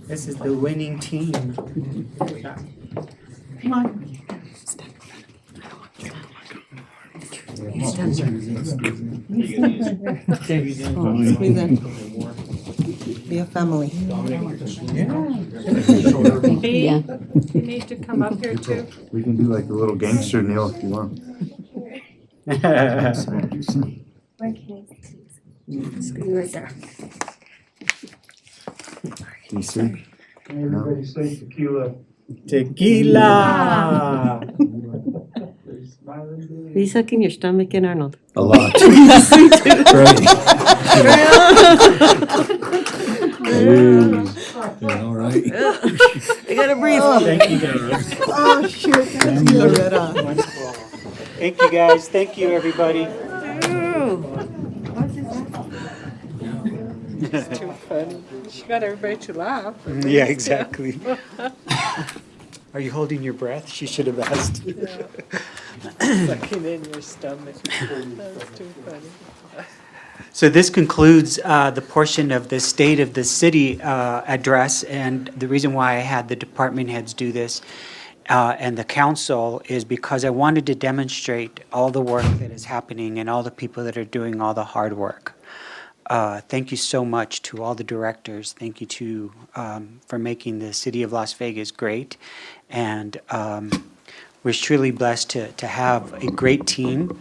[SPEAKER 1] This is the winning team.
[SPEAKER 4] Come on.
[SPEAKER 21] Be a family.
[SPEAKER 4] Hey, you need to come up here too.
[SPEAKER 2] We can do like a little gangster Neil if you want.
[SPEAKER 4] Screw right there.
[SPEAKER 2] Can you see?
[SPEAKER 8] Everybody say tequila.
[SPEAKER 1] Tequila!
[SPEAKER 16] Are you sucking your stomach in, Arnold?
[SPEAKER 2] A lot. All right.
[SPEAKER 16] I gotta breathe.
[SPEAKER 1] Thank you, guys.
[SPEAKER 21] Oh, shoot.
[SPEAKER 1] Wonderful. Thank you, guys. Thank you, everybody.
[SPEAKER 4] It's too funny. She got everybody to laugh.
[SPEAKER 1] Yeah, exactly. Are you holding your breath? She should have asked.
[SPEAKER 4] Sucking in your stomach. That's too funny.
[SPEAKER 1] So this concludes the portion of the State of the City address, and the reason why I had the department heads do this and the council is because I wanted to demonstrate all the work that is happening and all the people that are doing all the hard work. Thank you so much to all the directors. Thank you for making the City of Las Vegas great, and we're truly blessed to have a great team.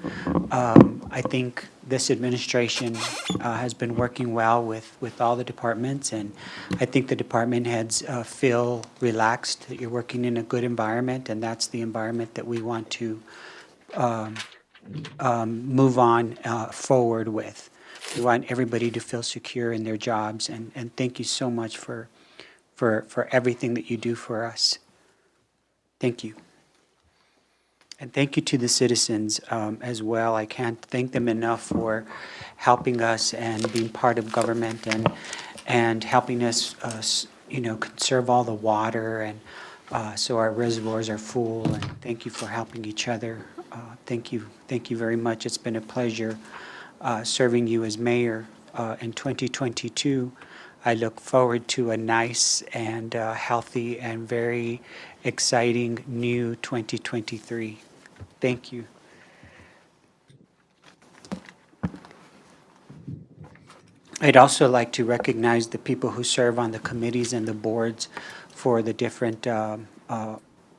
[SPEAKER 1] I think this administration has been working well with all the departments, and I think the department heads feel relaxed that you're working in a good environment, and that's the environment that we want to move on forward with. We want everybody to feel secure in their jobs, and thank you so much for everything that you do for us. Thank you. And thank you to the citizens as well. I can't thank them enough for helping us and being part of government. and helping us, conserve all the water and so our reservoirs are full. And thank you for helping each other. Thank you very much. It's been a pleasure serving you as mayor in 2022. I look forward to a nice and healthy and very exciting new 2023. Thank you. I'd also like to recognize the people who serve on the committees and the boards for the different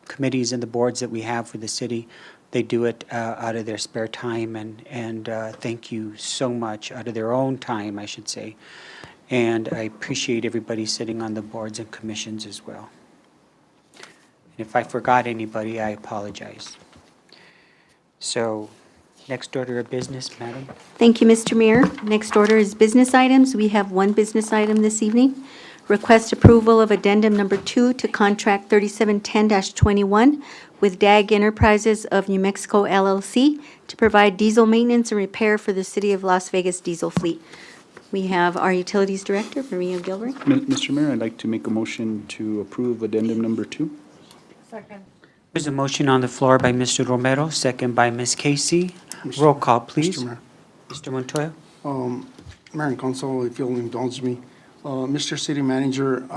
[SPEAKER 1] committees and the boards that we have for the city. They do it out of their spare time, and thank you so much, out of their own time, I should say. And I appreciate everybody sitting on the boards and commissions as well. And if I forgot anybody, I apologize. So, next order of business, Madam.
[SPEAKER 3] Thank you, Mr. Mayor. Next order is business items. We have one business item this evening. Request approval of addendum number 2 to contract 3710-21 with DAG Enterprises of New Mexico LLC to provide diesel maintenance and repair for the City of Las Vegas diesel fleet. We have our Utilities Director, Maria Gilroy.
[SPEAKER 6] Mr. Mayor, I'd like to make a motion to approve addendum number 2.
[SPEAKER 4] Second.
[SPEAKER 1] There's a motion on the floor by Mr. Romero, second by Ms. Casey. Roll call, please.
[SPEAKER 7] Mr. Mayor.
[SPEAKER 1] Mr. Montoya.
[SPEAKER 7] Mayor and Council, if you'll indulge me. Mr. City Manager,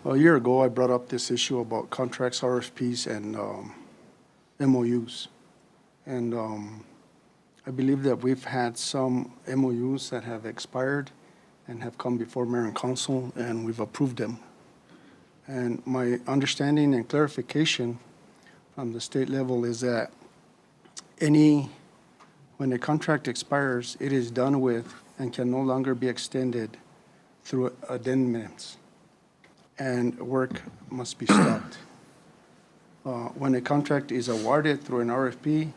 [SPEAKER 7] a year ago, I brought up this issue about contracts, RFPs, and MOUs. And I believe that we've had some MOUs that have expired and have come before Mayor and Council, and we've approved them. And my understanding and clarification from the state level is that when a contract expires, it is done with and can no longer be extended through addendums, and work must be stopped. When a contract is awarded through an RFP,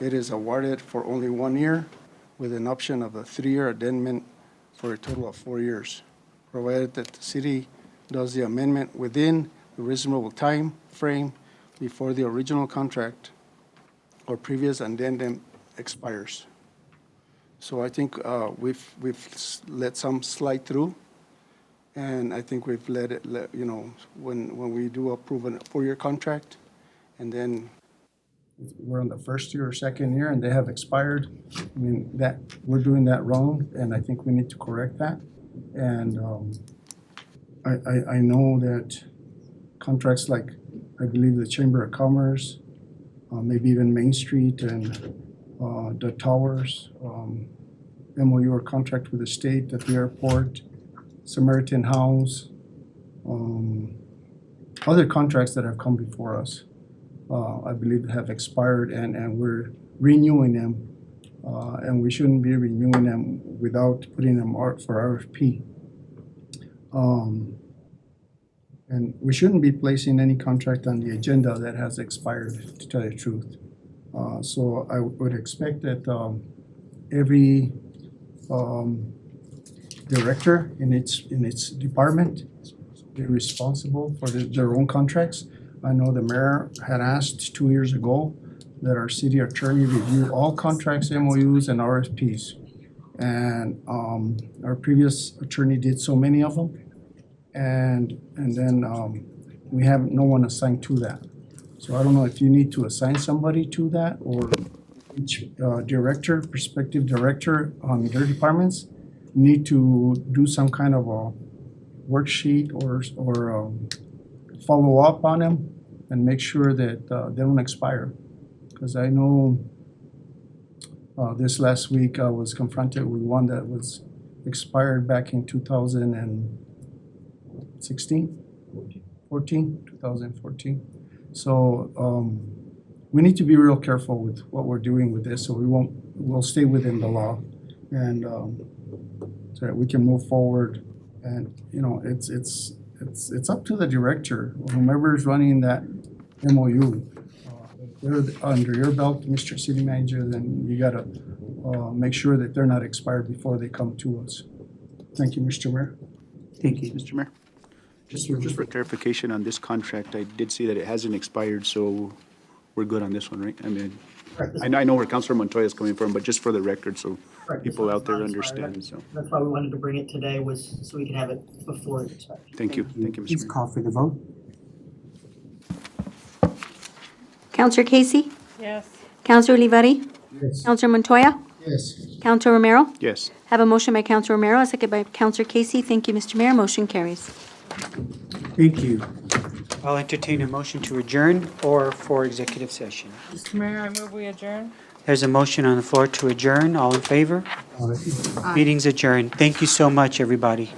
[SPEAKER 7] it is awarded for only 1 year with an option of a 3-year addendum for a total of 4 years, provided that the city does the amendment within the reasonable time frame before the original contract or previous addendum expires. So I think we've let some slide through, and I think we've let it, when we do approve a 4-year contract, and then we're on the 1st year or 2nd year and they have expired, I mean, that we're doing that wrong, and I think we need to correct that. And I know that contracts like, I believe, the Chamber of Commerce, maybe even Main Street and the towers, MOU or contract with the state at the airport, Samaritan House, other contracts that have come before us, I believe have expired, and we're renewing them, and we shouldn't be renewing them without putting them out for RFP. And we shouldn't be placing any contract on the agenda that has expired, to tell you the truth. So I would expect that every director in its department be responsible for their own contracts. I know the mayor had asked 2 years ago that our city attorney review all contracts, MOUs, and RFPs. And our previous attorney did so many of them. And then we have no one assigned to that. So I don't know if you need to assign somebody to that, or each director, prospective director on their departments need to do some kind of a worksheet or follow up on them and make sure that they don't expire. Because I know this last week I was confronted with one that was expired back in 2016, 2014. So we need to be real careful with what we're doing with this, so we'll stay within the law, and so that we can move forward. And it's up to the director, whomever is running that MOU. If they're under your belt, Mr. City Manager, then you gotta make sure that they're not expired before they come to us. Thank you, Mr. Mayor.
[SPEAKER 1] Thank you.
[SPEAKER 6] Mr. Mayor, just for clarification on this contract, I did see that it hasn't expired, so we're good on this one, right? I mean, I know where Councilor Montoya is coming from, but just for the record, so
[SPEAKER 14] Correct.
[SPEAKER 6] people out there
[SPEAKER 14] It's not expired.
[SPEAKER 6] understand, so,
[SPEAKER 14] That's why we wanted to bring it today, was so we could have it before it expires.
[SPEAKER 6] thank you, Mr.
[SPEAKER 1] Please
[SPEAKER 6] Mayor.
[SPEAKER 1] call for the vote.
[SPEAKER 3] Counselor Casey?
[SPEAKER 4] Yes.
[SPEAKER 3] Counselor Olivari?
[SPEAKER 9] Yes.
[SPEAKER 3] Counselor Montoya?
[SPEAKER 9] Yes.
[SPEAKER 3] Counselor Romero?
[SPEAKER 6] Yes.
[SPEAKER 3] Have a motion by Counselor Romero, a second by Counselor Casey. Thank you, Mr. Mayor. Motion carries.
[SPEAKER 1] Thank you. I'll entertain a motion to adjourn or for executive session.
[SPEAKER 4] Mr. Mayor, I move we adjourn.
[SPEAKER 1] There's a motion on the floor to adjourn. All in favor? Meeting's adjourned. Thank you so much, everybody.